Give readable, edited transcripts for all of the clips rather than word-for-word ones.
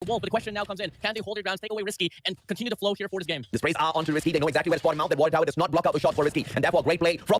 Wolf. But the question now comes in: can they hold their ground, take away Risky, and continue the flow here for this game? The sprays are onto Risky. They know exactly where to spot him out. That water tower does not block out the shot for Risky, and therefore great play from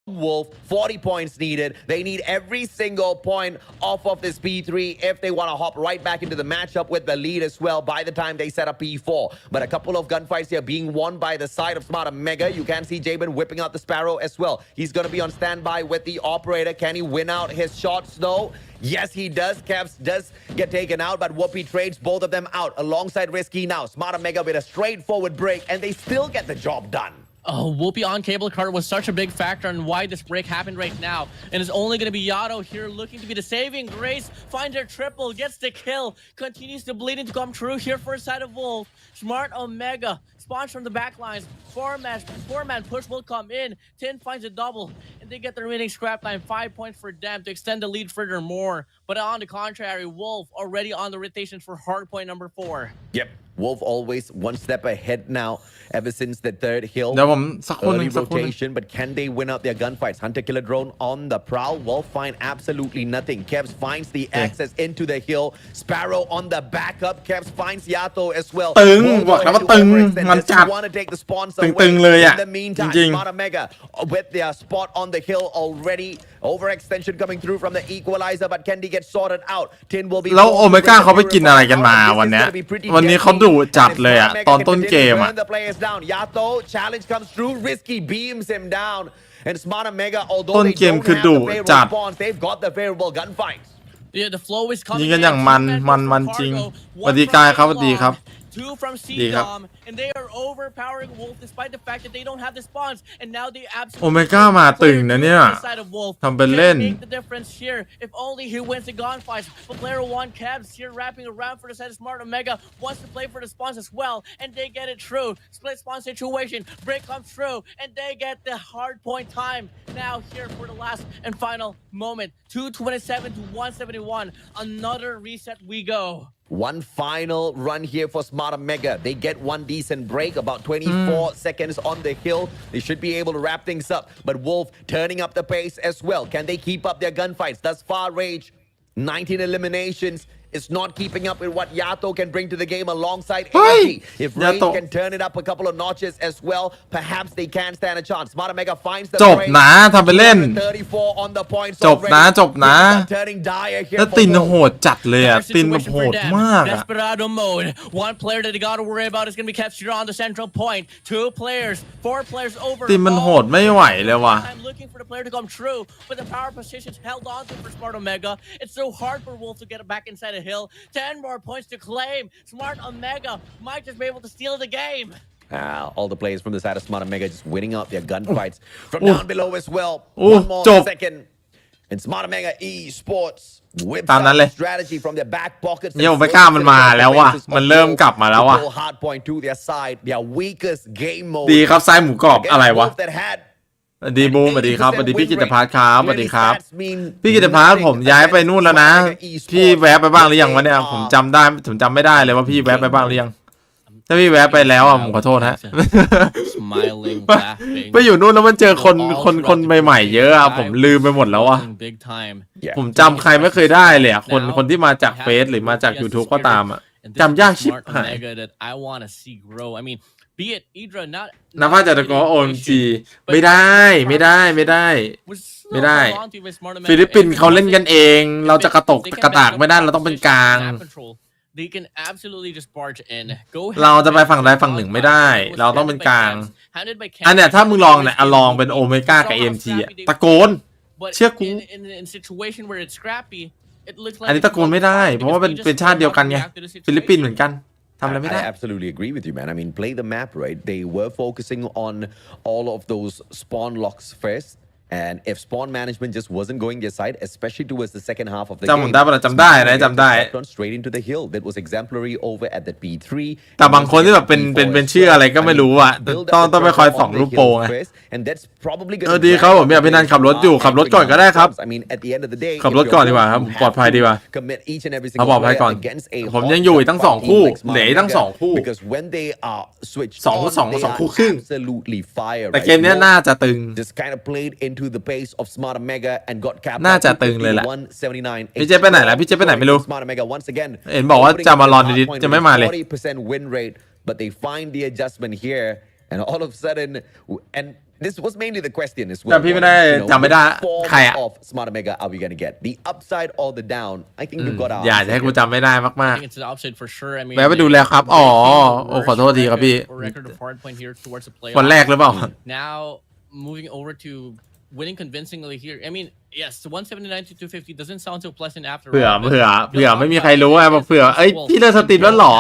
Wolf. 40 points needed. They need every single point off of this P3 if they want to hop right back into the matchup with the lead as well by the time they set up P4. But a couple of gunfights here being won by the side of Smart Mega. You can see Jabin whipping out the Sparrow as well. He's going to be on standby with the operator. Can he win out his shots though? Yes, he does. Caps does get taken out, but Whoopi trades both of them out alongside Risky now. Smart Mega with a straightforward break, and they still get the job done. Oh, Whoopi on cable card was such a big factor on why this break happened right now. And it's only going to be Yato here looking to be the saving grace. Finds her triple, gets the kill. Continues the bleeding to come true here for a side of Wolf. Smart Omega spawns from the back lines. Four-man push will come in. 10 finds a double. And they get the remaining scrap time. 5 points for them to extend the lead furthermore. But on the contrary, Wolf already on the rotation for hard point number 4. Yep. Wolf always one step ahead now ever since the third hill. เดี๋ยวผมสักคนหนึ่ Early งสักคนหนึ่ง rotation, but can they win out their gunfights? Hunter Killer Drone on the prowl. Wolf find absolutely nothing. Kevs finds the access into the hill. Sparrow on the backup. Kevs finds Yato as well. ตึงบอกแล้วว่าตึงมันจัด want to take the spawns ตึ away. งๆเลยอ่ะ In the meantime, จริง Smart Mega with their spot on the hill already. Overextension coming through from the equalizer, but can they get sorted out? Tin will be. แล้วโอเมก้าเขาไปกินอะไรกันมาวันเนี้ยวันนี้เขาดุจัดเลยอ่ะตอนต้นเกมอ่ะ Yato challenge comes through. Risky beams him down, and Smart Mega, although ต้น they เกม don't คือ have ดุ the จั favorable ด spawns, they've got the favorable gunfights. Yeah, the flow is coming ยิงกันอย่างมันจริงสวัสดีกายครับสวัสดีครับ 2 from C-Dom, and they are overpowering Wolf despite the fact that they don't have the spawns, and now they absolutely โอเมก้ามาตึงนะเนี่ย ทำเป็นเล่น make the difference here if only he wins the gunfights. But player 1 Cabs here wrapping around for the side of Smart Omega wants to play for the spawns as well, and they get it true. Split spawn situation, break comes true, and they get the hard point time now here for the last and final moment. 227 to 171. Another reset we go. One final run here for Smart Mega. They get one decent break, about 24 seconds on the hill. They should be able to wrap things up. But Wolf turning up the pace as well. Can they keep up their gunfights? Thus far, Rage, 19 eliminations. It's not keeping up with what Yato can bring to the game alongside AG. If Rage can turn it up a couple of notches as well, perhaps they can stand a chance. Smart Mega finds the จบนะทำไปเล่น 34 on the points จบนะ already. จบนะ Turning dire here แล้ว for ติน Wolf. โหดจัดเลยอ่ะตินแบบโหดมากอ่ะ Desperado mode. One player that they got to worry about is going to be captured on the central point. 2 players, 4 players over. ตินมันโหดไม่ไหวเลยว่ะ I'm looking for the player to come true, but the power position's held on to for Smart Omega. It's so hard for Wolf to get it back inside the hill. 10 more points to claim. Smart Omega might just be able to steal the game. All the players from the side of Smart Mega just winning out their gunfights from down below as well. One more จบ second. And Smart Mega Esports whips ตามนั้นเลย out strategy from their back pockets. เนี่ยโอเมก้ามันมาแล้วว่ะมันเริ่มกลับมาแล้วว่ะ Hard point to their side. Their weakest game mode. ดีครับไส้หมูกรอบอะไรวะ That had สวัสดีบูมสวัสดีครับสวัสดีพี่กิตภัทรครับสวัสดีครับพี่กิตภัทรผมย้ายไปนู่นแล้วนะพี่แวะไปบ้างหรือยังวะเนี่ยผมจำไม่ได้เลยว่าพี่แวะไปบ้างหรือยังถ้าพี่แวะไปแล้วอ่ะผมขอโทษฮะ Smiling, laughing. ไปอยู่นู่นแล้วมันเจอคนใหม่ๆเยอะอ่ะผมลืมไปหมดแล้วอ่ะ Big time. ผมจำใครไม่เคยได้เลยอ่ะคนที่มาจากเฟซหรือมาจาก YouTube ก็ตามอ่ะจำยากชิบหาย I want to see grow. I mean, be it Idra, not นักพากย์จากตะกอ OMG ไม่ได้ฟิลิปปินส์เขาเล่นกันเองเราจะกระตากไม่ได้เราต้องเป็นกลาง They can absolutely just barge in. Go เราจะไปฝั่งใดฝั่งหนึ่งไม่ได้เราต้องเป็นกลางอันเนี้ยถ้ามึงลองเนี่ยลองเป็นโอเมก้ากับ AMG อ่ะตะโกนเชื่อกู in situation where it's scrappy, it looks like อันนี้ตะโกนไม่ได้เพราะว่าเป็นชาติเดียวกันไงฟิลิปปินส์เหมือนกันทำอะไรไม่ได้ I absolutely agree with you, man. I mean, play the map, right? They were focusing on all of those spawn locks first. And if spawn management just wasn't going their side, especially towards the second half of the game, จำได้ straight into the hill. That was exemplary over at the P3. แต่บางคนที่แบบเป็นชื่ออะไรก็ไม่รู้อ่ะต้องไปคอยส่องรูปโปรไง And that's probably ดีครับผมพี่นันขับรถอยู่ขับรถก่อนก็ได้ครับ I mean, at the end of the day, ขับรถก่อนดีกว่าครับปลอดภัยดีกว่า commit each and every เอา single ปลอดภัยก่อน against a ผมยังอยู่อีกตั้ง2คู่เหลืออีกตั้ง2คู่ because when they are switched สอง on, they คู่ are ครึ่ง absolutely fire. แต่เกมนี้น่าจะตึง Just kind of played in into the pace of Smart Mega and got capped น่าจะตึงเลยแหละ 179 พี่เจไปไหนแล้วพี่เจไปไหนไม่รู้ Smart Mega once again เห็นบอกว่าจะมารอในดิสจะไม่มาเลย 40% win rate but they find the adjustment here and all of a sudden and this was mainly the question as well แต่พี่ไม่ได้จำไม่ได้ใครอะ of Smart Mega are we gonna get the upside or the down I think we've got our อย่าให้กูจำไม่ได้มาก I think it's the upside for sure. I mean, แวะไปดูแล้วครับอ๋อโอ้ขอโทษทีครับพี่ record of hard point here towards the playoff. วันแรกหรือเปล่า Now moving over to winning convincingly here. I mean, yes, 179 to 250 doesn't sound so pleasant after เผื่อ all. เผื่อไม่มีใครรู้อะเผื่อเอ้ยพี่เลิกสตรีมแล้วหรอ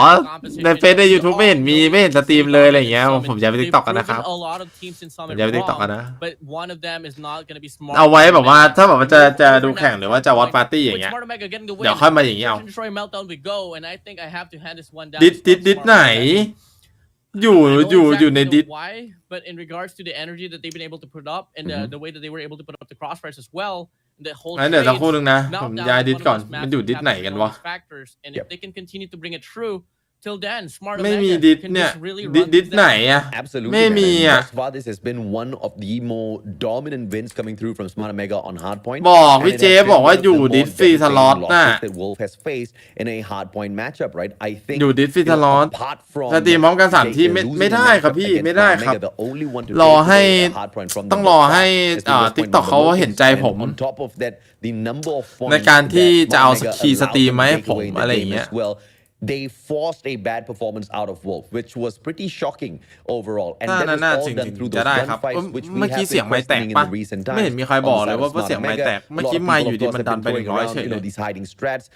ในเฟซใน YouTube ไม่เห็นมีไม่เห็นสตรีมเลยอะไรอย่างเงี้ยผมย้ายไป TikTok กันนะครับ ผมย้ายไป TikTok กันนะ But one of them is not going to be smart. เอาไว้แบบว่าถ้าแบบว่าจะดูแข่งหรือว่าจะวอตปาร์ตี้อย่างเงี้ยเดี๋ยวค่อยมาอย่างเงี้ยเอา Destroy meltdown we go and I think I have to hand this one down. ดิดไหนอยู่ในดิส why but in regards to the energy that they've been able to put up and the way that they were able to put up the crossfires as well the whole งั้นเดี๋ยวสักครู่นึงนะผมย้ายดิสก่อนมันอยู่ดิสไหนกันวะ and if they can continue to bring it true till then smart ไม่มีดิสเนี่ยดิสไหนอะ Absolutely ไม่มีอะ thus far this has been one of the more dominant wins coming through from Smart Mega on hardpoint บอกพี่เจบอกว่าอยู่ดิสฟรีสล็อตน่ะ that Wolf has faced in a hardpoint matchup right I think อยู่ดิสฟรีสล็อต apart from สตรีมพร้อมกัน3ที่ไม่ได้ครับพี่ไม่ได้ครับ the only one to รอให้ take the hardpoint from ต้องรอให้TikTok เขาเห็นใจผม on top of that the number of ในการที่จะเอา Smart Mega คีย์สตรีมมาให้ผม allowed them to take away in the อะไรอย่าง game เงี้ย as well they forced a bad performance out of Wolf, which was pretty shocking overall. And that was all done through those gunfights, which we เมื่อ have กี้ been เสียงไม้แตก questioning in ปะ the recent ไม่เห็น times. มีใครบอกเลย On the ว่า side of เสียง Smart ไม้ Mega, แตก a เมื่อ lot กี้ of ไม้ people, อยู่ of ดี course, มัน have ดัน been ไป throwing 100 around, เฉยเลย these hiding strats,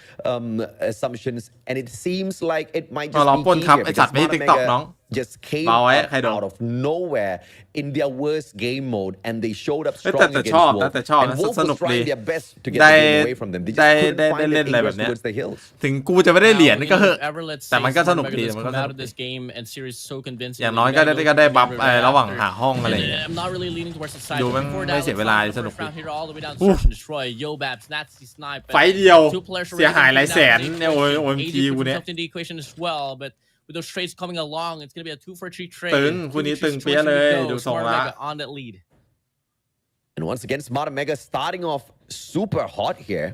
assumptions, and it seems like it might เรา just ปล้น be ครับ key ไอ here สัต because ว์ไม่ใช่ Smart TikTok น้อง Mega just came เบาไว้ใครโดน out of nowhere in their worst game mode and they showed up แต่ strong แต่ against ชอบ Wolf. นะแต่ชอบ And นะ Wolf ส was นุกดี trying their best to get ได้ the game away from them. They just ได้ couldn't ได้ find เล่ that นอะไรแบบ ingress เนี้ย towards the hills. ถึงกูจะไม่ได้เหรียญก็เหอะ Ever, let's say, แต่มันก็สนุก Smart ดี Mega มัน that's ก็ come ส out นุ of ก this game and series so convincing อย่างน้อยก็ได้บัฟระหว่างหาห้องอะไรอย่างเงี้ย I'm not really leaning towards the side ดู but แม่ง before ไม่ that เสีย let's เวลา talk about the สนุก first round here all the way down to อู้ search and destroy Yobabs Nazi Snipe ไฟเดียว two players เสียหายหลายแสน already เนี่ยOMG กูเนี่ย in the equation as well but with those trades coming along it's going to be a 2 for 3 trade ตึงคู่นี้ตึงเปี้ยเลยดูทรง Smart ละ Mega on that lead And once again, Smart Mega starting off super hot here.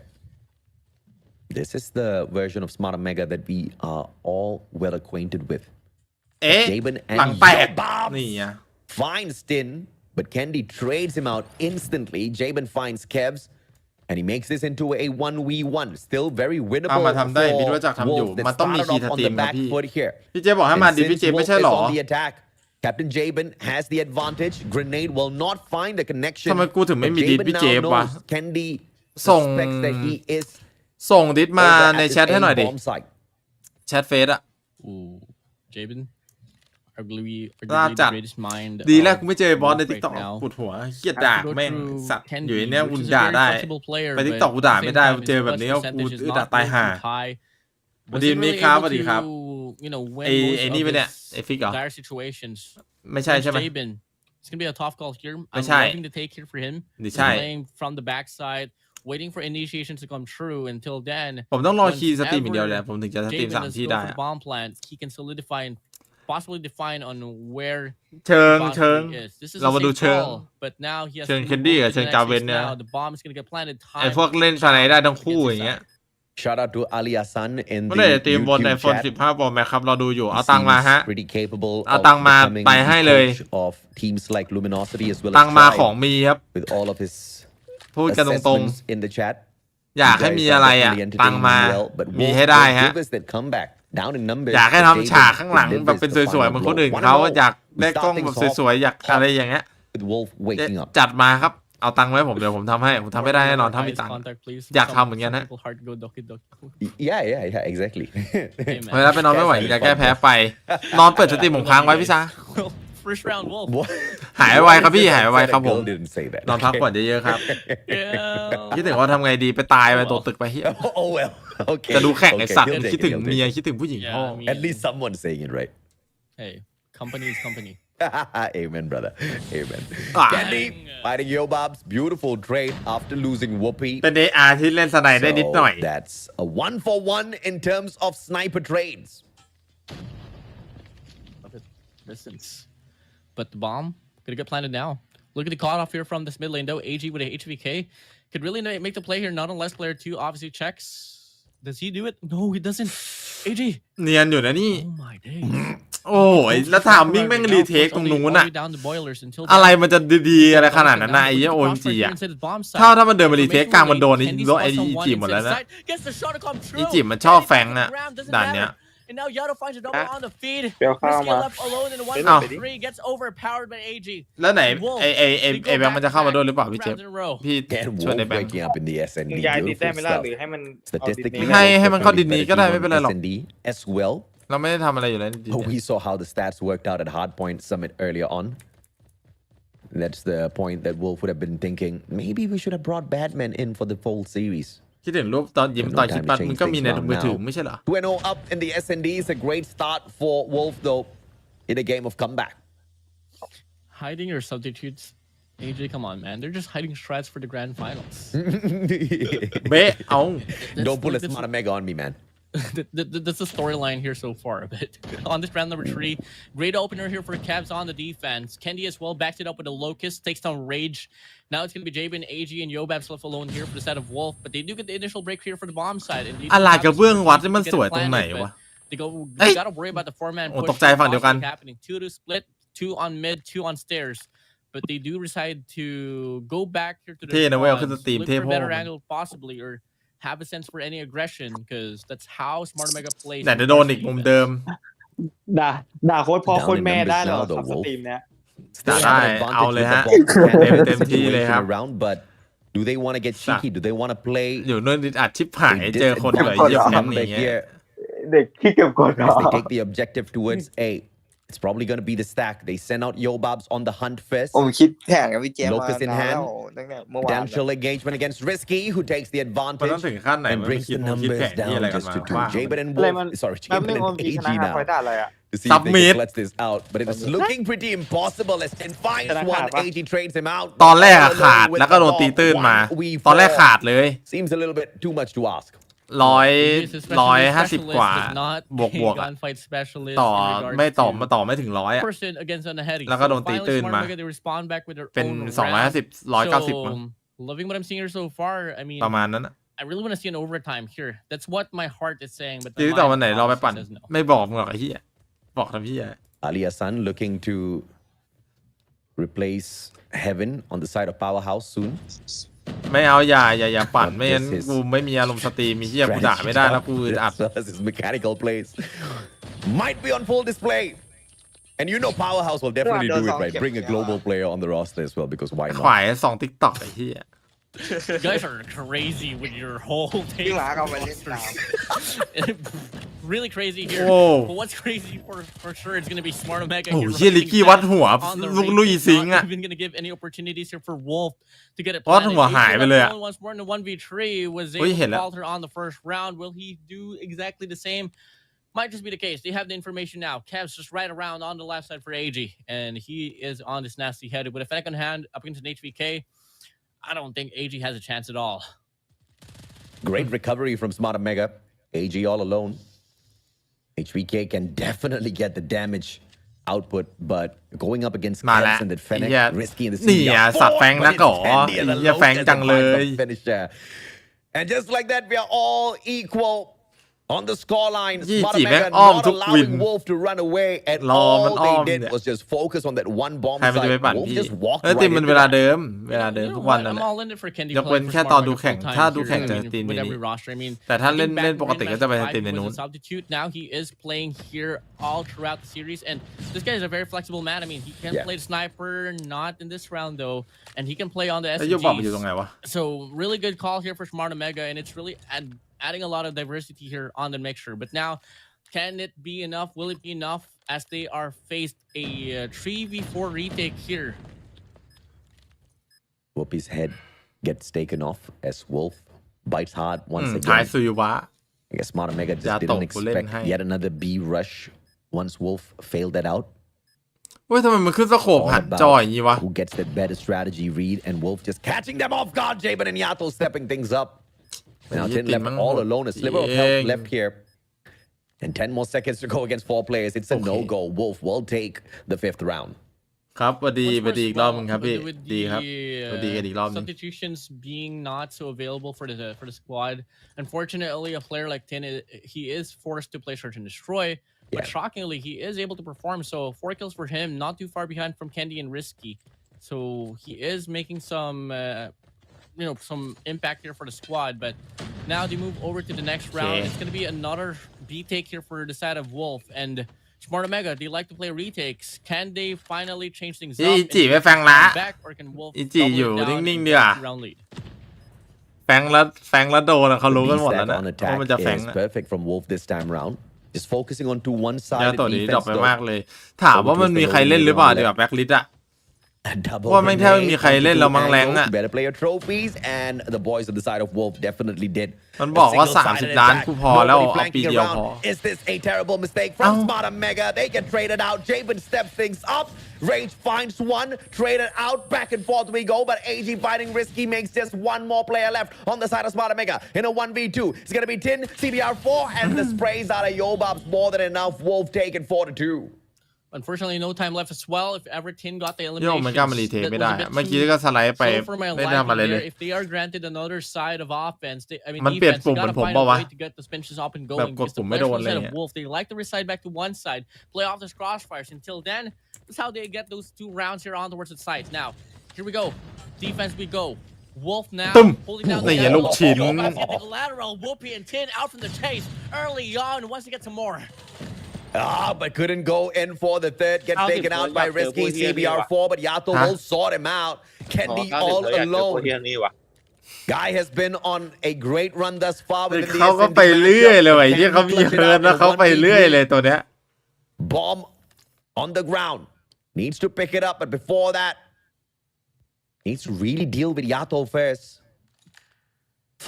This is the version of Smart Mega that we are all well acquainted with. เอ๊ะ Jabin หลัง and แตก Yobabs นี่อ่ะ finds Tin, but Candy trades him out instantly. Jabin finds Kevs, and he makes this into a 1v1. Still very เอา winnable มาทำได้ for พี่รู้จักทำอยู่ Wolf that มันต้องมี started คี off ย์ส on ตรี the มครับ back พี่ foot here. พี่เจบอกให้มา And ดิพี่ since เจไม่ Wolf ใช่ is หรอ on the attack, Captain Jabin has the advantage. Grenade will not find the connection. ทำไมกูถึงไม่มี But ดิส Jabin พี่เจ now วะ knows Candy ส่ง suspects that he is ส่งดิสมา over ใน at แช this ทให้หน่อย A ดิ bomb site. แชทเฟซอะ Ooh, Jabin arguably น่า the จัด greatest mind ดีแรกกูไม่เจอบอสใน right TikTok หรอก now. ปวดหัวเกียดด่า Have to go แม่ง through สัตว์ Candy, อยู่ในเนี้ย which กู is a ด่า very ได้ flexible player, ไป but TikTok กูด่า at the ไม่ same ได้ time, กูเจอ his แบบนี้ clutch กู percentage is ด่า not ตาย really ห่า too high. สวัสดี Wasn't มิ really ครับ able สวัสดีครับ to, you know, win ไอ้ most ไอ้ of นี่ไปเนี่ย his ไอ้ฟิกเหรอ dire situations. ไม่ใช่ใช่ไหม Jabin, it's gonna be a tough call here. I'm ไม่ใช่ loving the take here for him. ไม่ He's ใช่ playing from the backside, waiting for initiations to come true. Until then, ผมต้องรอคีย์สตรีมอย่างเดียวเลยผมถึงจะสตรีม Jabin สาม does ที่ go ได้ for the bomb plant. He can solidify and possibly define on where เชิง the bomb เชิง is. This is เรา a มาดู safe เชิง call, but now he has เชิง to เคน move ดี้ on กับ to เชิ the ง next กา phase เวนเนี่ย now. The bomb is gonna get planted ไอ้ time พวกเล่นสไนได้ทั้งคู่อย่างเงี้ย Shout out to Ali Hassan in เมื่อไหร่ the จะสตรีมบน YouTube iPhone chat. 15 Pro Max ครับเราดูอยู่เอาตังค์มาฮะ Seems pretty capable เอา of ตังค์มา becoming ไปให้เลย the coach of teams like Luminosity as well ตัง as ค์มาของ Tribe มีครับ with all of his พูดกันตรง assessments in the chat. ๆ อยากให้ You guys มี are อะไรอ่ะ definitely ตังค์มา entertaining well, but มี Wolf ให้ได้ will ฮะ give us that comeback down in numbers. อยากให้ but ทำฉาก Jabin ข้างหลังแบบ delivers เป็น the สวยๆ final เหมือนคน blow. อื่น One เขา and all, อยาก we ได้ start กล้อง things แบบ off สวยๆอยากอะไรอย่างเงี้ย with Wolf waking up. จัดมาครับเอาตังค์ไว้ผมเดี๋ยวผมทำให้ผมทำไม่ได้แน่นอนถ้ามี Eyes ตังค์ contact, please. อยาก Some- ทำเหมือนกัน some ฮะ people heart go doki doki. Yeah, exactly. Hey, man. เวลาไปนอนไม่ไหวจะแก้แพ้ไป นอนเปิดสตรีมผมค้างไว้พี่ซา Well, first round Wolf. What? หายไวครับพี่หายไวครับผม Girl didn't say that. นอนพักผ่อนเยอะๆครับ Yeah. คิดถึงว่าทำไงดีไปตายไปตัวตึกไปเฮีย Oh well. Okay. จะดูแข่งไอ้ Okay, สัตว์ he'll take คิด it, ถึง he'll take เมีย it. คิดถึงผู้หญิง Yeah, พ่อ I mean- At least someone's saying it right. Hey, company is company. Amen, brother. Amen. Ah. Candy fighting Yobabs. Beautiful trade after losing Whoopi. เป็น AR ที่เล่นสไนได้นิดหน่อย So that's a 1-for-1 in terms of sniper trades. Love it. Distance. But the bomb gonna get planted now. Look at the cutoff here from this mid lane though. AG with a HVK could really make the play here. Not unless player 2 obviously checks. Does he do it? No, he doesn't. AG. เนียนอยู่นะนี่ Oh my days. โอ้ยแล้วถามมิ่งแม่งรีเทคตรงนู้นอะ down the boilers until อะไรมันจะดีๆอะไรขนาดนั้นนะไอ้เหี้ยโอมจีอะถ้ามันเดินมารีเทคกลางมันโดนไอ้อีจิหมดแล้วนะอีจิมันชอบแฟงอะด่านเนี้ย And now Yato finds a double on the feed. เดี๋ยวเข้า Risky มา left alone in 1v3 gets overpowered by AG. แล้วไหนไอแบงค์มันจะเข้ามาด้วยหรือเปล่าพี่เจฟ Rounds in a row. พี่ And ชวนใน Wolf แบงค์ waking up in the SND. ย้ายดินได้ Beautiful ไหมล่ะ stuff. หรือให้มัน Statistically, ให้มันเข้าดินนี้ก็ได้ไม่เป็นไรหรอก SND as well. เราไม่ได้ทำอะไรอยู่แล้ว We saw how the stats worked out at Hardpoint Summit earlier on. That's the point that Wolf would have been thinking. Maybe we should have brought Batman in for the full series. คิดถึงรูปตอนยิ้มตอนคิดปัดมันก็มีในมือถือไม่ใช่เหรอ 2-0 up in the SND is a great start for Wolf though in a game of comeback. Hiding your substitutes. AJ, come on, man. They're just hiding shreds for the grand finals. เบ๊ะเอา Don't pull a smart mega on me, man. That's the storyline here so far a bit. On this round number 3, great opener here for Cavs on the defense. Kendi as well backed it up with a Locust, takes down Rage. Now it's going to be Jabin, AG, and Yobabs left alone here for the side of Wolf, but they do get the initial break here for the bomb side. อะไรกับเบื้องวัดนี่มันสวยตรงไหนวะ They gotta worry about the 4-man push. ตกใจฝั่งเดียวกัน happening. 2 to split, 2 on mid, 2 on stairs. But they do decide to go back here to the เท่นะเว้ยขึ้นสตรีม look เท่ for a พ่อ better angle possibly, or have a sense for any aggression, because that's how Smart Mega plays. แต่จะโดนอีกมุมเดิม ด่าโค้ชพ่อโค้ชแม่ได้เหรอครับสตรีมเนี้ย ได้เอาเลยฮะเต็มที่เลยครับ But do they want to get cheeky? Do they want to play? อยู่นู่นอัดชิปหายเจอคนแบบเยี่ยมแอย่างเงี้ย เด็กขี้เก็บกดเหรอ As they take the objective towards A. It's probably going to be the stack. They send out Yobabs on the hunt first. ผมคิดแผนกับพี่เจมมา Locust in นาน hand. แล้วตั้งแต่เมื่อวาน Potential engagement against Risky, who takes the มันต้อง advantage ถึงขั้นไหน and มัน brings คิด the ผมคิดแผ numbers นที่อะไร down กัน just มา to 2. ว่า Jabin and อะไรมัน Wolf. Sorry, แป๊บ Jabin นึงผม and กี่ช AG นะ now คอยได้อะไรอ่ะ to see if they Submit. can clutch this out. But it's looking pretty impossible as Ten finds one. AG trades him out. ตอนแรกอะขาดแล้วก็โดนตีตื้นมา ตอนแรกขาดเลย Seems a little bit too much to ask. 150 กว่าบวกอะ gunfight specialist ต่อ in regards ไม่ต่อ to มาต่อไม่ถึง100อะ person against on the heading. แล้วก็โดน So ตี finally ตื้น Smart มา Mega, they respond back with their เป็น own 250 190 มั้ง So loving what I'm seeing here so far. I mean, ประมาณนั้นอะ I really want to see an overtime here. That's what my heart is saying. But ตีต่อวันไหนเราไปปั่น says no. ไม่บอกมึงหรอกไอ้เหี้ยบอกทำเหี้ย Ali Hassan looking to replace Heaven on the side of Powerhouse soon. ไม่เอาอย่าปั่นไม่งั้นกูไม่มีอารมณ์สตรีมมีเหี้ยกูด่าไม่ได้แล้วกูอึดอัด His mechanical plays might be on full display. And you know Powerhouse will definitely do it, right? Bring a global player on the roster as well, because why ข not? วายส่องติ๊กต็อกไอ้เหี้ย You guys are crazy with your whole พี่ take. หมาเขาไปเล่นตาม Really crazy here. Whoa. But what's crazy for sure, it's going to be Smart Omega โอ้ here เหี้ยลิกกี้วัดหัว on the ลุย rate. ซิง Not อะ even going to give any opportunities here for Wolf to get it วัด planted. หัวหายไปเลยอะ Once more in the 1v3 was เฮ้ย able เห็น to แล้ว falter on the first round. Will he do exactly the same? Might just be the case. They have the information now. Cavs just right around on the left side for AG, and he is on this nasty headed with a Fennec on hand up against an HVK. I don't think AG has a chance at all. Great recovery from Smart Omega. AG all alone. HVK can definitely get the damage output, but going up against มาแล้ว Cavs and that Fennec, เหี้ย risky in the นี่อ่ะ CDR. สัตว์แฟงนักก่อ But it's Tandy and the เหี้ยแฟง Locust จังเล that ย finds the finish there. And just like that, we are all equal on the scoreline. ยี่ Smart จีแม่ง Omega อ้อม not ทุกวิน allowing Wolf to run away, and รอมัน all อ้อ they ม did เนี่ย was just focus on that one bomb ใครมันจะไป site. ปั่น Wolf พี่ just walked เออ right ติมมัน into เวลา that. เดิม เว You ลา know เดิมทุก what? วันนั่น I'm แหละ all in it for Kendi ยกเว้น playing for แค่ Smart ตอน Mega ดูแข่ง full-time ถ้าดู here, แข่งจะ I mean, ตีมใน with นี้ every roster. I mean, แต่ถ้าเล่น getting back เล่นปกติ in ก็จะไป match ตีมใน 5 นู้น was a substitute. Now he is playing here all throughout the series, and this guy is a very flexible man. I mean, he can Yeah. play the sniper, not in this round though, and he can play on the แล้วยูบอกมันอยู่ตรง SMGs. ไหนวะ So really good call here for Smart Omega, and it's really adding a lot of diversity here on the mixture. But now, can it be enough? Will it be enough as they are faced a 3v4 retake here? Whoopi's head gets taken off as Wolf bites hard once ท้าย again. ซุยวะ I guess Smart Omega just Jato, didn't pulen expect hai. yet another B rush once Wolf failed that out. เว้ยทำไมมันขึ้นสโคป All หัน about จออย่างงี้วะ who gets the better strategy read, and Wolf just catching them off guard. Jabin and Yato stepping things up. Now Yi Tin left Tin all mang alone. A sliver of Yeng. health left here. And 10 more seconds to go against 4 players. It's a no-go. Wolf will take the 5th round. ครับสวัสดี Once สวัสดี more อีก as รอบ well, นึงครับพี่ with ดีครับ the สวัสดีกันอีกรอบนึง substitutions being not so available for the squad. Unfortunately, a player like Tin, he is forced to play search and destroy. But Yeah. shockingly, he is able to perform. So 4 kills for him, not too far behind from Candy and Risky. So he is making some, some impact here for the squad. But now they move over to the next round. Okay. It's going to be another B take here for the side of Wolf. And Smart Omega, they like to play retakes. Can they finally change things อี up จิ and ไปฟังละ back, or can Wolf อีจิ double อยู่ it down นิ่ง and ๆดีกว่า get a 2-round lead? แฟงแล้วโดนอะเขา The รู้กันหมด B แล้ว stack นะ on ว่ามันจะ attack แฟง is อะ perfect from Wolf this time round. Just focusing on to one แล้ว side ตัว of นี้ดรอป defense ไป though. มากเลย ถามว่ามันมีใครเล่นหรือเปล่าดีกว่าแบ็คลิสอะ A double ว่าไม่แทบไม่มีใครเล่นแล้วมั้ง angles แรงอะ to better player trophies, and the boys on the side of Wolf definitely did. มันบอกว่า A single-sided 30 ล้าน attack. กูพอแล้ว Nobody เอาปี flanking เดียว around. พอ Is this a terrible mistake from Smart Omega? They can trade it out. Jabin steps things up. Rage finds one. Trade it out. Back and forth we go. But AG fighting Risky makes just one more player left on the side of Smart Omega. In a 1v2. It's going to be Tin, CBR4, and the sprays out of Yobab's more than enough. Wolf taken 4-2. Unfortunately, no time left as well. If Everton got the โยก elimination, มันกล้ามารีเทคไม่ได้อะเมื่อกี้ก็สไลด์ไป so for my ไม่ได้ทำอะไร liking เลย there, if they are granted another side of offense,มันเปลี่ยน defense, ปุ่ they มเหมือน gotta ผม find เป a ล่าวะ way to get the benches up and แบบ going. กด Because ปุ่ the มไม่ players โด from น the อะไร side เงี้ of ย Wolf, they like to reside back to one side, play off this crossfires until then. That's how they get those 2 rounds here on towards the sides. Now, here we go. Defense we go. Wolf now ตึ้ม holding down นี่ the อย่าลูกชิ้น Let's get the collateral. Whoopi and Tin out from the chase early on. Wants to get some more. But couldn't go in for the third. Gets taken out by Risky CBR4, but Yato will sort him out. Candy all alone. Guy has been on a great run thus far within the เขาก็ไป SMD เรื่อยเลย matchup. ไอ้ที่เขา Can มี he clutch it เฮิร์น out แล้ว in เขาไปเรื่อย 1v3? เลยตัวเนี้ย Bomb on the ground. Needs to pick it up, but before that, needs to really deal with Yato first.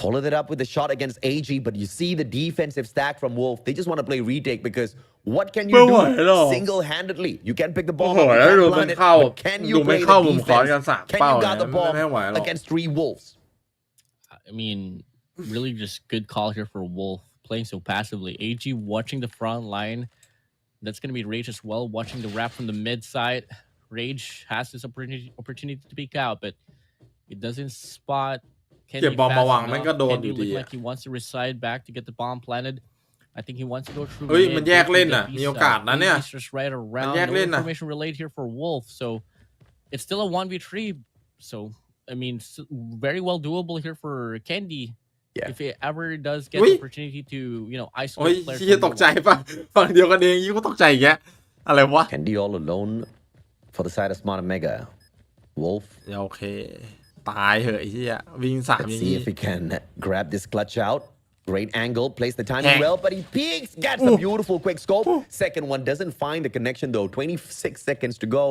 Followed it up with the shot against AG, but you see the defensive stack from Wolf. They just want to play retake because what can you ไม่ไหวหรอก do single-handedly? You can pick the โอ้ ball โห up, you แล้ว can ดู plant มัน it, เข้า but can ดู you ไม่ play เข้า the มุมคอร์สกัน defense? 3 Can เป้า you เนี่ย guard the ball ไม่ไหวหรอก against 3 Wolves? I mean, really just good call here for Wolf, playing so passively. AG watching the front line. That's going to be Rage as well, watching the wrap from the mid side. Rage has this opportunity to peek out, but it doesn't spot Candy เก็บบอม fast มาวาง enough. แม่งก็โดน Candy อยู่ดี looking อะ like he wants to reside back to get the bomb planted. I think he wants to go through เฮ้ย mid, มันแยก go เล่น through น่ะ the มี B โอกาส side. นะเนี่ย He's just right around. แยก No เล่นน่ะ information relayed here for Wolf, so it's still a 1v3. So, I mean, very well doable here for Candy. Yeah. If it ever does get อุ๊ย the opportunity to, โอ้ย isolate players ที่ from ต the กใจ wall. ป่ะฝั่งเดียวกันเองยี่ก็ตกใจอีกแกอะไรวะ Candy all alone for the side of Smart Omega. Wolf. โอเค ตายเหอะไอ้เหี้ยวิ่ง3 Let's อย่าง see นี้ if he can grab this clutch out. Great angle, plays the timing Heck. well, but he peeks, gets a beautiful quick scope. Second one doesn't find the connection though. 26 seconds to go.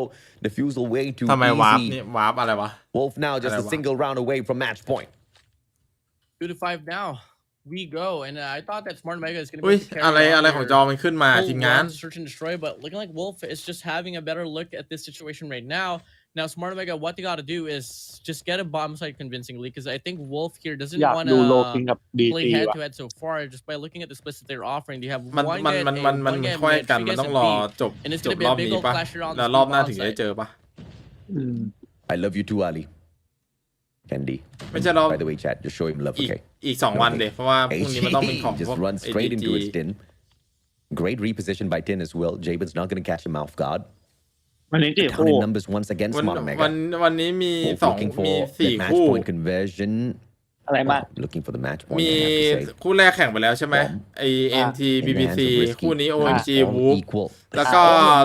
Defusal way too ทำไมวาร์ป easy. นี่วาร์ปอะไรวะ Wolf now just a Whatever. single round away from match point. 2-5 now. We go, and I thought that Smart Mega is going to อุ้ย be able to อะไร carry on อะไรของจอ their มันขึ้นมา whole ทีมงาน run, search and destroy, but looking like Wolf is just having a better look at this situation right now. Now, Smart Mega, what they got to do is just get a bomb site convincingly, because I think Wolf here doesn't อยาก want ดูโลคิง to กับดี play ซี head ว่ะ to head so far just by looking at the splits that they're offering. They have มัน one มัน guy มัน at มัน A, มัน one guy ค่อย mid, กัน three มัน guys ต้อง at รอ B, จบ and it's จบ going to be รอ a บ big นี้ old ป่ะ clash around แล้ว the รอบหน้า bomb ถึงได้ site. เจอป่ะ I love you too, Ali. Candy. ไม่ใช่รอบ By the way, chat, just show him love, อีก okay? อีก2 วันเด็เพราะว่าพรุ่งนี้มันต้องเป็นของ just พวก runs straight into his ADG tin. Great reposition by Tin as well. Jabin's not going to catch him off guard. วันนี้กี่ Down คู่ in numbers once again, วัน Smart วัน Omega. วันนี้มี Wolf 2 looking มี for the 4 match คู่ point conversion. อะไรมาก Looking for the match point, มี I have to say. คู่แรกแข่งไปแล้วใช่ไหมไอ MT In the BBC hands of Risky. คู่นี้ OMG All Whoop equal. แล้วก็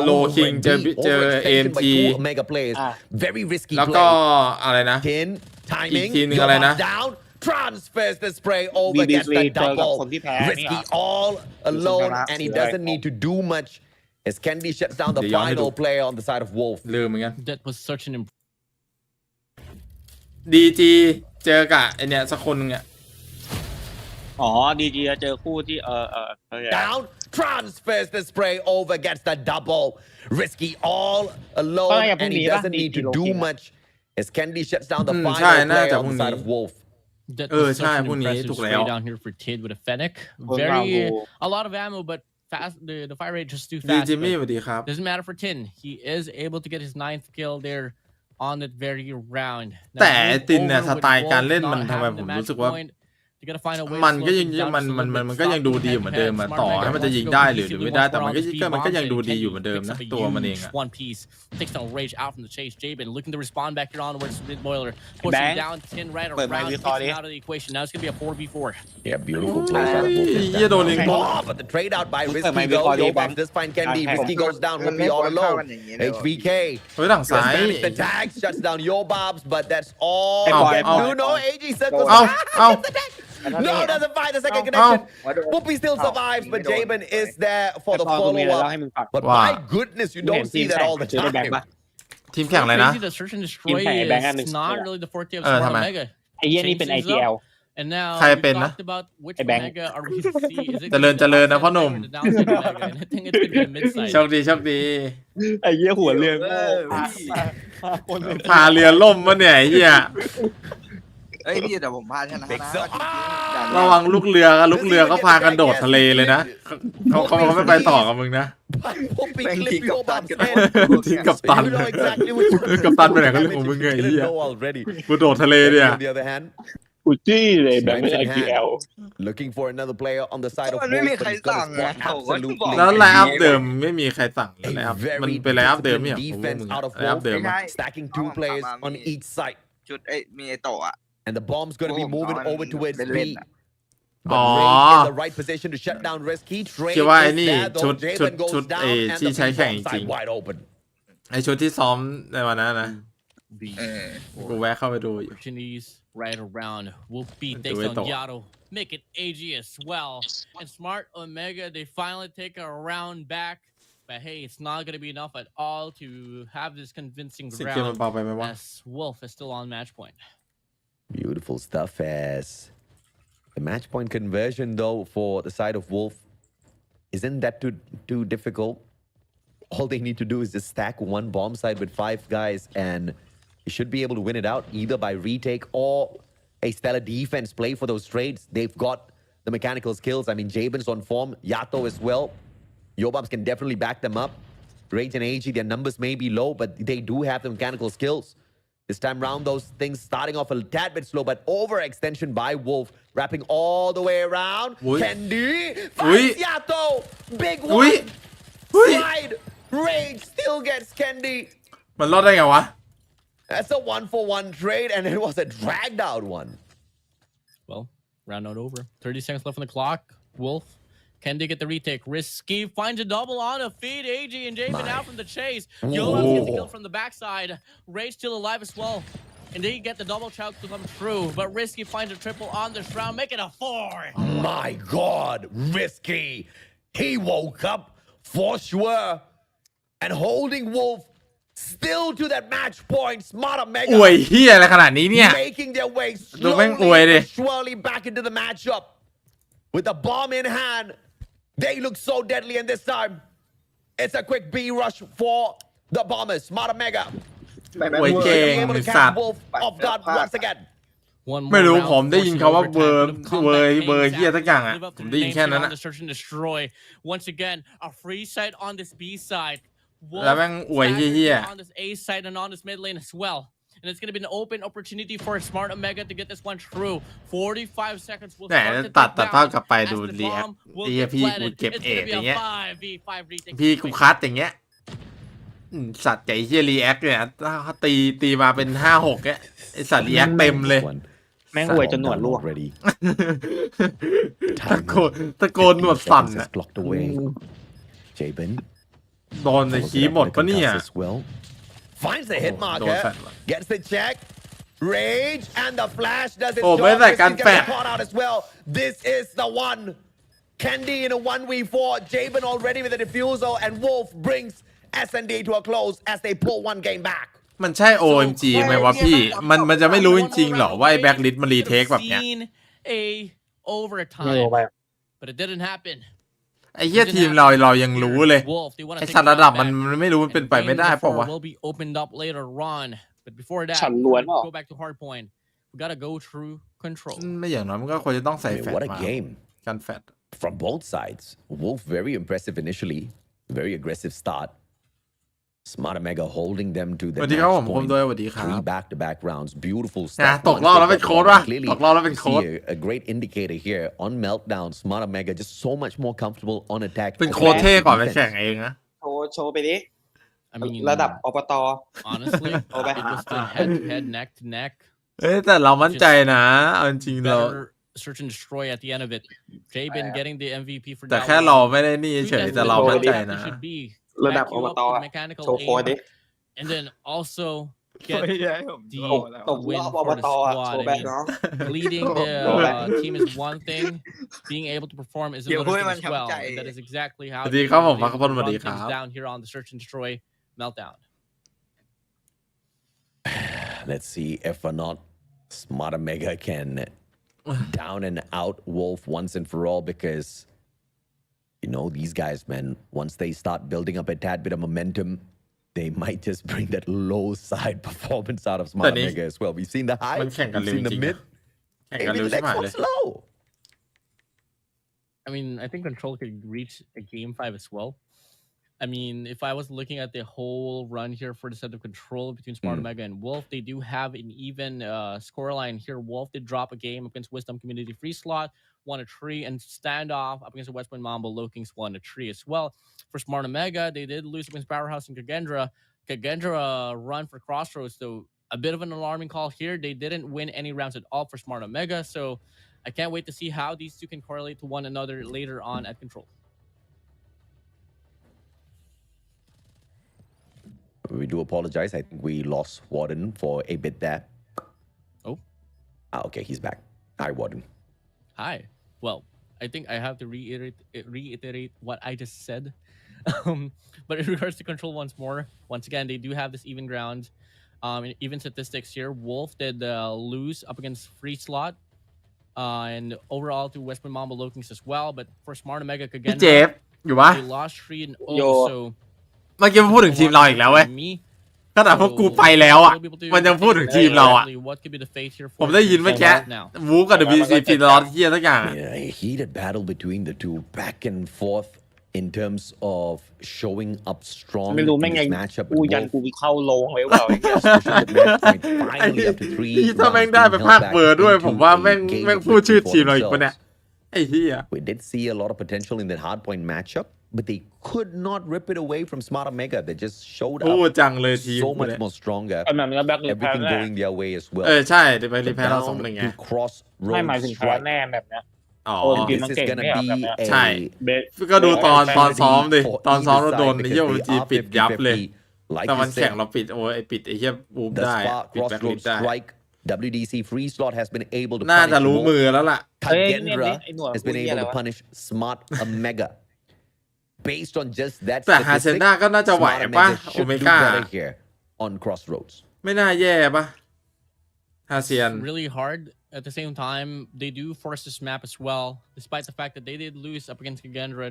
Low King เจอ Overextension by AMT two Omega players. Very risky แล้วก็ play. อะไรนะ Tin, timing, อีกทีหนึ่งอะไรนะ down, transfers the spray over, BBC gets the เจอกับ double. คนที่แพ้นี่ Risky เหรอ all alone, ชนะ and he เสีย doesn't need to do much as Candy shuts down the เดี๋ยวย้อนให้ดู final player on the side of Wolf. ลืมเหมือนกัน That was such an DG เจอกับไอเนี่ยสักคนนึงอ่ะ อ๋อดีจีเจอคู่ที่Down, transfers the spray over, gets the double. Risky all ก็ alone, อย่างพรุ่ and ง he นี้ป่ะ doesn't need to DG do โลคิง much as Candy shuts down the ใช่ final น่า player จะ on พรุ่ the ง side นี้ of Wolf. That เออ was ใช่ such an พรุ่งนี้ impressive ถูกแล้ว spray down here for Tid with a Fennec. Ronaldo. Very a lot of ammo, but fast, the fire rate just too ดี fast. จิมมี่ but สวัสดีครับ doesn't matter for Tin. He is able to get his 9th kill there on that very round. แต่ไอ้ตินเนี่ยสไตล์การเล่นมันทำไมผมรู้สึกว่ามันก็ยังมันก็ยังดูดีเหมือนเดิมมาต่อให้มันจะยิงได้หรือไม่ได้แต่มันก็ยังดูดีอยู่เหมือนเดิมนะตัวมันเองอะ One piece takes down Rage out from the chase. Jabin looking to respond back here onwards with Boiler pushing down Tin right around, takes him out of the equation. Now it's gonna be a 4v4. Yeah, beautiful play out of Wolf. เหี้ยโดนลิงก์ But the trade out by Risky though. Yobabs does find Candy. Risky goes down. Will be all alone. HVK. เฮ้ยหลังซ้าย Spamming the tags, shuts down Yobabs, but that's all. No, AG circles. No, doesn't find the second connection. Whoopi still survives, but Jabin is there for the follow-up. But my goodness, you don't see that all the time. ทีมแข่งอะไรนะ The search and destroy is not really the forte of Smart Omega. ไอ้เหี้ยนี่เป็น IGL And now ใครเป็นนะ we talked about which Omega are we to see. Is it เจริญนะพ่อหนุ่ม the downside Omega? And I think it's gonna be a mid-side. โชคดี ไอ้เหี้ยหัวเรือโง่ พาเรือล่มวะเนี่ยไอ้เหี้ย เอ้ยพี่แต่ผมพาชนะนะ ระวังลูกเรือเขาพากันโดดทะเลเลยนะเขาไม่ไปต่อกับมึงนะ Whoopi clip Yobabs head. ทิ้งกับตัน You know exactly which กับตันไปไหนก็เรื่องของมึงไงไอ้เหี้ย know already. กูโดดทะเลเนี่ย On the other hand, กูจี้เลยแบบไม่ IGL looking for another player on the side of มัน Wolf, ไม่มี but ใคร he's got สั่ง a ไง spot เขาก็บอก absolutely. แล้วไลน์อัพเดิมไม่มีใครสั่งเลยไลน์อัพ A มัน very เป็นไลน์อัพเดิมเนี่ย disciplined ผมงง defense อะ out of ไลน์อัพ Wolf, เดิมอะ stacking 2 players on each side. ชุดไอ้มีไอ้โตะอ่ะ And the bomb's going to be moving over towards B. But อ๋อ Rage in the right position to shut down Risky. Trade คิดว่าไอ้ is นี่ there, ชุด though. Jabin goes down, and ที่ the ใช้แข่ง bomb จริง side wide open. ไอชุดที่ซ้อมในวันนั้นนะ เออ กูแวะเข้าไปดูอยู่ Opportunities right around. Whoopi Do takes it on though. Yato. Make it AG as well. And Smart Omega, they finally take a round back. But hey, it's not going to be enough at all to have this convincing สิ่งเกมมัน round เบาไปไหมวะ as Wolf is still on match point. Beautiful stuff as the match point conversion, though, for the side of Wolf isn't that too difficult. All they need to do is just stack one bomb site with 5 guys, and you should be able to win it out either by retake or a stellar defense play for those trades. They've got the mechanical skills. I mean, Jabin's on form, Yato as well. Yobabs can definitely back them up. Rage and AG, their numbers may be low, but they do have the mechanical skills. This time round, those things starting off a tad bit slow, but overextension by Wolf, wrapping all the way around. Ui. Candy Ui. finds Yato. Big Ui. one. Ui. Slide. Rage still gets Candy. มันรอดได้ไงวะ That's a 1-for-1 trade, and it was a dragged out one. Well, round not over. 30 seconds left on the clock. Wolf, can they get the retake? Risky finds a double on a feed. AG and Jabin out from the chase. Yobabs gets the kill from the backside. Rage still alive as well. And they get the double choke to come through. But Risky finds a triple on this round, make it a 4. My God, Risky. He woke up for sure. And holding Wolf still to that match point. Smart อวย Omega เฮียอะไรขนาดนี้เนี่ย making their way ดูแม่งอ slowly วยดิ but surely back into the matchup. With the bomb in hand, they look so deadly, and this time, it's a quick B rush for the Bombers. Smart Omega อวยเก่ง able to สัต catch ว์ Wolf off guard once again. One ไม่ more รู้ round ผมได้ยิน forcing เขาว่า overtime. เบอร์ Let them เบอร์ combat เบอร์ Kings เฮีย out. สักอย่างอ่ะ Live up ผ to ม the ได้ยิน name แค่ shit นั้น on อ่ะ the search and destroy. Once again, a free side on this B side. Wolf แล้วแม่งอวยเฮีย on this A side and on this mid lane as well. And it's going to be an open opportunity for Smart Omega to get this one through. 45 seconds will แหม start to ตัด tick ภาพ down กลับไป as ดู the รีแอค bomb will ไอ้เหี้ย get พี่กู planted. เก็บ It's เอ going ท to อ be ย่าง a เงี้ย 5v5 retake พี่กู situation. คัดอย่างเงี้ยสัตว์ไก่เฮียรีแอคเนี่ยตีมาเป็น5-6เนี่ยไอสัตว์รีแอคเต็มเลย แม่งอวยจนหนวดร่วง already. ตะโกนหนวดสั่น Seconds อ่ะ is blocked away. Jabin โดนในคีย์หมดปะเนี่ย as well. Finds the hit โดน marker. แฟดว่ะ Gets the check. Rage and the flash does its โอ้ job. ไม่ใส่การ Risky แฟ gets ด caught out as well. This is the one. Candy in a 1v4. Jabin already with a defusal, and Wolf brings S&D to a close as they pull one game back. มันใช่ OMG ไหมวะพี่มันจะไม่รู้จริงๆหรอว่าไอ้แบ็คลิสต์มันรีเทคแบบเนี้ย Seen a ไม่รู้ overtime, ไป but it didn't happen. ไอ้เหี้ยทีมเรายังรู้เลย Wolf, they wanna ไอ้ take สัตว์ระดับมัน back. ไม่รู้มันเป็นไปไม่ได้เปล่าวะ Will be opened up later on, but before that, ฉันล้วนเหรอ go back to hard point. We gotta go through control. ไม่อย่างน้อยมันก็ควรจะต้องใส่ I mean, แฟด what a มา game. กันแฟด from both sides. Wolf very impressive initially, very aggressive start. Smart Omega holding them to the สวัสดีครับผม match ผม point. ด้วยสวัสดีครับ Three back-to-back rounds, beautiful นะ stuff. ตกรอบแล้วเป็นโค้ดวะ Clearly, ตกรอบแล้วเป็นโค้ด see a great indicator here on meltdown. Smart Omega just so much more comfortable on attack. เป็นโค้ดเท่กว่าไปแข่งเองนะ โชว์ไปดิ I mean, ระดับอบต honestly, Oh, it was the head-to-head, neck-to-neck. เอ้ยแต่เรามั่นใจนะเอาจริงๆเรา Better search and destroy at the end of it. Jabin getting the MVP for แต่ that แค่ one. เราไม่ได้นี่เฉย That's แต่เรา what มั่นใจ it นะ should be. ระดับ Back อ you บ up ต with mechanical โชว์โค้ดดิ aim, and then also get ไม่ใช่ผม the ตก win รอบ for อบ the ตอ่ะ squad. โชว์ I แบก mean, เนาะ leading the team is one thing. Being able to perform is Yo, another thing man, as well. I'm And that is exactly how สวัสดีครับผม they พักพลสวัส run ดีค things รับ down here on the search and destroy meltdown. Let's see if or not Smart Omega can down and out Wolf once and for all, because you know these guys, man, once they start building up a tad bit of momentum, they might just bring that low side performance out of Smart But Omega as well. We've seen the high, มันแข่งกัน we've เร็ว seen จ the ริง mid, แข่งกัน maybe เร็ว the ใช่ไหม next เล one's ย low. I mean, I think Control could reach a game 5 as well. I mean, if I was looking at the whole run here for the set of Control between Smart Omega and Wolf, they do have an even scoreline here. Wolf did drop a game against Wisdom Community Free Slot, won a tree, and standoff up against the West Point Mambo Lokings won a tree as well. For Smart Omega, they did lose against Powerhouse and Kagendra. Kagendra run for Crossroads, so a bit of an alarming call here. They didn't win any rounds at all for Smart Omega, so I can't wait to see how these two can correlate to one another later on at Control. We do apologize. I think we lost Warden for a bit there. Oh. Okay, he's back. Hi, Warden. Hi. Well, I think I have to reiterate what I just said. But in regards to Control once again, they do have this even ground. Even statistics here. Wolf did lose up against Free Slot. And overall to West Point Mambo Lokings as well. But for Smart Omega พี่เจฟ Kagendra, อยู่ปะ they lost 3 and 0. Yo. So เมื่อกี้มันพูดถึงทีมเราอีกแล้วเว้ย me, ขนาดพวกกูไปแล้วอ่ะ มันยังพูดถึงทีมเราอ่ะ what could be the fate here ผมได้ยินเมื่อกี้ now. วูกับ WC ฟินลอสเฮียสักอย่างอะ Yeah, a heated battle between the two, back and forth in terms of showing up strong ไม่ in รู้แม่งไง this matchup. กู with ยัน both กูเข้าลงเลยเปล่าไอ้เหี้ย Finally, after 3 ถ้าแม่ง rounds ได้ being ไป held ภาค back เบอร์ด้วย into ผมว่า a แม่ง game แม่ง of พูดชื่อ victory ทีม for เราอีกปะเนี่ย themselves. ไอ้เฮีย We did see a lot of potential in that hardpoint matchup, but they could not rip it away from Smart Omega. They just showed พูด up จังเลยทีม so กู much เนี่ย more stronger. ไอ้แบบนี้แบ็คหรือแพ้ Everything แน่ going their way as well. ใช่เดี๋ยวไปรีแพ้เรา Down 2-1ไง to crossroads ไม่หมายถึงแพ้ strike. แน่แบบเนี้ย อ๋อ โอ้จริง This is gonna be ใช่ a เบส ก็ดูตอนซ้อมดิ for ตอนซ้อม either เราโดน side ไอ้เหี้ย because จี they are ปิดยับเลย 50-50. Like แต่มัน you แข่ง said, เราปิดโอ้ยไอ้ปิดไอ้เหี้ยบูม the ได้อะ spark ปิดแบ็คลิส crossroads ได้ strike. WDC Free Slot has been able to น่าจะ punish รู้ Wolf. มือแล้วล่ะ Kagendra ไอ้หนวด has been กูเหี้ย able อะไร to วะ punish Smart Omega. Based on just that แต่ฮาเซ statistic, น่าก็น่าจะไหว Smart ป่ะ Omega โอ should เม do ก้า better here on crossroads. ไม่น่าแย่ป่ะฮาเซียน Really hard. At the same time, they do force this map as well, despite the fact that they did lose up against Kagendra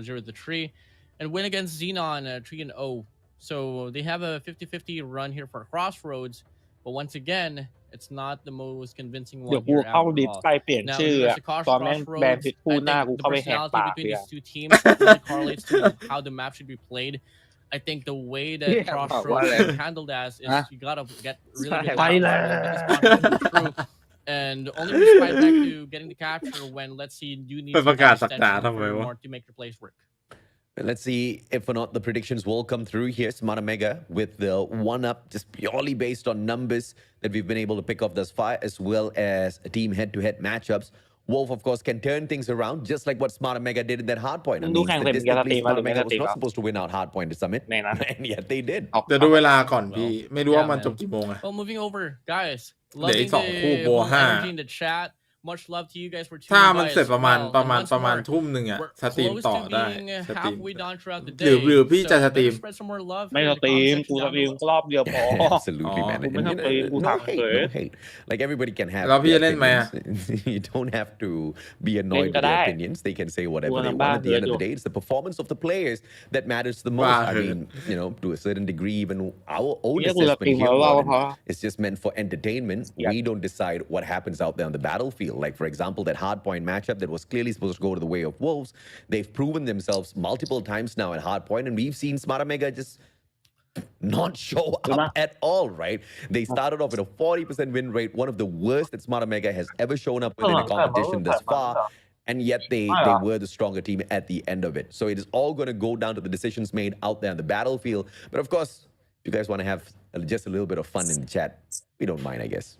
0-3 and win against Xenon 3-0. So they have a 50-50 run here for Crossroads, but once again, it's not the most convincing เดี๋ยว one กู here เข้า after ดิส all. ไปเปลี่ยน Now, ชื่อ in อะ regards to ตอนแม่งแบน Crossroads, ผิดคู่ I หน้า think กู the เข้าไปแหก personality ปาก between เลย these two teams really correlates to how the map should be played. I think the way that Yeah, Crossroads well, is handled as is Huh? you gotta get really good Thailand. and only respite back to getting the capture when let's see you need ไป some ประกาศสัก extension ดาทำไมวะ more to make your plays work. Let's see if or not the predictions will come through here. Smart Omega with the 1-up just purely based on numbers that we've been able to pick up thus far, as well as team head-to-head matchups. Wolf, of course, can turn things around just like what Smart Omega did in that hardpoint. I mean, statistically, Smart Omega was not supposed to win out hardpoint to Summit, ในนั้น and yet they did. เดี๋ยวดูเวลาก่อนพี่ ไม่รู้ว่า Yeah, มัน man. จบกี่โมงอะ Well, moving over, guys. เหลืออี Loving กสองคู่ the โบ whole ห้า energy in the chat. Much love to you guys for tuning ถ้ามัน by เสร็จ as ประมาณ well. ประมาณ And once ประมาณ more, ทุ่มหนึ่งอะ we're สตรีม close ต่อ to ได้ being สตรีม halfway done throughout the หรือ day. หรือพี่จะ So สตรีม better spread some more love ไม่ here ส in ต the รีม comment กู section สตรีม down below. รอบเดียวพอ Absolutely, man. กูไม่ต้องตีกู No ถาม hate, เฉย no hate. Like everybody can have แล้วพี่ their จะเล่นไหมอะ opinions. You don't have to be annoyed with เล่นก็ได้ their opinions. They can say whateverกู they บ้า want. At the end of เย the อะ day, it's the performance of the players that matters the most. Wow. I mean, you know, to a certain degree, even our own เนี่ยกูส assessment ตรีม here มาแล้ว Warden, พอ is just meant for entertainment. Yeah. We don't decide what happens out there on the battlefield. Like, for example, that hardpoint matchup that was clearly supposed to go to the way of Wolves, they've proven themselves multiple times now at hardpoint, and we've seen Smart Omega just not show up at all, right? They started off with a 40% win rate, one of the worst that Smart Omega has ever shown up with in a competition thus far. And yet they were the stronger team at the end of it. So it is all going to go down to the decisions made out there on the battlefield. But of course, if you guys want to have just a little bit of fun in the chat, we don't mind, I guess.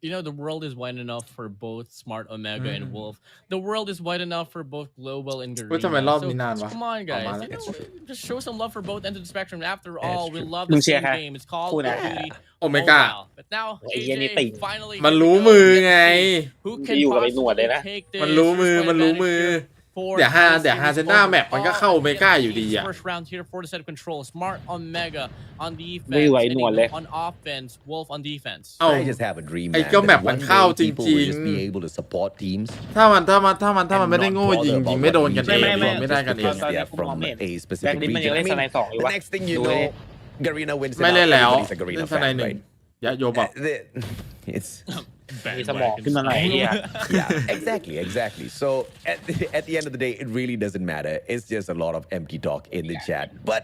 You know, the world is wide enough for both Smart Omega and Wolf. The world is wide enough for both Global and Garena. ทำไมรอบนี้นานวะ Come on, guys. Oh, You know, just show some love for both ends of the spectrum. After all, we true. love มึ the งเชียร์ same ใคร game. It's called คู่ไหน Duty Omega Mobile. But now, ไอ้เหี้ยนี่ติ่ง AJ finally มันรู้มือไง who จะ can อยู่กับไอ้หนวดเลย possibly นะ take this มันรู้มือ first มันรู้ advantage มือ here for เดี๋ยวฮาเซนด้าแมปมันก็เข้าโอเมก้าอยู่ดีอ่ะ First round here for the set of control. Smart Omega on ไม่ไหว defense, หนวดเลย on offense, Wolf on defense. เอ้า I just have a dream, ไอ้ man. ก็แมป that มัน one เข้า day จ people ริง will just be able to support teams. ๆถ้ามันไม่ได้โง่ยิงไม่โดนกันเอง ไม่ได้กันเอง Because they are from a แบ็ specific คลิสต์มันยัง region. เล่น I ส mean, ไนสองอยู่ the วะ next thing you ดูดิ know, Garena wins it ไม่ out. เล่นแล้ว Everybody's a เล่ Garena นสไน fan, หนึ่ง right? ยะโยบอก It's มีสมองขึ้นมาหน่อยไอ้เหี้ย yeah, exactly. So at the end of the day, it really doesn't matter. It's just a lot of empty talk in the chat. But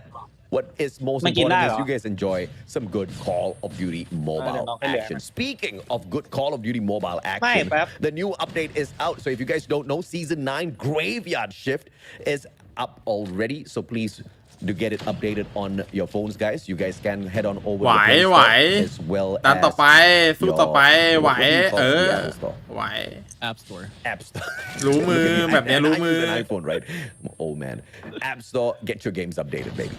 what is most ไม่กิน important ได้ is เหรอ you guys enjoy some good Call of Duty Mobile น้องให้เหลือ action. Speaking of good Call of Duty Mobile ไม่ action, แป๊บ the new update is out. So if you guys don't know, Season 9 Graveyard Shift is up already. So please do get it updated on your phones, guys. You guys can head on over ไหว to the Play ไหว Store as well ตามต่อ as ไปสู้ต่อไปไหว your- เออ the Apple Store. ไหว App Store. App Store. รู้มือแบบเนี้ย And รู้ I มือ use an iPhone, right? Oh man, App Store, get your games updated, baby.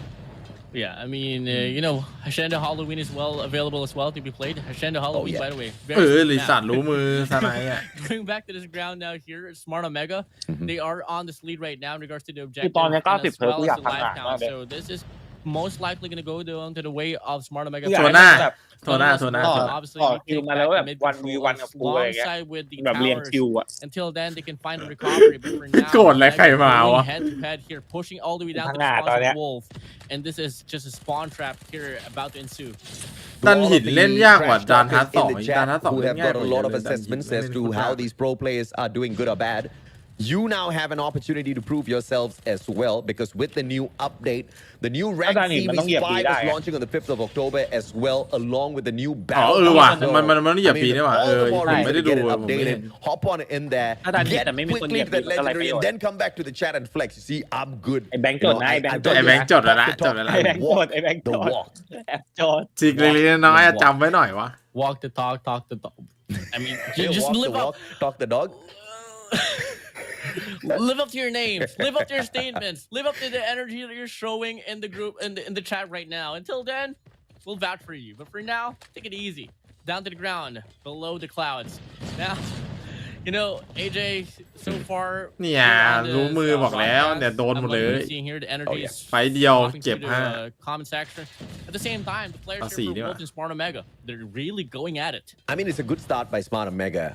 Yeah, I mean, you know, Hashenda Halloween is available as well to be played. Hashenda Halloween, yeah. by the way. เอ Very อ smooth ลิ map. สันรู้มือสไนอ่ะ Going back to this ground now here, Smart Omega, they are on this lead right now in regards to the คือ objective ตอนนี้ and as 90 เพิร์ก well กู as อยาก the ทำงาน life มาก count. เลย So this is most likely going to go down to the way of Smart Omega. กูอยาก โซ ให้ น่า มันแบบ โซน่าโซน่า Obviously, ต่อ we คิว take มาแล้ว back แบบ the mid วันวีวันกับกูอะไรเงี้ย alongside with the แบบเรียง towers. คิวอ่ะ Until then, they can find a recovery. But for now, โกรธอะไรใครมาวะ head to head here, pushing all the way down to ข้าง the หน้า spawns ตอน of เนี้ย Wolf. And this is just a spawn trap here about to ensue. ดันหินเล่นยากกว่า Trash ดานฮัท talkers สอง in the อีก chat ดานฮัทสอง who เล่น have ง่าย got ก a ว่า lot of เยอะเลยดันหิน assessments เล่น as to โคตร how ยาก these pro players are doing good or bad. You now have an opportunity to prove yourselves as well because with the new update, the new Rank ดานหินมันต้อง Series เหยียบปี 5 ได้ is launching on the 5th of October as well, along with the new อ๋อ battle. เออว่ะ pass. มันเหยียบปีนี่หว่า all เออ the more ผม reason ไม่ได้ to ดู get it ผมไม่เห็น updated. Hop on it in there, ถ้าดานหิน get แต่ไม่มีคนเหยี quickly ยบ to ปี that อะไรประ legendary, โยช and น์ then come back to the chat and flex. You see, I'm good. ไอ้แบงค์จดนะไอ้แบงค์จด ไอ้แบงค์จดแล้วนะจดแล้วนะ ไอ้แบงค์จดไอ้แบงค์จ The ด walk. แอบจด จริงเล็กๆน้อยๆอะจำไว้หน่อยวะ Walk the talk, talk the talk. I mean, Yeah, just walk the live up. walk, talk the dog. Live up to your names. Live up to your statements. Live up to the energy that you're showing in the group in the chat right now. Until then, we'll vouch for you. But for now, take it easy. Down to the ground, below the clouds. Now, you know, AJ, so far. เนี่ย รู้มือบอกแล้วเนี่ยโดนหมดเลย Seeing here, the energy is ไฟเดียว dropping เก็บ to 5 the comment section. At the same time, the players see, here for yeah. Wolf and Smart Omega, they're really going at it. I mean, it's a good start by Smart Omega,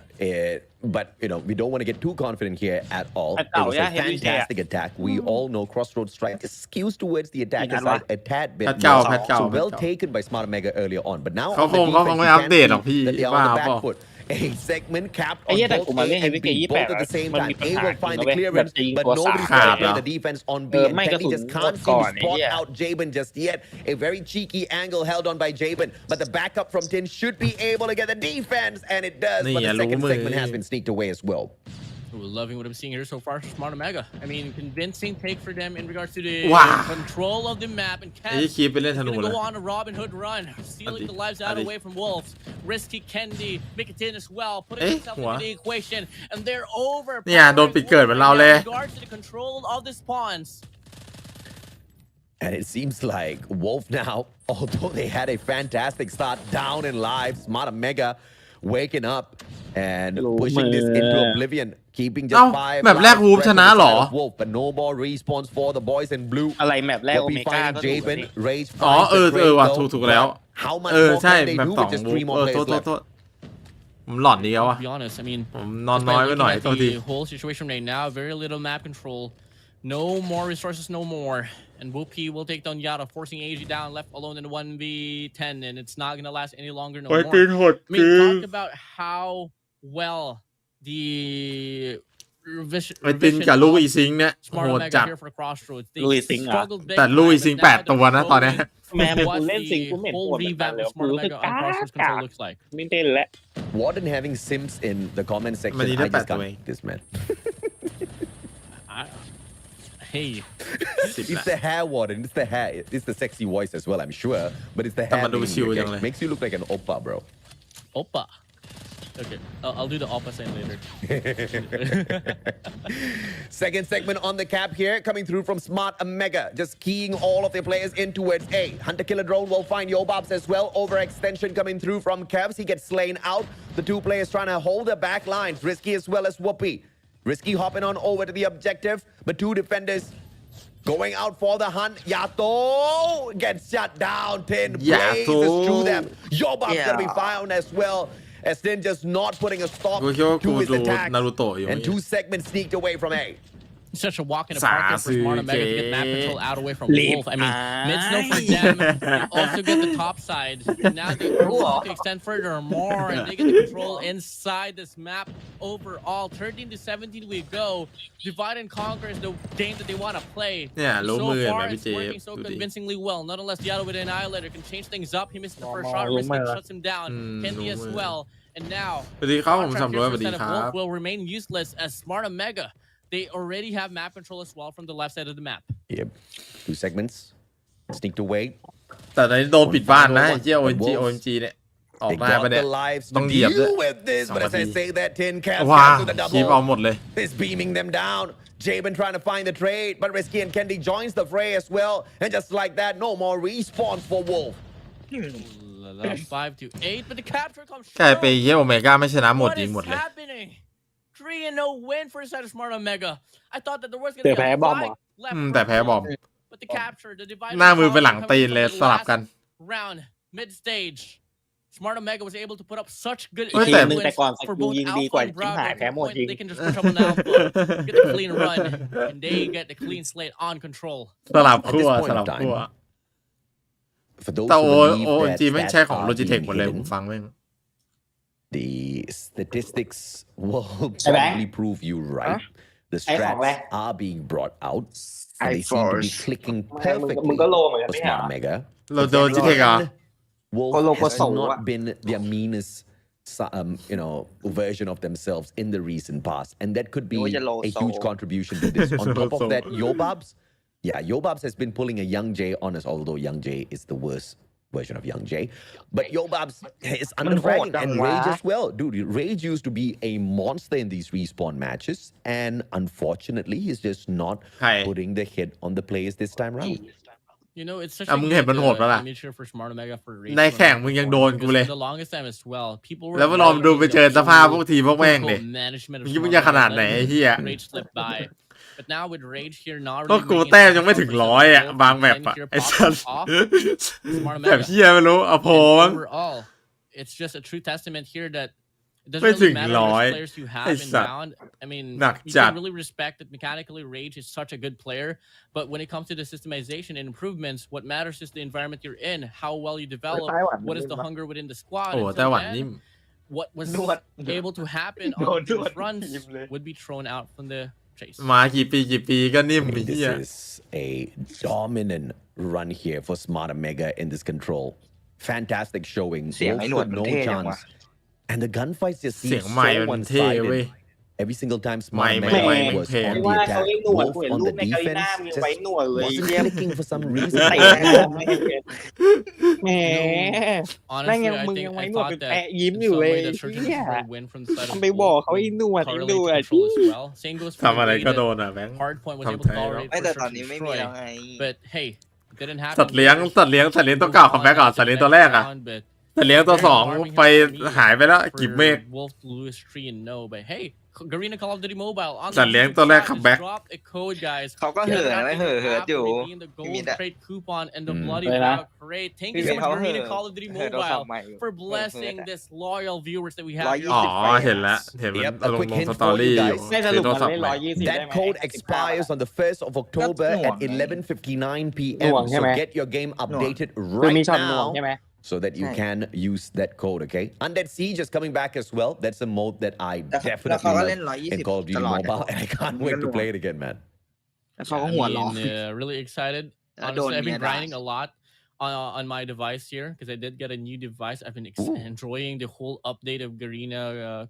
but we don't want to get too confident here at all. It was a fantastic attack. We all know Crossroads Strike just skews towards the attacker side a tad bit more. So well taken by Smart Omega earlier on. But now เขา on ค the งเขาคง defense, ไม่ you อัป can เดตหรอกพี่ see that they are บ้า on the เปล่า back foot. A segment capped ไอ้ on เหี้ยแต่ both กูมา A เล่น and เฮฟ B, วี่เกย์ both 28 at the same มัน time. มีปัญ A หา will find the แบบ clearance, จะยิง but ตัว nobody's สาม going to play the defense on B. And ไม่กระสุ Kenny น just หม can't ด seem ก่อ to นไอ้ spot เหี้ย out Jabin just yet. A very cheeky angle held on by Jabin, but the backup from Tin should be able to get the defense, and it does. But the second segment has been sneaked away as well. We're loving what I'm seeing here so far. Smart Omega. I mean, convincing take for them in regards to the Wow. control of the map and ไอ้คีบไปเล่นธนู gonna เลย go on a Robin Hood run, stealing the lives out away from Wolves. Risky Kendi, make it in as well, putting himself into the equation, and they're over. เนี่ยโดนปิดเกิดเหมือนเราเลย In regards to the control of the spawns. And it seems like Wolf now, although they had a fantastic start down in live, Smart Omega waking up and pushing this into oblivion, keeping just 5 แบบแรก Wolf ชนะเหรอ Wolf, but no more respawns for the boys in blue. อะไรแมปแรกโอ Will เม be ก้า finding ก็ถูกแล้ว Jabin, นี่ Rage อ๋อ finds เอ the อ trade ว่ะ though, ถูกแล้ว but how much เออ more ใช่ can they แบบ do สอง with just 3 more โท players ษ left? ผมหลอนดีแล้ววะ To be honest, I mean, ผมนอนน้อยไปหน่อย just โท by ษ looking ที at the whole situation right now, very little map control, no more resources, no more. And Whoopi will take down Yada, forcing AG down, left alone in 1v10, and it's not gonna last any longer no more. I mean, talk about how well the ไอ้ตินกับลูกอีซิงเนี่ยโหดจัดลุยซิงเหรอ แต่ลูกอีซิง8 ตัวนะตอนนี้ แม่กูเล่นซิงกูเหม็นปวดเหมือนกันเลยกูรู้สึกกากไม่เต้นแล้ว Warden having Sims in the comment section. มันนี่ได้ I just 8 ตัวเอง can't this man. Hey It's the hair, Warden. It's the hair. It's the sexy voice as well, I'm sure. But it's the แต่ hair. มันดู thing, ชิล okay? จังเลย Makes you look like an oppa, bro. Oppa okay I'll do the oppa sign later Second segment on the cap here, coming through from Smart Omega, just keying all of their players in towards A. Hunter Killer Drone will find Yobabs as well. Overextension coming through from Kevs. He gets slain out. The two players trying to hold the back lines. Risky as well as Whoopi. Risky hopping on over to the objective, but two defenders going out for the hunt. Yato gets shut down. 10 blazes through them. Yobab's gonna be found as well. Astin just not putting a stop กูคิดว่า to กู his ดู attack. นารูโตะอยู่ And 2 segments sneaked away from A. Such a walk in the park for Smart Omega to get map control out away from Wolf. I mean, mid-snow for them. They also get the top side. Now they want to extend further more, and they get the control inside this map overall. 13 to 17 we go. Divide and conquer is the game that they want to play. เนี่ยรู้ So มือ far, ไหมพี่ it's เจ working so ดูดิ convincingly well. Not unless Yato with an annihilator can change things up. He missed the first shot. Risky shuts him down. Kendi as well. And now, สวัสดีครับผม contract สำรวจสวัสดี instead of ครับ Wolf will remain useless as Smart Omega. They already have map control as well from the left side of the map. Yep. 2 segments sneaked away. แต่ตอนนี้โดนปิดบ้านนะไอ้เจ้า OMG เนี่ยออก They ได้ปะ got เนี่ย the lives to ต้องเหยียบด้วย deal with this, but as I say that 10 caps ว้า cancel the คีบเอา double. หมดเลย Is beaming them down. Jabin trying to find the trade, but Risky and Kendi joins the fray as well. And just like that, no more respawns for Wolf. 5 to 8, but the capture comes กลายไปเยี่ยโอเมก้าไม่ชนะหมด What ยิง is หมดเลย happening? 3-0 win for the side of Smart Omega. I thought that there was going เดี๋ to ยว be แพ้ a บอมเหรอ fight left แต่ for แพ้บอม Wolf. But the capture, the divide หน้ามือไปหลังตีนเลย coming ส from ลับ the กัน last round, mid stage. Smart Omega was able to put up such good เฮ้ยแต่ influence แต่ก่อน for กู both ยิงดี Alpha กว่า and ชิบหาย Bravo. แพ้หมดยิง They can just push up on Alpha, get the clean run, and they get the clean slate on control. สลับขั้วสลับขั้ว For those แต่ who believe OMG that ไม่ใช่ของ stats are Logitech being หมดเลย hidden, ผมฟังแม่ง the statistics will Hey, bang. probably prove you right. The Hey, Hong Leh. strats are being brought out, and Hey, they seem to be Force. clicking มึง perfectly ก็โลเหมือนกัน for ไม่ใช่ Smart Omega. เราโดนจิเทกอ่ะ Wolf Kolo has Koso, not what? been their meanest, version of themselves in the recent past, and that could be It was a low a huge soul. contribution to this. On top of Low that, soul. Yobabs has been pulling a Young Jay on us, although Young Jay is the worst version of Young Jay. But Yobabs is under fragging and Rage as well. Dude, Rage used to be a monster in these respawn matches, and unfortunately, he's just not Hi. putting the hit on the players this time round. You know, it's such อ่ะ a มึงเห็น good มันโหดปะล่ะ mixture for Smart Omega for Rage ในแข่งมึงยังโดนกูเลย because for the longest time as well. People were แล้วมาลองดูไปเจอสภาพพวกทีมพวกแม่งดิ management of มึงคิด Smart มึงจะขนาด Omega ไหนไอ้เหี้ย Rage slipped by. But now with Rage here now ก็กูแต้มยังไม่ถึง100อ่ะบางแมปอ่ะไอ้สัสแบบเหี้ยไม่รู้เอาโพมั้ง overall, it's just a true testament here that it doesn't ไม่ถึ really ง matter 100 which players you have ไอ้ in สัส round. I mean, หนัก you จัด can really respect that mechanically Rage is such a good player, but when it comes to the systemization and improvements, what matters is the environment you're in, how well you develop, what is the hunger within the squad. โอ้ Until ไต้หวัน then, นิ่ม what was able to happen No, on no, those runs team, le. would be thrown out from the chase. มากี่ปีก็นิ่ม I ไอ้ mean, เหี้ย this is a dominant run here for Smart Omega in this control. Fantastic showing. เสียง Wolf ไอ้หนวด stood มัน no เท่จังวะ chance. And the gunfights just เสีย seem งใหม่ so มันเท่เว้ย one-sided. Every single time ไม่ Smart ไม่ Omega ไม่ was เท่ on ไม่ the ว่า attack, เขาเล่นหนวด Wolf กูเห็น on รู the ปในกาลิน่า defense มี just ไว้หนวดเลย wasn't clicking for some reason. เตะไม่เห็นแหม Honestly, Đang I mừng think yang I mấy thought người that mẹ inยิ้ม some อยู่เล way ย that searching เนี่ย for a win from the side of ไปบอก Wolf เขาไอ้หนวดไอ้ correlates หน to วด control as well. Same goes for ทำอะไร the ก็ way โด that นอ่ะแบงค์ Hardpoint was able ทำ to ไทย tolerate ไม่ for แต่ search ตอน and นี้ไม่มี destroy. แล้วไง But hey, didn't happen. สัตว์เลี้ยงตัวเก่าคัมแบ็กก่อนสัตว์เลี้ยงตัวแรกอ่ะ But สัตว์เลี้ยงตัวสองไปหายไปแล้วกิบเมฆ for Wolf, Lewis, Tree, and No. But hey, Garena Call of Duty Mobile on สัตว์เลี้ยงตัวแรกคัมแบ็ก drop a code, guys. เขาก็เห่อนะไม่เห่อเหิดอยู่ Redeem the มี gold แต่ crate coupon and the bloody อะไรนะ vow crate. Thank พี่ you เว so น much, เขาเห่อ Garena Call of Duty เห่อโทรศัพ Mobile, ท์ใหม่ for blessing this loyal viewers that we have. 120 อ๋อเห็นแล้วเห็นมัน Yep, a ลง quick ลง hint ส for ตอรี่ you อยู่ guys. ได้ส ซื้ รุ อ ป โทร มัน ศัพท์ เล่น ใหม่ 120ได้ That ไหม code expires on the 1st of October at 11:59 p.m. Nuông, Soใช่ไหม? get your game หน่วง updated คือมี right ช็อตหน่วงใช่ now. ไหม so that you can use that code, okay? Undead Siege is coming back as well. That's a mode that I แล้ว definitely เขาก็ love เล่น in Call of 120 Duty ตลอด Mobile, and I can't wait to play it again, man. แล้วเขาก็หัวร้อน really excited. Honestly, I've been grinding a lot on my device here because I did get a new device. I've been enjoying the whole update of Garena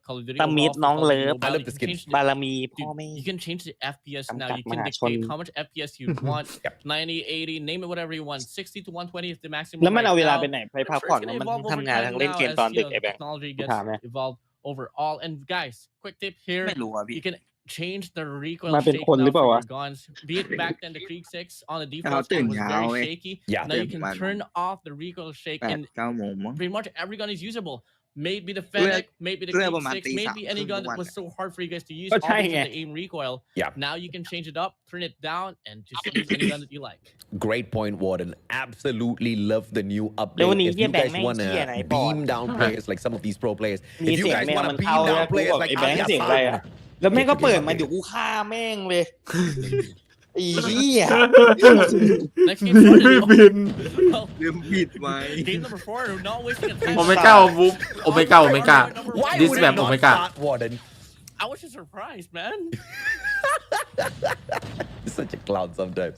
Call of Duty ตามิด Mobile, น้อง Call of เลิ Duty ฟ Mobile. You can change the- บารมีพ่อ Dude, แม่ you can change the FPS now. You can จำกัด dictate มหาชน how much FPS you want. 90, 80, name it whatever you want. 60 to 120 is the maximum. แล้วมัน right เอาเวลา now. ไปไหนไป I'm พัก sure ผ่อน it's แล้ว gonna มัน evolve ทำ over งาน time ทั้งเล่น now เกม as, ตอนดึก you know, ไอ้แบงค์ technology กู gets ถามไหม evolved overall. And guys, quick tip here. ไม่รู้อ่ะพี่ You can change the recoil มาเป็น shake คนหรือ now เปล่า for วะ your guns. Be it back then the Krieg 6 on the เขา default ตื่น was เช้า very เว้ย shaky. Yeah. Now you can ตื่น turn off the recoil shake 8 and 9 โมงมั้ง pretty much every gun is usable. Maybe the Fennec, maybe the เพื่อ Krieg ประมาณ 6, ตี maybe 3 any gun ทุก that วัน was so hard for you guys to use. ก็ All ใช่ because ไง of the aim recoil. Yeah. Now you can change it up, turn it down, and just use any gun that you like. Great point, Warden. Absolutely love the new แล้ว update. วันนี้ If เหี้ย you แบง guys ค์แม่ง want เหี้ย to ไหนบอด beam down players like some of these pro players, มี if you เสียง guys แมว want มัน to เข้า beam แล้ว down กู players แบบ like ไอ้แบงค์ Alias เสียงอะไร San, อะแล้วแม่งก็เปิดมาเดี๋ยวกูฆ่าแม่งเลยไอ้เหี้ย Next game started. บิน Well, ลืมปิดไว้ game number 4, not wasting a time. โอเมก้าบุ๊บโอเมก้า why This would map it not Omega. start, Warden? I was just surprised, man. Such a clown sometimes.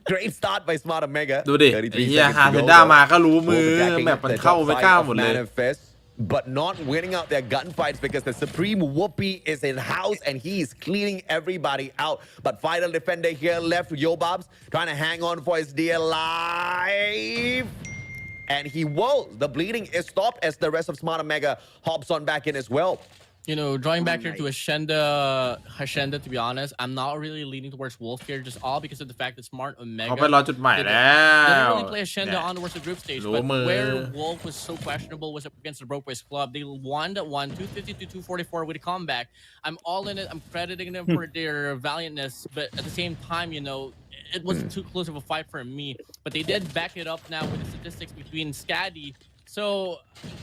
Great start by Smart Omega. ดูดิ ไอ้เหี้ยฮาเทนด้ามาก็รู้มือแมปมันเข้าโอเมก้าหมดเลย Manifest, but not winning out their gunfights because the Supreme Whoopi is in house and he is cleaning everybody out. But final defender here left, Yobabs, trying to hang on for his dear life. And he will. The bleeding is stopped as the rest of Smart Omega hops on back in as well. You know, drawing back here to Hashenda, to be honest, I'm not really leaning towards Wolf here, just all because of the fact that Smart เขาไป Omega รอจุดใหม่แล้ didn't ว really play Hashenda on towards the group stage, but Rumor. where Wolf was so questionable was up against the Broke Boys Club. They won 250 to 244 with a comeback. I'm all in it. I'm crediting them for their valiantness, but at the same time, you know, it wasn't too close of a fight for me. But they did back it up now with the statistics between Scaddy. So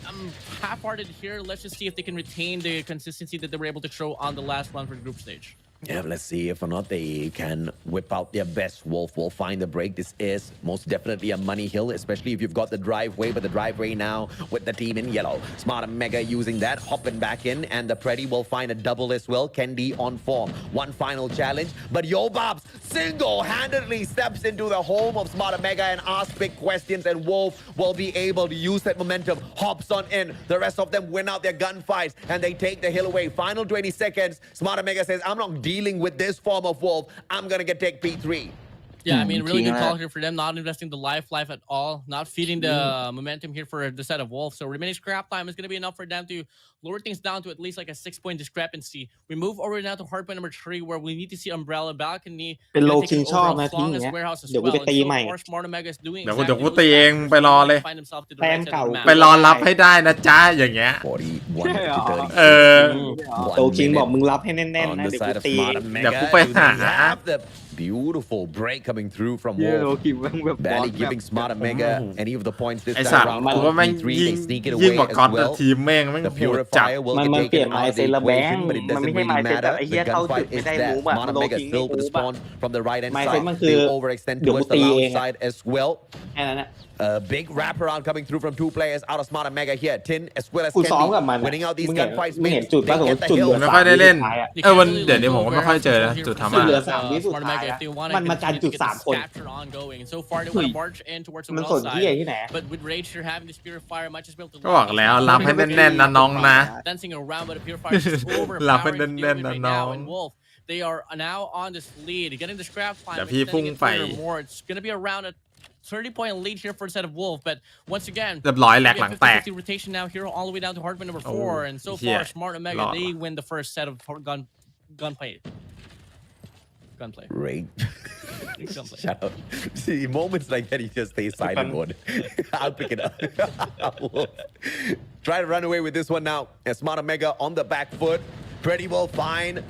I'm half-hearted here. Let's just see if they can retain the consistency that they were able to show on the last run for the group stage. Yeah, let's see if or not they can whip out their best. Wolf will find the break. This is most definitely a money hill, especially if you've got the driveway. But the driveway now with the team in yellow. Smart Omega using that, hopping back in, and the Preddy will find a double as well. Kendi on form. One final challenge, but Yobabs single-handedly steps into the home of Smart Omega and asks big questions, and Wolf will be able to use that momentum. Hops on in. The rest of them win out their gunfights, and they take the hill away. Final 20 seconds. Smart Omega says, I'm not dealing with this form of Wolf. I'm gonna get take P3. Yeah, I mean, really good call here for them, not investing the life at all, not feeding the momentum here for the set of Wolf. So remaining scrap time is going to be enough for them to lower things down to at least like a 6-point discrepancy. We move over now to hardpoint number 3, where we need to see Umbrella Balcony. เป็นโล gonna คิง take ชอบ over นะ as ที long นี้ as Warehouse as เดี๋ยวกู well. ไปตี And ใหม่ so far, Smart Omega is doing เดี๋ยว exactly กู those ตีเอง factors. ไปรอเลย Find themselves to the แต้ม right side เก่า of the map. ไปรอรับให้ได้นะจ๊ะอย่างเงี้ย 41 to 30. เออ โตคิงบอกมึงรับให้แน่นๆ On นะ the เดี๋ยวกู side of ตี Smart เดี๋ยว Omega, กูไปหา they have the beautiful break coming through from เหี้ยโล Wolf. คิวแม่งแบบบอ Barely สแบบ giving Smart Omega any of the points this ไอ time สัตว์ around. กูว่าแม่ง P3, ยิ่ง they sneak it ยิ่ง away กว่า as ก๊อต well. ทีมแม่ง The โหดจัด Purifier will มัน get มันเปลี่ยน taken ไม out of เซ็ the ตละแบง equation, but it มันไม่ doesn't ใช่ really ไมเซ็ต matter. แบบไอ้เหี้ย The เข้าจุด gunfight ไม่ is ได้ there. มูฟอะ Smart โล Omega คิง still มู with the ฟอะ spawn from the right hand ไมเซ็ต side. มันคือ They overextend เดี๋ยวกู towards the ตีเอ left งอะ side as well. แค่นั้นอะ A big wraparound coming through from two players out of Smart Omega here. Tin as well as กูซ้อมกับมัน Kendi อะ winning out these มึงเห็น gunfights. มึงเห็น Means จุด they ป่ะสมม get ติ the จุดเหลื hill. อ ไม่ค่อยได้เล่น ท้ายอะ You วัน can't really เดี๋ยวนี้ผม lose ก็ไม่ค่อยเจอนะ Warehouse จุดทำ จุด อะ เหลือ here 3 วิ for สุด Smart ท้าย Omega อะ if they wanna มันมากัน continue จุด to get this 3 คน capture ongoing. So far, they เฮ้ย wanna march in towards the มัน well สนที่ side. ที่ไหน But with Rage here having this Purifier, might just be able to ก็บอกแล้วรับให้แน่นๆนะน้องนะ dancing around, but the Purifier is just รับให้ overpowering แน่น to ๆ deal นะ with right น้อ now. ง And Wolf, they are now on this lead, getting the scrap time. เดี๋ยวพี่พุ่ง extending it ไป furthermore. It's gonna be around a 30-point lead here for the set of Wolf, but once again, เรียบร้อยแหลก we หลั get งแตก 50-50 rotation now here all the way down to hardpoint number 4, Oh, and so yeah. far Smart Omega Lot. they win the first set of gunplay. Great. Gunplay. Shut up. See, moments like that, he just stays silent mode. I'll pick it up. Try to run away with this one now. And Smart Omega on the back foot. Pretty well fine.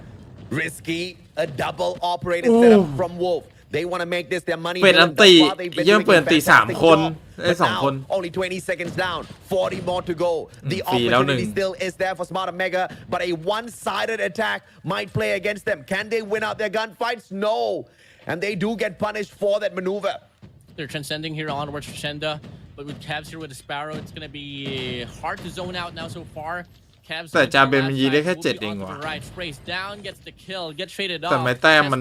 Risky. A double operated setup from Wolf. They want to make this their money. เปิด hill, อั and นตี thus far they've been เยี่ยม doing เปิด a อันตี fantastic 3 คน job. ได้ But 2 คน now, only 20 seconds down. 40 more to go. The ฟรีแล้วหนึ่ง opportunity still is there for Smart Omega, but a one-sided attack might play against them. Can they win out their gunfights? No. And they do get punished for that maneuver. They're transcending here onwards Shenda. but with Cavs here with the Sparrow, it's gonna be hard to zone out now so far. แต่จาเบนมันยิงได้แค่7เองว่ะแต่ไม่แต้มมัน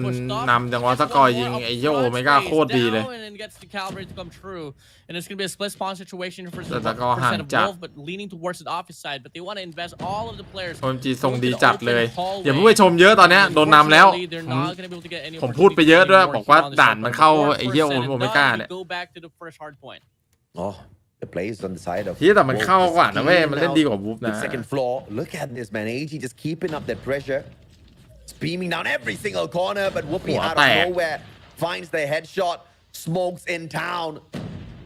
นำจังหวะสกอร์ยิงไอ้โยไม่กล้าโคตรดีเลยแต่สกอร์ห่างจัดคนจีทรงดีจัดเลยอย่าเพิ่งไปชมเยอะตอนนี้โดนนำแล้วผมพูดไปเยอะด้วยบอกว่าด่านมันเข้าไอ้โยโอเมก้าเนี่ยThe plays on the side of ที่แต่มันเข้ากว่านะเว้ยมันเล่นดีกว่าวูฟนะ second floor. Look at this man. AG just keeping up that pressure. Beaming down every single corner, but whooping out of nowhere. Finds the headshot. Smokes in town.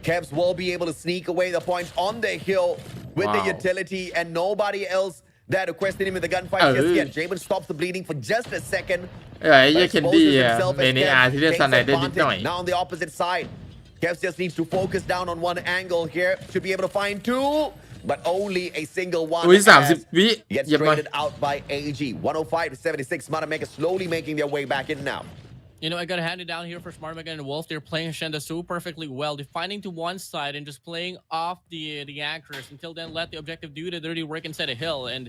Kevs will be able to sneak away the points on the hill with the utility and nobody else there to question him in the gunfight just yet. Jamin stops the bleeding for just a second. ไอ้เหี้ยเคนดี้อ่ะเมเนียที่เล่นซันไนได้นิดหน่อย Now on the opposite side. Kevs just needs to focus down on one angle here. Should be able to find two, but only a single one. 30 วิ Gets traded out by AG. 105-76. Smart Mega slowly making their way back in now. You know, I gotta hand it down here for Smart Mega and Wolf. They're playing Shenda so perfectly well. They're finding to one side and just playing off the anchors. Until then, let the objective do the dirty work inside a hill. And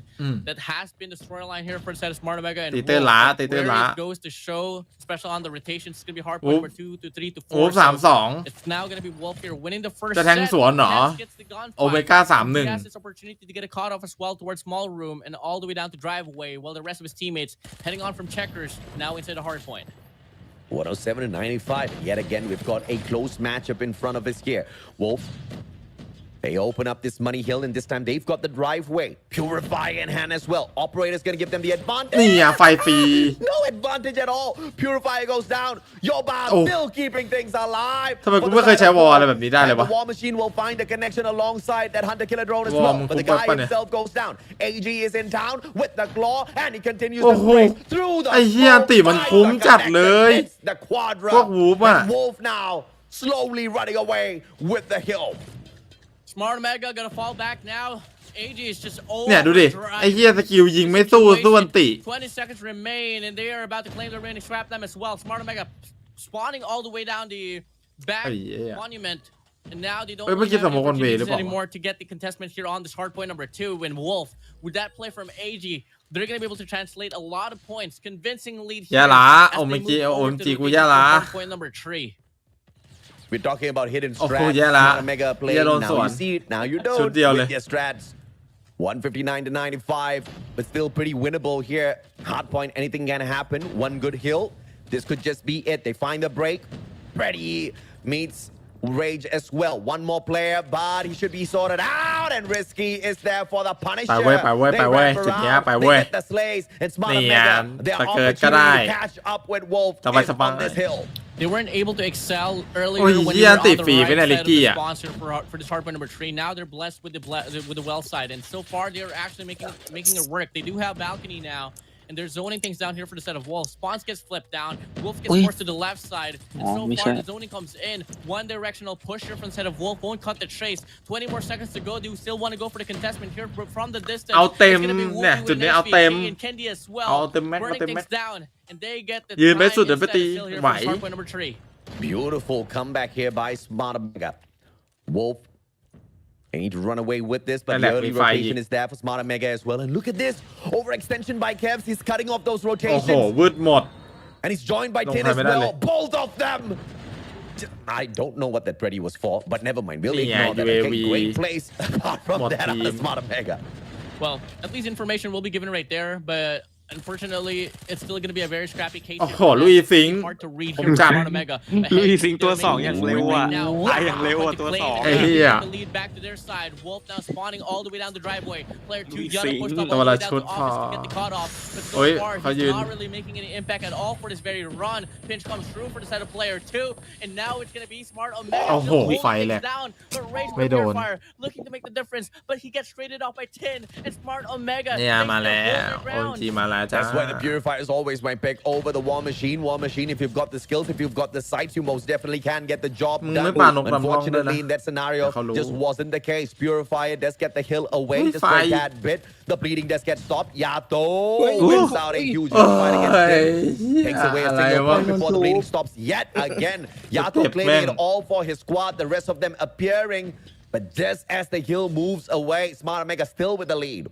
that has been the storyline here for the side of Smart Mega and Wolf. Where it goes to show, especially on the rotations, it's gonna be hard point number 2 to 3 to 4. So it's now gonna be Wolf here winning the first set. จะแทงสวนเหรอโอเมก้า He has this opportunity to get a cut off as well towards small room and all the way down to driveway, while the rest of his teammates heading on from checkers now inside the hard point. 107-95. Yet again, we've got a close matchup in front of us here. Wolf, they open up this money hill, and this time they've got the driveway. Purify in hand as well. Operator's gonna give them the advantage. นี่อ่ะไฟฟรี No advantage at all. Purifier goes down. Yoba still keeping things alive. ทำไมกูไม่เคยใช้วอลอะไรแบบนี้ได้เลยวะ The war machine will find a connection alongside that hunter killer drone as well. But the guy himself goes down. AG is in town with the claw, and he continues to race through the ไอ้เหี้ยติมันคุ้มจัดเลย the quadra. พวกวูฟอ่ะ And Wolf now slowly running away with the hill. Smart Mega gonna fall back now. AG is just over. เนี่ยดูดิไอ้เหี้ยสกิลยิงไม่สู้อันติ 20 seconds remain, and they are about to claim the remaining scrap them as well. Smart Mega spawning all the way down the back monument. And now they don't have anymore to get the contestment here on this hard point number 2. And Wolf, with that play from AG, they're going to be able to translate a lot of points, convincing lead here. ย่าละโอเมจีกูย่าละ point number 3. We're talking about hidden โอ้โห strats. แย่ละ Mega play. อย่าโดน Now สวน you see it. Now you ชุด don't. เดียวเลย With your strats. 159-95, but still pretty winnable here. Hard point, anything can happen. One good hill. This could just be it. They find the break. Freddy meets Rage as well. One more player, but he should be sorted out. And Risky is there for the Punisher. ไปเว้ยจุดเนี้ยไปเว้ย They get the slays. It's Smart นี่ Mega. อ่ะ Their ถ้าเกิดก็ได้ opportunity to catch up with Wolf is on this hill. They weren't able to excel earlier Ôi, when they were on the phì right với này side of Licky the à? sponsor for this hard point number 3. Now they're blessed with the well side, and so far they are actually making it work. They do have balcony now, and they're zoning things down here for the set of Wolf. Spawns gets flipped down. Wolf gets forced to the left side, and so far the zoning comes in. One directional push here from the set of Wolf won't cut the trace. 20 more seconds to go. They still want to go for the contestment here from the distance. เอาเต็ม It's gonna be เนี่ย Wooly จุด with นี้เอาเต็ม SVK and Kendi as well, เอาเต็มแม็กเอา burning เต็มแม็ก things down, and they get the ยืนไปสุด time เดี๋ยวไปตี instead still here ไหว for this hard point number 3. Beautiful comeback here by Smart Mega. Wolf, they need to run away with this, but the early rotation is there for Smart Mega as well. And look at this overextension by Kevs. He's cutting off those โอ้ rotations. โหวืดหมด And he's joined by ลง Tin ใคร as ไม่ได้เลย well. Both of them. I don't know what that Freddy was for, but never mind. We'll นี่ไง ignore that. UAV Okay, great place. Apart from หมด that, ทีม Smart Mega. Well, at least information will be given right there, but unfortunately, it's still going to be a very scrappy case. โอ้โหลุยสิง Hard to read ผม here จัด from Omega. ลุยสิงตัว2อย่างเร็วอ่ะตายอย่างเร็วอ่ะตัว2 ไอ้เหี้ย The lead back to their side. Wolf now spawning all the way down the driveway. Player 2 ลุย Yana สิง pushed up ตัว all the ละ way down ชุด to พอ office to get the cutoff. But โอ้ย so far, เขา he's ยืน not really making any impact at all for this very run. Pinch comes through for the side of player 2, and now it's going to be Smart Omega. โอ้โห Holding ไฟแหลก things down, but Rage ไม่โดน Purifier looking to make the difference, but he gets traded off by Tin, and Smart Omega เนี่ย takes มา the แล้ว whole โอ round. จีมาแล้วจ้า That's why the Purifier is always my pick over the War Machine. War Machine, if you've got the skills, if you've got the sights, you most definitely can get the job มึง done. ไม่ปา นกลำลองด้วยนะ Unfortunately, in that scenario, เขารู้ just wasn't the case. Purifier does get the hill away just ไฟ for a tad bit. The bleeding does get stopped. Yato wins out a huge fight against โอ้ย him. Takes away a อะไร single วะ point before the bleeding stops yet again. Yato claiming it all for his squad. The rest of them appearing But just as the hill moves away, Smart Omega still with the lead.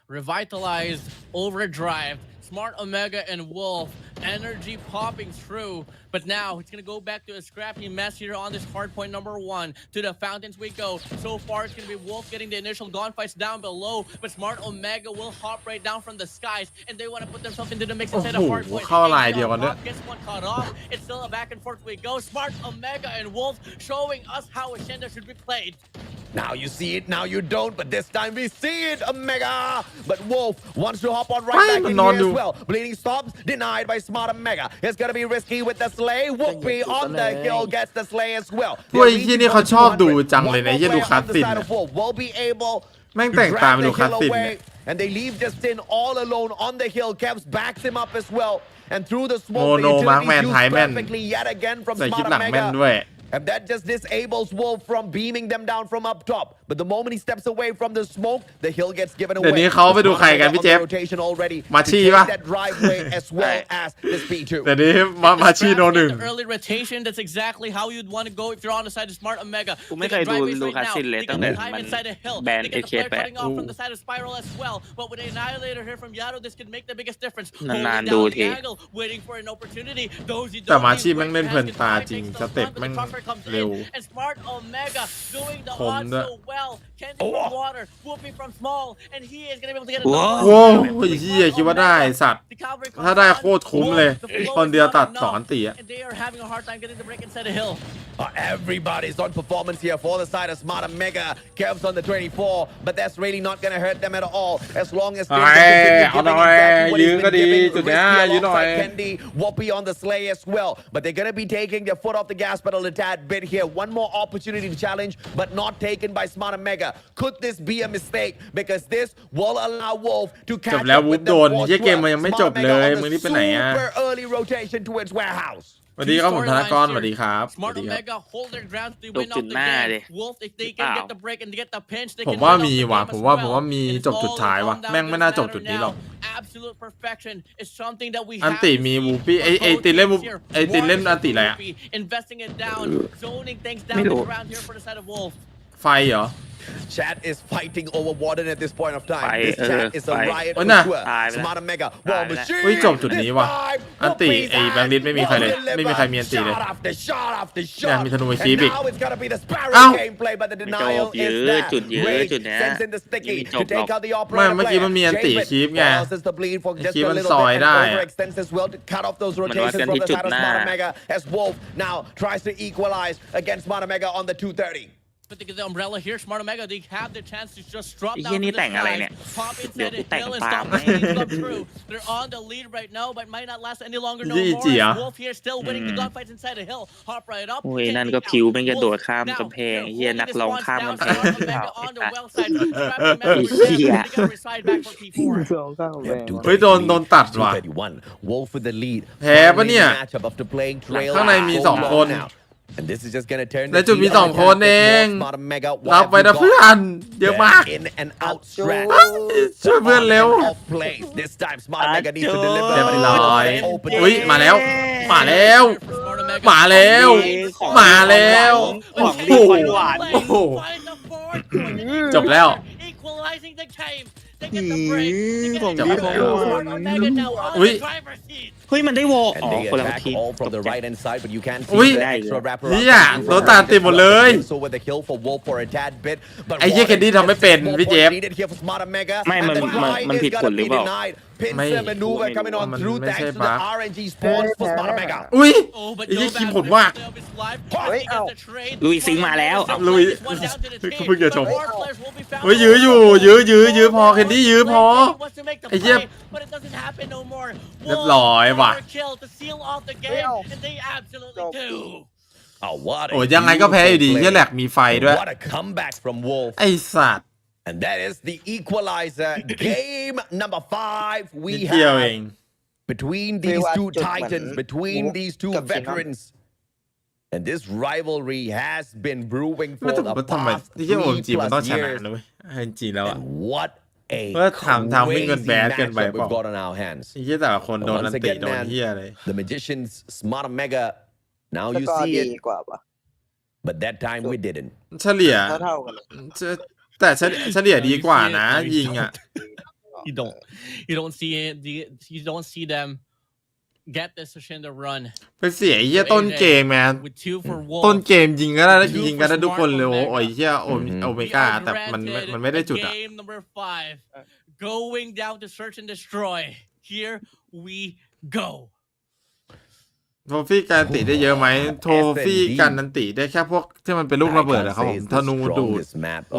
Revitalized, overdrive, Smart Omega and Wolf, energy popping through. But now it's going to go back to a scrappy mess here on this hard point number 1. To the fountains we go. So far it's going to be Wolf getting the initial gunfights down below. But Smart Omega will hop right down from the skies. And they want to put themselves into the mix inside the hard point. เข้าลายเดียวกันด้วย Gets one cut off. It's still a back and forth we go. Smart Omega and Wolf showing us how Ascenda should be played. Now you see it, now you don't, but this time we see it, Omega! But Wolf wants to hop on right back in here as well. Bleeding stops, denied by Smart Omega. It's gonna be risky with the slay. Whoopi on the hill gets the slay as well. พวกไอ้ที่นี่เขาชอบดูจังเลยนะยี่ดูคลาสสิก Will be able แม่งแต่งตามดูคลาสสิก and they leave Justin all alone on the hill. Kevs backs him up as well. And through the smoke, the utilities used perfectly yet again from Smart Omega. And that just disables Wolf from beaming them down from up top. But the moment he steps away from the smoke, the hill gets given away. เดี๋ยวนี้เขาไปดูใครกันพี่เจฟมาชี่ปะ that driveway as well as this P2. เดี๋ยวนี้มาชี่โนหนึ่ง Early rotation, that's exactly how you'd want to go if you're on the side of Smart Omega. กูไม่เคยดูคลาสสิกเลยตั้งแต่มันแบน AK8 from the side of Spiral as well. But with Annihilator here from Yado, this could make the biggest difference. นานๆดูที waiting for an opportunity. แต่มาชี่แม่งเล่นเพลินตาจริงสเต็ปแม่งเร็ว And Smart Omega doing the คม odds ด้วย so well. Candy from water, Whoopi from small, and he is gonna be able to get it. โอ้ยเหี้ยคิดว่าได้สัตว์ถ้าได้โคตรคุ้มเลยคนเดียวตัด2 อันตีอะ And they are having a hard time getting the break inside the hill. Everybody's on performance here for the side of Smart Omega. Kev's on the 24, but that's really not going to hurt them at all. As long as they're Candy, Whoopi on the slay as well. But they're going to be taking their foot off the gas pedal a tad bit here. One more opportunity to challenge, but not taken by Smart Omega. Could this be a mistake? Because this will allow Wolf to catch up with them. Smart Omega on a super early rotation towards warehouse. สวัสดีครับผมธนากรสวัสดีครับ Smart Omega hold their ground to win off the game. Wolf if they can get the break and get the pinch they ผ can มว่ามีว่ะผมว่ามีจบจุดท้ายว่ะแม่งไม่น่าจบจุดนี้หรอก Absolute perfection is something that we อันติมีวูปี้ไอตินเล่นไอตินเล่นอันติอะไรอะ investing it down zoning things down the ground here for the side of Wolf ไฟเหรอ Chat is fighting over Warden at this point of time. This chat is a riot. Smart Omega. Wall machine. จบจุดนี้ว่ะอันติไอแบงค์ลิสไม่มีใครเลยไม่มีใครมีอันติเลยเนี่ยมีธนูไอคีบอีกเอ้าจุดเยอะจุดเนี้ยไม่เมื่อกี้มันมีอันติคีบไงคีบมันซอยได้อะ as Wolf now tries to equalize against Smart Omega on the 230. But they get the umbrella here. Smart Omega, they have the chance to just drop down ไอ้เหี้ยนี่ from แต่ง the อะไร skies, เนี่ย pop เดี๋ยว inside กู the แต่ง hill and ตาม stop letting come through. They're on the lead right now, but might not last any longer no Easy, more. ah. Wolf here still winning the gunfights inside the hill. Hop right up. โอ้ย taking นั่นก็ out ผิวแม่งจะโดด Wolf. ข้าม Now, กำแพง they're เฮีย holding นัก this ลอง one ข้าม down. กำแพง Smart Omega on the well side. Trapping Maverick with them. They gotta reside back for P4. เฮ้ยโดนตัดว่ะ Wolf with the lead. แพ้ปะเนี่ย Matchup after playing trail ข้างในมี2 คน And this is just gonna turn ในจุดมี2 คนเองรับไปนะเพื่อนเยอะมาก in and out strat ช่วยเพื่อนเร็ว off plays this time Smart Omega needs to deliver เรียบร้อย open อุ้ยมาแล้วมาแล้ว Smart Omega. มาแล้วมาแล้วโอ้โหโอ้โห Find the fourth point. จบแล้ว Equalizing the game. They get the break. They get ของ the พี่ break. ของ Smart Omega now on Ui. the driver's seat. เฮ้ยมันได้วอล and อ๋อ they คนละ attack ที all from the right hand side but you can't Ui. see the extra wraparound เนี่ยโดนตัดติดหมดเลย so with the kill for Wolf for a tad bit but ไอ้เหี้ย Candy ทำไม่เป็นพี่เจฟ needed here for Smart Omega ไม่ and มัน the try มัน is ผิด gonna กฎหรื be อเปล่า denied ไม่ pincer maneuver coming on มัน through ไม่ thanks ใช่ to บั๊ the ก RNG spawns for Smart Omegaอุ้ย Oh, but ไอ้ no เหี้ยคิม bad ผม for มาก the of his life. Wait, He gets the trade. ลุยซิงค์มาแล้ว ลุย One down to the team. เพิ่งจะชม But more players will be found เฮ้ยยื้ออยู่ยื้อพอแคนดี้ยื้อพอ wants to make the ไอ้เหี้ย play, but it doesn't happen no more. เรียบร้อยว่ะ Wolves kill to seal off the game, and they absolutely do. oh what โอ้ยยังไงก็แพ้อยู่ดีเหี้ยแหลกมีไฟด้วย what a comeback from Wolf ไอ้สัตว์ and that is the equalizer game number 5 นิ we ดเดียวเอ have ง between these two titans, between these two veterans. And this rivalry has been brewing ไม่ for ถูก the ว่าทำไม past ที่โอจีมันต้อง 3+ ชนะ years. นะเว้ยจริงแล้วอะ And what a เพื่อทำวิ่งกัน crazy แบดเกินไป matchup เปล่า we've got on our hands. ไอ้เหี้ยแต่ละคนโดน Once อันติ again, โดน man, เหี้ยเลย the magicians, Smart Omega. Now แล้ว you ก็ see ดี it. กว่าปะ but that time we didn't เฉลี่ย เท่ากันเลย แต่เฉลี่ยดีกว่านะยิงอ่ะ you don't see them get this in the run ไปเสียไอ้เหี้ยต้นเกมแมน with 2 for Wolf ต้นเกมยิงก็ได้ยิงกันได้ทุกคนเลยโอ้ยเหี้ยโอเมก้าแต่มันไม่ได้จุดอ่ะ Game number 5 going down to search and destroy here we go โทฟี่การติได้เยอะไหมโทฟี่การนันติได้แค่พวกที่มันเป็นลูกระเบิดนะครับผมธนูดูด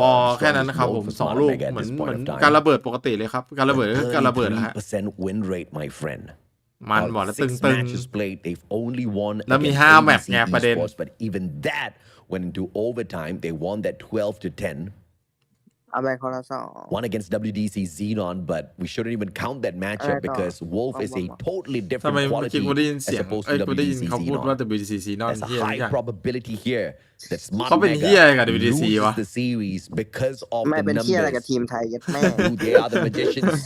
วอแค่นั้นนะครับผม2ลูกเหมือนการระเบิดปกติเลยครับการระเบิดก็การระเบิดนะฮะ win rate my friend มันบอกแล้วตึง they've only won แล้วมี5แมตช์ไงประเด็น but even that went into overtime they won that 12 to 10เอาไปคนละ2 one against WDC Xenon but we shouldn't even count that matchup because Wolf is a totally ทำ different ไมเมื่อ quality กี้กูได้ยินเสี as ยง opposed กู to ได้ยิน WDC เขาพูดว่า Xenon WDC นอน there's a เหี้ย high probability here that Smart เขาเป็นเหี้ยกับ WDC Mega วะ loses the series because of ไม่ the เป็นเที่ยอะไรกับ numbers ทีมไทยยัดแม่ who they are the magicians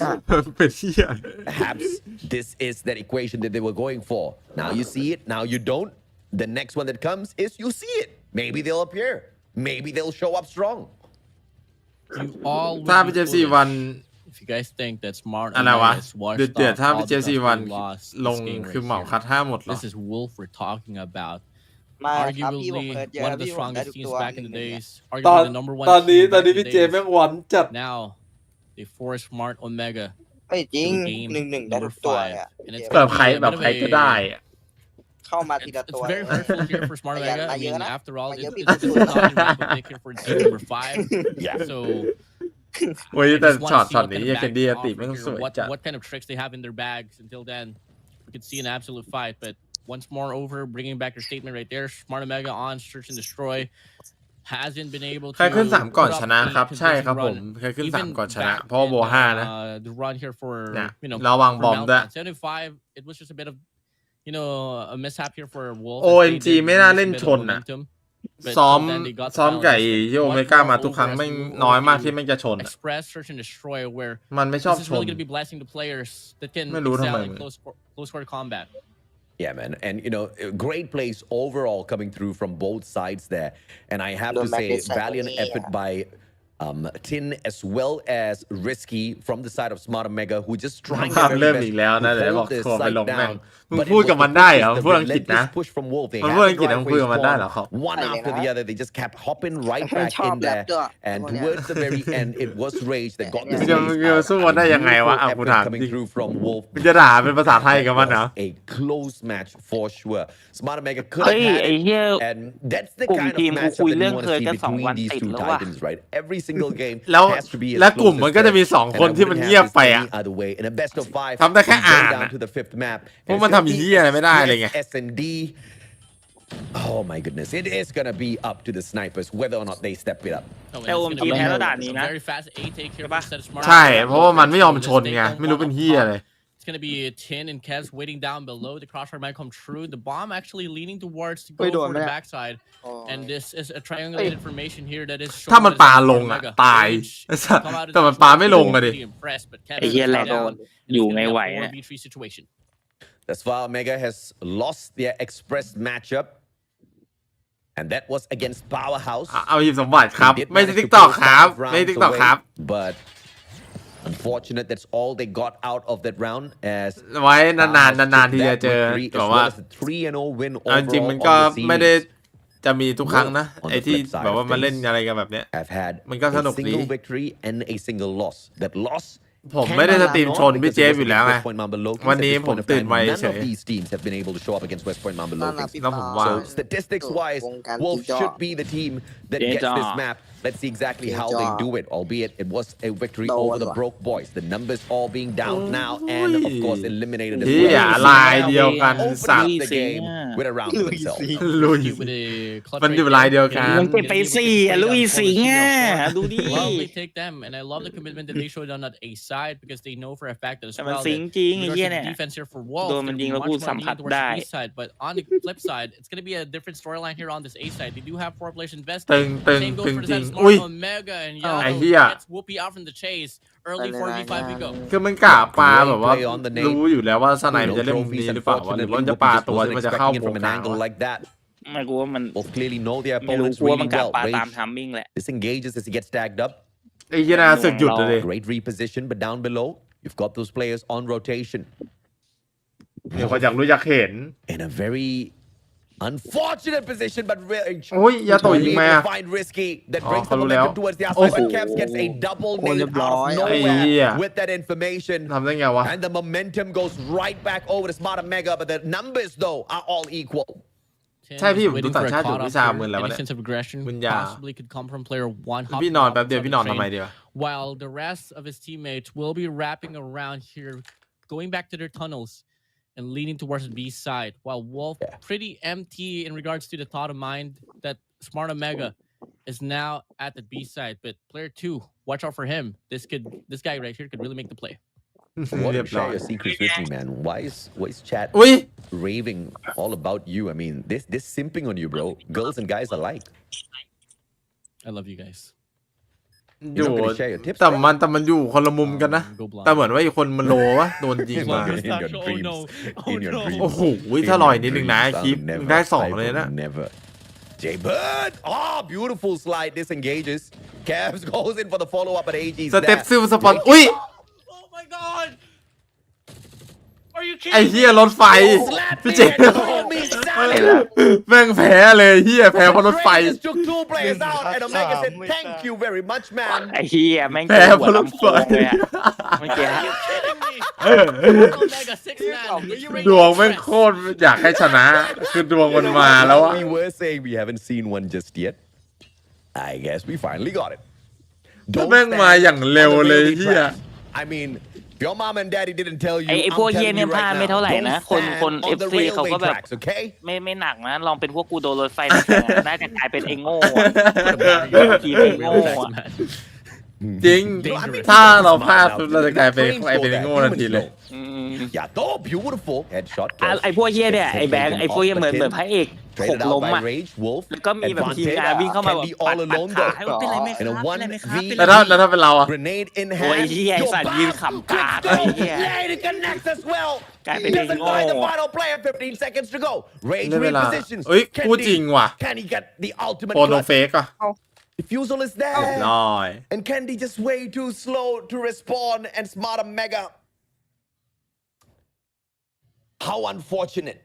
เป็นเหี้ย perhaps this is that equation that they were going for now you see it now you don't the next one that comes is you see it maybe they'll appear maybe they'll show up strong you all ถ้าเป็นเจซีวัน if you guys think that Smart อะไรวะ has washed เดือด off ถ้า all เป็น the เจซี stuff วัน we lost ล this ง game คือ right เหมา here. คัด5หมดเหรอ This is Wolf we're talking about มาครับพี่ผม arguably เคยเจอ one of the พี่ผมได้ strongest ทุก teams ตัว back in the days ตอน arguably the number one ตอนนี้ team ตอน back นี้ in พี่ the เจ days. แม่งหวานจัด Now they force Smart Omega ไม่จริง to the game 1-1 ได้ทุ number กตัว 5 อ่ะ and it's แบบ gonna ใคร be a แบบ bit ใคร of ก็ได้ a อะ เข้ามาทีละ It's ตัว very hurtful here for Smart Omega. I mean, after all, Like, it's you're a solid pick here for team number 5. So โอ้ย I แต่ just want ช็อ to ต see ช็อต what นี้ kind ยา of เคน back ดี้ they ติ offer ไม่ต้อง here, สวยจัด what kind of tricks they have in their bags. Until then, we could see an absolute fight. But once more over, bringing back your statement right there. Smart Omega on search and destroy hasn't been able to ใครขึ้น3ก่อน put up ชนะครับ a ใช่ครับ convincing ผม run. ใครขึ้น Even 3ก่อนชนะ back เพราะว่าโบ in, 5นะ the run here for เนี่ย you know ระวัง for บอมด้วย Meltdown. 75, it was just a bit of you know a mishap here for Wolf. OMG ไม่น่าเล่นชนอ่ะ ซ้อมไก่ที่โอเมก้ามาทุกครั้งไม่น้อยมากที่ไม่จะชน Express search and destroy where มันไม่ชอบ this is ชน really going to be blessing the players that can ไม่รู้ทำ excel ไม in close quarter combat. Yeah, man. And, you know, great plays overall coming through from both sides there. And I have to say, valiant effort by Tin as well as Risky from the side of Smart Omega, who just trying ภาพ their เริ่ม best อีกแล้วนะ to เดี๋ยวบอก hold their ทัวร์ไปล side งแม่ง down. มึง But it พูด was กับ the มันได้เหรอ push, พูด the อังกฤษนะ relentless push from Wolf. They มัน had พูด to อังกฤษ drive นะ for พูด his กับมันได้เหรอ pawn. ครับ One after the other, they just kept hopping right Man, back chop in there. that door. And Oh, yeah. towards the very end, it was Rage that got the มึงจะ series out. สู้มันได้ยังไงวะ Beautiful อ่ะกู effort ถาม coming จริง through from Wolf. มึงจะด่าเป็นภาษาไทยกับมันเหรอ A close match for sure. Smart Omega could เฮ้ have ย had ไอ้ it, เหี้ย and that's the กลุ่ม kind of ทีมกู matchup คุย that เรื่ you อง want เค to ย see กัน2 between วัน these ติด two แล้วว่ะ titans, right? Every single game แล้ว has to be as และกลุ่ม close มัน as ก็จะมี that. 2 คน And I ที่มัน wouldn't เงียบ have this ไปอ่ะ any other way. In a best of 5, ทำได้แค่ we go อ่าน down อ่ะ to the 5th map. พวกมันทำเหี้ยอะไรไม่ได้เลยไง S&D. Oh my goodness, it is gonna be up to the snipers whether or not they step it up. Oh, and แต่ it's โอม gonna จี be แพ้ระดับนี้ a นะ very fast A take here ใช่ปะ instead of Smart ใช่ Omega. เพราะว่ามันไม่ยอมชน They ไง don't ไม่รู้ want เป็น up เหี้ย top. เลย It's going to be Tin and Kez waiting down below. The crossfire might come true. The bomb actually leaning towards to go Wait, for the man. backside. Oh. And this is a triangulated formation here that is ถ้า showing มัน us ปา that ล Smart งอ่ะ Omega ตาย range ไอ้สัส come out of แต่ this มันปาไม่ลง match อะดิ pretty impressed, but Kez ไอ้เหี้ย is แหลก down. อยู่ไงไหว And it's เนี่ย gonna be a 4v3 situation. Thus far, Omega has lost their express matchup. And that was against Powerhouse. เอาหยิบสมบัติครับ They did ไม่ใช่ manage to TikTok pull ครับ 5 ไม่ใช่ rounds TikTok away, ครับ but unfortunate that's all they got out of that round as ไว้นาน Powerhouse ๆนานๆ took ที่จะ that เจอ victory แต่ as ว่า well as a 3-0 win เอาจริง overall มันก็ on the ไม่ได้ series. จะมีทุกครั้งนะ On the ไอ้ที่ flip side แบบว่า of มาเล่น things, อะไรกันแบบเนี้ย I've had มันก็สนุ a กดี single victory and a single loss. That loss ผมไม่ได้สตรีมชนพี่เจฟอยู่แล้วไง วันนี้ผมตื่นไวเฉย None of these teams have been able to show up against West Point Mamba นั่นน่ะ Lokings. พี่ แล้วผมว่า ปา So statistics wise, วงการ Wolf จิ๊กจอก should be the team thatจิ๊ก gets จอก this map. Let's see exactly how they do it. Albeit it was a victory โดน over the ว่ะ broke boys. The numbers all being down now and of course eliminated as เหี้ย well. ลายเดียวกัน Opening สัต up ว์ the game with a round to themselves. ลุย With a clutch มัน right อยู่ลายเดียวกัน มันเก็บไป4อ่ะลุยสิงอ่ะดูดิ Lovely take them, and I love the commitment that they showed on that A side because they know for a fact that as แต่มัน well สิง that จริง in ไอ้ regards เหี้ย to เนี่ย the defense here for Wolf, โดนมันยิงแล้วกูสัมผัสได้ B side, but on the flip side, it's going to be a different storyline here on this A side. They do have 4 players invested. ตึงตึง Same goes ตึง for the จริง side of อุ้ย Smart Omega and ไอ้ Yano เหี้ย gets Whoopi out from the chase. Early 4v5 we go. คือมันกะปลาแบบว่ารู้อยู่แล้วว่าสไนมันจะเล่นมุมนี้หรือเปล่าวะหรือว่ามันจะปลาตัวที่มันจะเข้าวงกลาง from an angle like that. ไม่กูว่ามัน Both clearly know their ไม่รู้ opponents กูว่ามัน really กลับ well. มาตาม Rage ทัมมิ่งแหละ disengages as he gets tagged up. ไอ้ยีนาสึกหยุดเลย Great reposition, but down below, you've got those players on rotation. เดี๋ยวเขาอยากรู้อยากเห็น In a very unfortunate position, but really โอ้ยยาโตะยิงมา find risky that brings the เขารู้แล้ว momentum towards the outside. But Kevs gets a double nade out of ไอ้เหี้ย nowhere with that information. ทำได้ไงวะ And the momentum goes right back over to Smart and Mega, but the numbers though are all equal. ใช่พี่ผมดูต่างชาติอยู่วิชามึนแล้ววะเนี่ย sense of aggression มึนยา possibly could come from player one พี่นอนแป๊บเดียวพี่นอนทำไมดีวะ while the rest of his teammates will be wrapping around here going back to their tunnels and leaning towards the B side while Wolf pretty empty in regards to the thought of mind that Smart Omega is now at the B side but player 2 watch out for him this guy right here could really make the play. What to share your secrets with me, man? Why is chat อุ้ย raving all about you? I mean, this simping on you, bro. Girls and guys alike. I love you guys. อยู่ You're not gonna share your tips, แต่ bro? มันอยู่คนละมุมกันนะ Go blind. แต่เหมือนว่าอีกคนมันโลวะโดนยิงมา In your Oh, dreams. no. Oh, In your no. dreams. โอ้โหถ้าลอยนิดนึงนะคลิป Never. ได้2 I เลยนะ will never. J-Bird! Oh, beautiful slide. Disengages. Cavs goes in for the follow-up, but AG's สเต็ป there. ซิลสปอนอุ้ย Oh my god! Are you ไอ้ kidding เหี้ยรถไฟ Slap พี่ me เจ and call me savage. แม่งแพ้เลยเหี้ยแพ้เพราะรถไฟ Rage just took 2 players out, and Omega said, "Thank you very much, man." ไอ้เฮียแม่ง แพ้ เกิน เพ หัว ราะรถ ลำโพ ไฟ งเลยอะเมื่อกี้ Are you kidding me? Omega 6-man. Get your ดวงแม่งโคตรอยากให้ชนะ คือดวงมันมาแล้วอะ We were saying we haven't seen one just yet. I guess we finally got it. แม่งมาอย่างเร็วเลยเหี้ย I mean, if your mom and daddy didn't tell you, ไอ้ I'm พวกเฮีย telling เนี่ you ยพลาด right ไม่เท่าไหร่ now. นะ Don't คน stand on the FC เขาก็ railway แบบ tracks, okay? ไม่หนักนะลองเป็นพวกกูโดนรถไฟนะน่าจะกลายเป็นไอ้โง่อะทีมไอ้โง่อะ จริง ถ้าเราพลาดปุ๊บเราจะกลายเป็นไอ้โง่ทันทีเลย Yato, beautiful headshot. ไอ้พวกเฮียเนี่ยไอ้แบงค์ไอ้พวกเฮียเหมือนพระเอกหก Traded ล้ out ม by อ่ะ Rage, Wolf, แล้วก็มีแบบทีมงานวิ่งเข้ามาแบบ Candy ปั all ด alone ขา though. ให้เป็นไรไหมครับ In a เป็นไรไหมครับ 1v แล้วถ้าเป็นเราอะ Grenade in โอ้ย hand. เฮียไอ้สัตว์ยืนขำกากไอ้เฮีย Yeah, it connects as well. กลายเป็น Doesn't โง่ find the final player. 15 seconds to go. Rage ได้เวลา repositions. เอ้ยพูดจริงว่ะ Can he get the ultimate โปรโน clutch? เฟกอะ Defusal is ล there. อย And Candy just way too slow to respond. And Smart Omega. How unfortunate.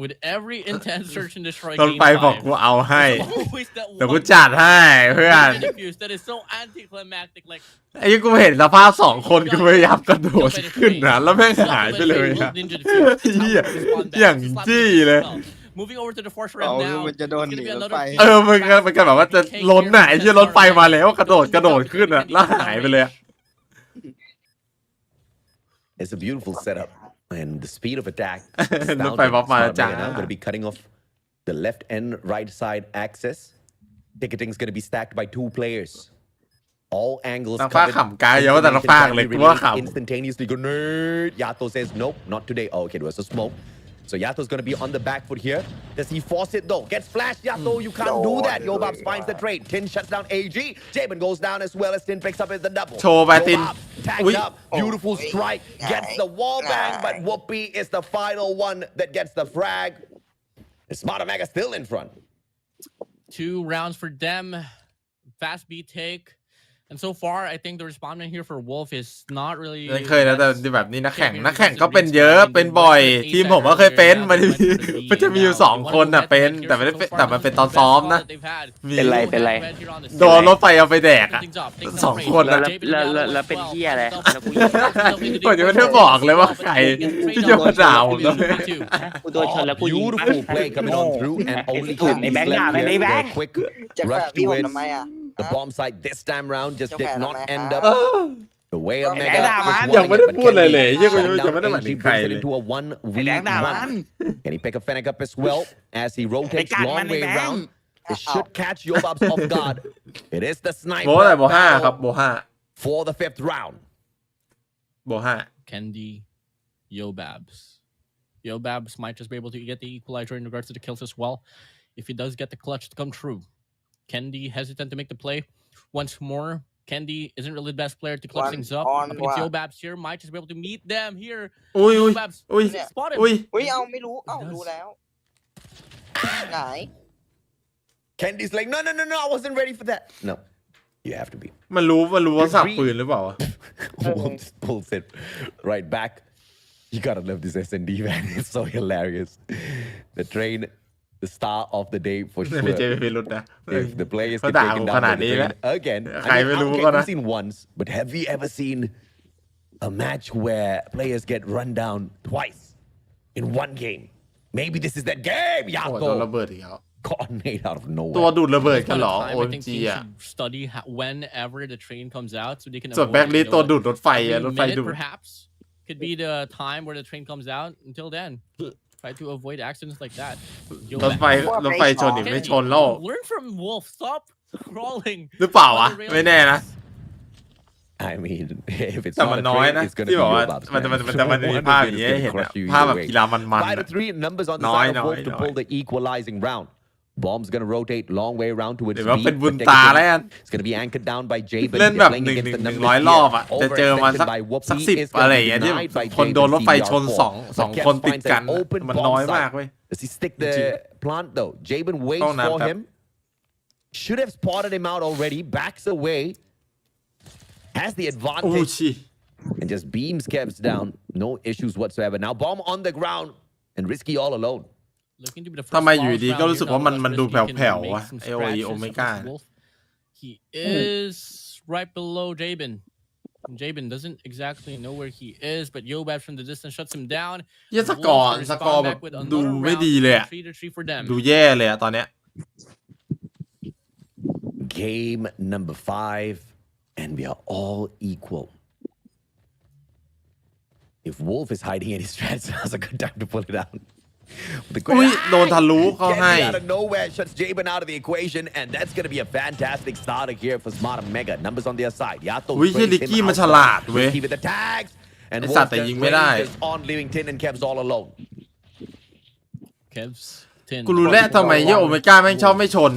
with every intense search and destroy รถ game ไฟบอก 5. กูเอาให้ Always that เดี๋ยวกู one จัดให้เพื่อน defuse that is so anticlimactic. Like ไอ้กูเห็นสภาพ2 คนกูพยายามกระโดดขึ้นนะแล้วแม่งหายไปเลยอะ Ninja defuse. เหี้ยอย่างจี้เลย Moving over to the force เอา round now. มันจะโดนหนีรถไฟ มันก็แบบว่าจะล้นไหนที่รถไฟมาแล้วกระโดดขึ้นอะแล้วหายไปเลยอะ It's a beautiful setup. And the speed of attack. รถไฟบล็อกมาจ้า Going to be cutting off the left and right side access. Ticketing is going to be stacked by 2 players. All angles นักฟ้า covered. ขำกายเยอะแต่นักฟ้าเลยกูว่าขำ Instantaneously grenade. Yato says nope, not today. Oh, okay, it was a smoke. So Yato's going to be on the back foot here. Does he force it though? Gets flashed, Yato. You can't do that. Yobabs finds the trade. Tin shuts down AG. Jabin goes down as well as Tin picks up the double. โชว์ไปติน Yobab tagged up. Beautiful strike. Gets the wall bang, but Whoopi is the final one that gets the frag. Smart Omega still in front. 2 rounds for them. Fast B take. And so far, I think the respondent here for Wolf is not really. เคยนะแต่แบบนี้นักแข่งก็เป็นเยอะเป็นบ่อยทีมผมก็เคยเป็นมันจะมีอยู่2 คนน่ะเป็นแต่ไม่ได้แต่มันเป็นตอนซ้อมนะ เป็นไร โดนรถไฟเอาไปแดกอ่ะ2 คนน่ะ แล้วเป็นเฮียอะไรแล้วกู ผมยังไม่ได้บอกเลยว่าใครที่จะมาด่าผมนะ กูโดนชนแล้วกูยิง Beautiful play coming on through and only ถูกในแบงค์ด่าในแบงค์ quick จะแฝ rush งพี่ to ผม it. ทำไมอ่ะ The bomb site this time round just did not end up เออ the way of ไอ้ Mega ด่ามัน was ยังไม่ wanting ได้ it, พูด but อะไรเลย Kenny ยัง shut ไม่ down ได้หมายถึ AG งใคร brings เล it ย into a ไอ้แบงค์ด่ามัน 1v1. Can he pick a Fennec up as well as he rotates They got long money, way man. round? It should catch Yobabs off guard. It is the โบอะไร sniper โบ5ครับ battle โบ for the 5th round. 5โบ Kendi, Yobabs might just be able to get the equalizer in regards to the kills as well. If he does get the clutch to come true. Kendi hesitant to make the play. Once more, Kendi isn't really the best player to clutch things up. Against Yobabs here, might just be able to meet them here. อุ้ย Yobabs อุ้ย spotted. อุ้ย อุ้ยเอาไม่รู้เอ้ารู้แล้ว ไหน Candy's like, no, I wasn't ready for that. No, you have to be. มันรู้ว่าสับปืนหรือเปล่า Wolf just pulls it right back. You gotta love this SND, man. It's so hilarious. The train, the star of the day for ไม่เจ sure. อพิรุธนะ If the players เขา get ด่า taken ผม down ขนา by ด the นี้ train แล้ว again. ใครไม่รู้ก็นะ I've seen once, but have we ever seen a match where players get run down twice in one game? Maybe this is that game, โอ้โดนระ Yato. เบิดอีกแล้ว Coordinate out of ตัว nowhere. ดูดระเบิดกัน Point เหรอ of time, I think OMG teams อ่ะ should study whenever the train comes out so they can ส่วน avoid แบ็คลิส you ตัว know, ดูดรถไฟอะ every รถไฟ minute ดูด perhaps could be the time where the train comes out. Until then, try to avoid accidents like that. รถไฟชนอีกไม่ชนแล้ว Learn from Wolf. Stop crawling. หรือเปล่าวะ ไม่แน่นะ I mean, if it's แต่ not มัน a น้อย train, นะ it's gonna ที่ be บอกว่า Yobab's, มัน man. มี One ภาพ of อ them ย่าง is นี้ให้ gonna เห็นอะ crush you ภาพแบบ either way. กีฬามันๆ 5 อะ to 3 numbers on the Nói, side of Wolf nói, to nói. pull the equalizing round. Bomb's gonna rotate long way around to its เดี๋ยวว่า beat, เป็นบุญ but ตา technically แล้วกัน it's gonna be anchored down by Jabin. เล่นแบบ Playing against the หนึ่ง numbers รอบ here. อะจะเจอมาสัก Overextended by Whoopi 10 is อะไร gonna อย่าง be เงี้ยที่ denied by คนโดน Jabin รถไฟชน CBR4. สอง But คน Kev ติด finds กัน an open มัน bomb น้อย site. มากเว้ย Does he stick the plant though? Jabin waits Không làm for thật. him. Should have spotted him out already. Backs away. Has the โอ้ advantage ชิ and just beams Kevs down. No issues whatsoever. Now bomb on the ground and Risky all alone. Looking to be the first ทำไมอยู่ flawless ดี round ก็ here. รู้สึกว่า Nonetheless, มันดู Risky can แผ่วๆ make วะ some ไอโอ scratches โอเม against ก้า Wolf. He is right below Jabin. Jabin doesn't exactly know where he is, but Yobab from the distance shuts him down. เหี้ยสกอร์ Wolf สกอร์ respond แบบ back with ดู another ไม่ round. ดีเลยอะ 3-3 for them. ดูแย่เลยอะตอนเนี้ย Game number 5, and we are all equal. If Wolf is hiding any strats, now's a good time to pull it out. The อุ้ยโดนทะลุเข้า Kenny ให้ out of nowhere shuts Jabin out of the equation, and that's going to be a fantastic starter here for Smart and Mega. Numbers on their side. Yato อุ้ย sprays ลิก him กี้มัน out ฉลาด front. เว้ย Risky with the tags, and ไอ้ Wolf สัตว์แต่ just ยิงไม่ได้ ranges on, leaving Tin and Kevs all alone. Kev's 10. กูรู้แล้วทำไมเหี้ยโอเมก้าแม่งชอบไม่ชน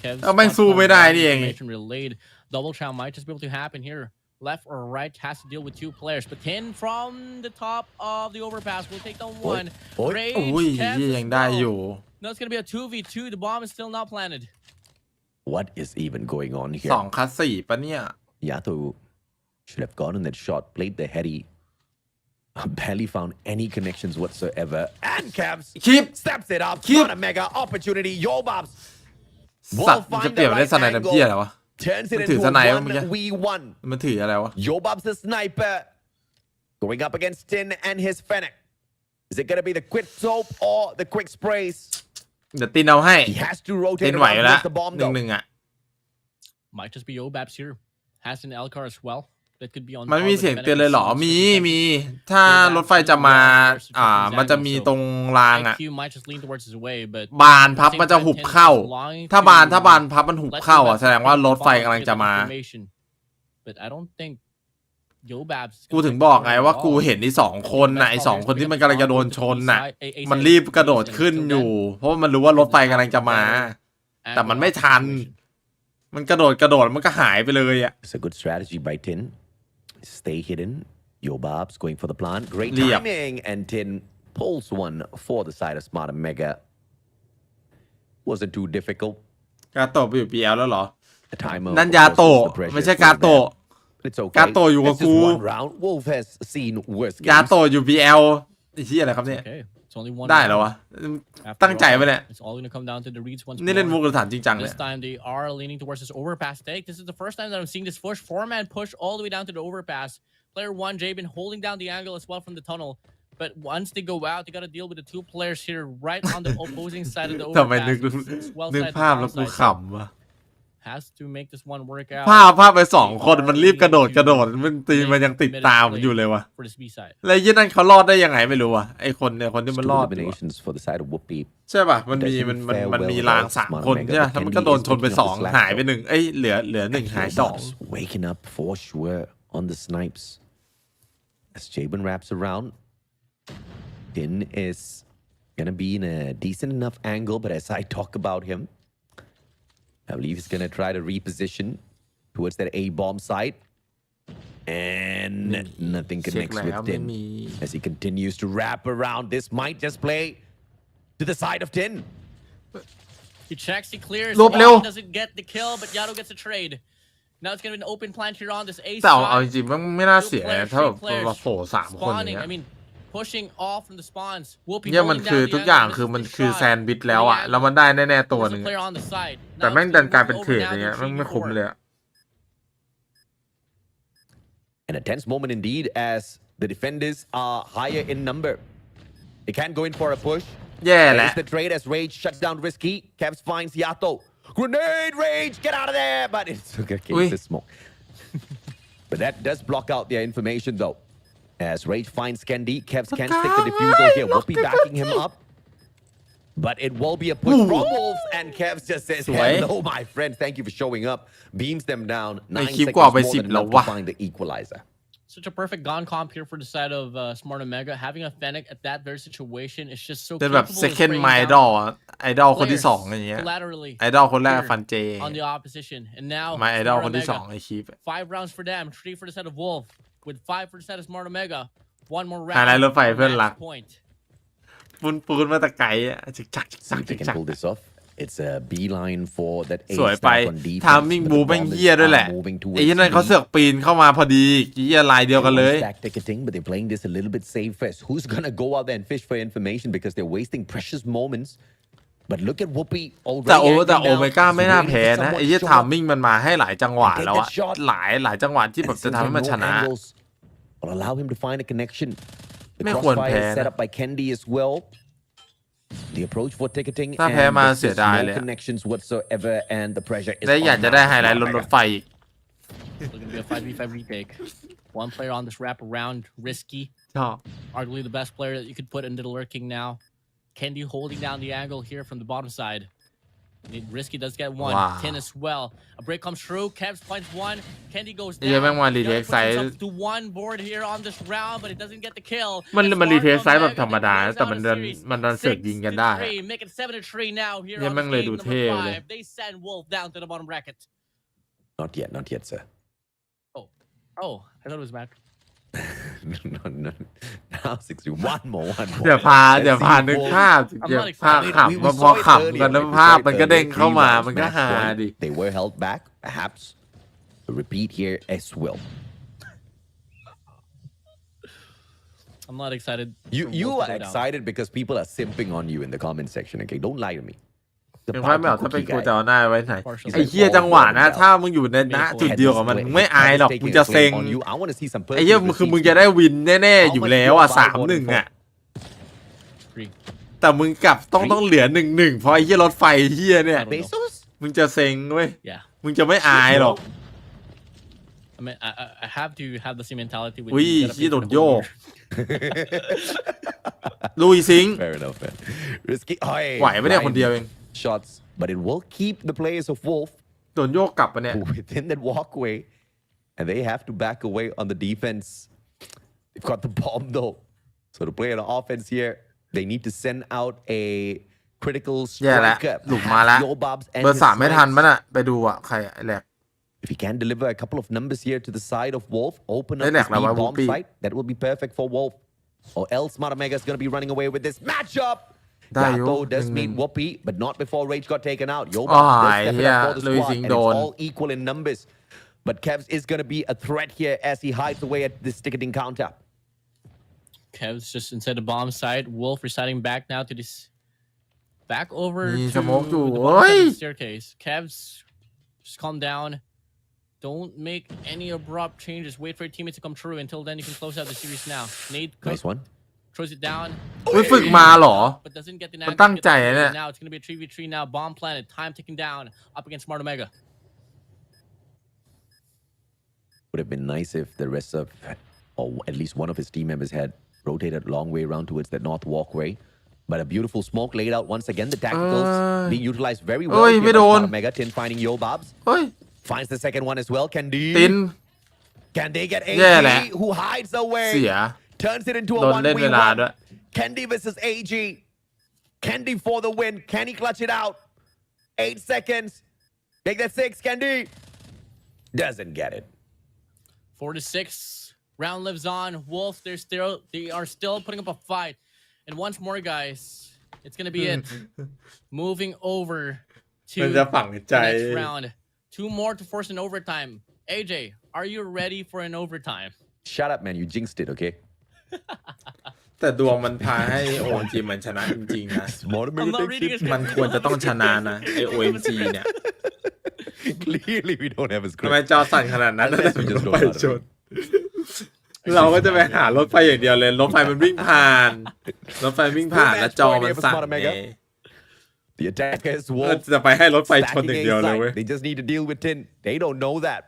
Kev's เอาแม่งสู้ไม่ได้นี่เอง information relayed. Double chow might just be able to happen here. Left or right has to deal with 2 players, but 10 from the top of the overpass will take down 1. Oi. Rage อุ้ย Kev's เหี้ย as ยังได้อยู่ well. No, it's gonna be a 2v2. The bomb is still not planted. What is even going on ส here? องคัสสี่ปะเนี่ย Yato should have gotten that shot, played the heady. Barely found any connections whatsoever. And Kevs คลิป steps it up. Keep- Not a mega opportunity. Yobabs สัตว์มันจะเปลี่ยนไปได้สไนด์น้ำเหี้ยอะไรวะ turns it Mình thử into ra này a không kìa? 1v1. มันถืออะไรวะ Yobab's the sniper. Going up against Tin and his Fennec. Is it going to be the quick soap or the quick sprays? เดี๋ยวตีนเอาให้ He has to ตี rotate นไหว around แล้ว with the bomb หนึ่ง though. หนึ่งอ่ะ Might just be Obabs here. Has an Elcar as well. That could be on มัน par ไม่มี with เสียง the เตือนเลยเหรอ Venom มี ถ้ารถไฟจะมา มันจะมีตรงรางอ่ะ IQ might just lean towards his way, but บานพับมันจะหุบเข้า ถ้าบานพับมันหุบเข้าอ่ะ แสดงว่ารถไฟกำลังจะมา But I don't think Yobabs กูถึงบอกไงว่ากูเห็นไอ้สองคนน่ะไอ้สองคนที่มันกำลังจะโดนชนน่ะ มันรีบกระโดดขึ้นอยู่ เพราะว่ามันรู้ว่ารถไฟกำลังจะมา แต่มันไม่ทัน มันกระโดดมันก็หายไปเลยอ่ะ It's a good strategy by Tin. Stay hidden. Yobab's going for the plant. Great Liệp. timing. And Tin pulls one for the side of Smart and Mega. Wasn't too difficult. กาโตะไปอยู่ PL แล้วเหรอ The timer นั่นยาโตะ ไม่ใช่กาโตะ It's okay. กาโตะอยู่กับ It's กู just one round. Wolf has seen worse ยา games. โตะอยู่ PL ไอ้ที่อะไรครับเนี่ย Okay, it's only one ได้เหรอ round. วะ After ตั้งใจไปเนี่ย all, it's all going to come down to the reads once นี่เล่นมุก more. หรือถามจริงจังเลย This time they are leaning towards this overpass take. This is the first time that I'm seeing this push. 4-man push all the way down to the overpass. Player 1, Jabin, holding down the angle as well from the tunnel. But once they go out, they got to deal with the 2 players here right on the opposing side of the ทำไม overpass. นึก It's well นึก side, ภาพแล้ว it's กู well side. ขำว่ะ Has to make this one work out ภาพไปสองคนมันรีบกระโดดมันตีมันยังติดตามมันอยู่เลยวะ for this B side. แล้วยี่นั่นเขารอดได้ยังไงไม่รู้วะไอคนเนี่ยคนที่มัน Two รอดอยู่อะ eliminations for the side of Whoopi. ใช่ป่ะมันมีราง3 คนใช่ป่ะแล้วมันก็โดนชนไป2หายไป1เหลือ1หาย Yobab's waking up for sure on the snipes. As Jabin wraps around, Tin is gonna be in a decent enough angle, but as I talk about him, I believe he's gonna try to reposition towards that A-bomb site. And nothing เช็ค connects แล้ว with ไม่ Tin มี as he continues to wrap around. This might just play to the side of Tin. He checks, he clears. หลบเร็ว He doesn't get the kill, but Yato gets a trade. Now it's gonna be an open plant here on this A แต่เอา side. จริงๆมันไม่น่าเสียนะถ้าแบบเราโผล่สามคนอย่าง Spawning. เงี้ย I mean, pushing off from the spawns. Whoopi เนี่ยมัน rolling คือ down ทุก the อย่าง angle. คือมัน Misses the คือ shot. แซนด์วิชแล้วอะแล้วมันได้แน่ๆตัว There's หนึ่ง a player on the side. แต่ Now แม่ง it's ดัน gonna กลาย move เป็น over เทรด now อย่าง to เงี้ย the มันไม่คุ้ม 3v4. เลยอะ And a tense moment indeed as the defenders are higher in number. They can't go in for a push. แย่แหละ There's the trade as Rage shuts down Risky. Kevs finds Yato. Grenade, Rage, get out of there! But it's okay, it's a smoke. But that does block out their information though. As Rage finds Candy, Kevs can't stick the defusal here. Whoopi backing him up. But it will be a push from Wolves, and Kevs just says, hello, my friend. Thank you for showing up. Beams them down. 9 seconds more than enough to find the equalizer. Such a perfect gun comp here for the side of Smart Omega. Having a Fennec at that very situation is just so เป็นแบบ capable of second spraying my down idol อะไอดอลคนที่ players สองอย่างเงี้ย collaterally ไอดอลคนแรกฟันเจ on the opposition. And now มาไอดอล Smart คนที่สอง Omega, ไอคีฟ 5 rounds for them, 3 for the side of Wolf, with 5 for the side of Smart Omega. 1 more ไฮไลท์ round. รถไฟเพื่อนรัก Match point. ปูนมาแตะไกลอะจิกจักจิกจัก See if จิ they ก can จัก pull this off. It's a beeline for that A สวยไป stack on defense. ทามมิ่ง but บู the แม่ง bombers เหี้ยด้วยแหละ are moving ไอ้ towards ที่นั่นเขา B. เสือกปีนเข้ามาพอดีเหี้ยลายเดียวกันเลย Stack ticketing, but they're playing this a little bit safe first. Who's gonna go out there and fish for information because they're wasting precious moments? But look at Whoopi แต่ already. แต่ angling โอ down. เมก้า He's ไม่น่า waiting แพ้ for นะ someone ไอ้ to ที่ show ทาม up. มิ่งมันมาให้หลายจังหวะแล้วอะ Take that shot. หลายจังหวะที่แบบจะทำให้มัน No ชนะ angles will allow him to find a connection. The ไม่ควร crossfire แพ้ is set นะ up by Candy as well. The approach for ticketing ถ้าแพ้ and มา there's เสีย just ดาย no เลยอะ connections whatsoever, and the pressure is และอยาก on จะได้ now ไฮ for ไลท์ Smart รถ Omega. ไฟอีก It's going to be a 5v5 retake. 1 player on this wrap around, Risky. ชอบ Arguably the best player that you could put into the lurking now. Candy holding down the angle here from the bottom side. Risky does get 1. Wow. 10 as well. A break comes through. Kevs finds 1. Candy goes ไอ้เหี้ย down. แม่งมารีเท Yato ค puts ไซส์ himself to 1 board here on this round, but it doesn't get the kill. มัน And รีเทค Smart ไซส์แบบ Omega ธรรมดา close แต่ out มัน the ดัน series. เสือกยิงกันได้อะ 6-3, make it 7-3 now here เนี่ย on แม่งเลย game ดู number เท่เลย 5. They send Wolf down to the bottom bracket. Not yet, sir. Oh, I thought it was back. no. Now 61 more. เดี๋ยวพานึกภาพเดี๋ยวภาพขำพอขำกันแล้วภาพมันก็เด้งเข้ามามันก็ฮาดิ They were held back, perhaps. A repeat here as well. I'm not excited. You are excited because people are simping on you in the comment section. Okay, don't lie to me. อย่างว่าแบบถ้าเป็นกูจะเอาหน้าไว้ไหนไอ้เหี้ยจังหวะนะถ้ามึงอยู่ในณจุดเดียวกับมันมึงไม่อายหรอกมึงจะเซ็งไอ้เหี้ยคือมึงจะได้วินแน่ๆอยู่แล้วอ่ะ3-1อ่ะแต่มึงกลับต้องเหลือ1-1เพราะไอ้เหี้ยรถไฟเหี้ยเนี่ยมึงจะเซ็งเว้ย Yeah. มึงจะไม่อายหรอก I mean, I have to have the same mentality with อุ้ย you. ที่โดนโยกลุยซิง Fair enough, man. Risky. ไหวไหมเนี่ยคนเดียวเอง Shots, but it will keep the players of Wolf โดนโยกกลับปะเนี่ย within that walkway, and they have to back away on the defense. They've got the bomb though, so to play on the offense here, they need to send out a critical แย่แล้ว striker. หลุมมาแล้ว Yobab's and เบอร์ his 3ไม่ทัน snipes. มั้ยน่ะไปดูอ่ะใครไอ้แหลก If he can deliver a couple of numbers here to the side of Wolf, open up They the lack la speed wa bomb Whoopi. site, that will be perfect for Wolf. Or else Smart Omega is going to be running away with this matchup. ได้อยู่ Yato does 1-1 meet Whoopi, but not before Rage got taken out. Yoba อ๋อ does step it up for the เหี้ย squad, and it's โดน all equal in numbers. But Kevs is going to be a threat here as he hides away at this ticketing counter. Kev's just inside the bomb site. Wolf residing back now to this. Back over Ni to smoke the too. bottom side of Oi! the staircase. Kev's just calm down. Don't make any abrupt changes. Wait for your teammates to come through. Until then, you can close out the series now. Nade Nice one. throws it down. ไม่ฝึกมาเหรอ But doesn't get the มันตั้งใจนะเนี่ย Now it's going to be a 3v3 now. Bomb planted. Time ticking down. Up against Smart Omega. Would have been nice if the rest of, or at least one of his team members had rotated a long way around towards that north walkway. But a beautiful smoke laid out once again. The tacticals being utilized very well. Oi, here byไม่โดน Smart Omega. Tin finding Yobabs. เฮ้ย Finds the second one as well. Can ติน they get AG, แย่แหละ who hides เสีย away, turns it into a โดนเล่นเวลาด้วย 1v1. Candy versus AG. Candy for the win. Can he clutch it out? 8 seconds. Make that 6. Candy doesn't get it. 4-6. Round lives on. Wolf, they are still putting up a fight. And once more, guys, it's gonna be it. Moving over มันจะฝังใจ next round. 2 more to force an overtime. AJ, are you ready for an overtime? Shut up, man. You jinxed it, okay? แต่ดวงมันพาให้ OMG มันชนะจริงๆนะ I'm not reading his มันควรจะต้องชนะนะไอ OMG เนี่ย Clearly, we don't have a ทำไม script. จอสั่นขนาดนั้น Unless we just รถ don't ไฟ know ชน เราก็จะไปหารถไฟอย่างเดียวเลยรถไฟมันวิ่งผ่านรถไฟวิ่งผ่านแล้วจอมันสั่นไง The attackers จะไปให้รถไฟชน stacking อย่างเดียวเลย A เว้ย side. They just need to deal with Tin. They don't know that.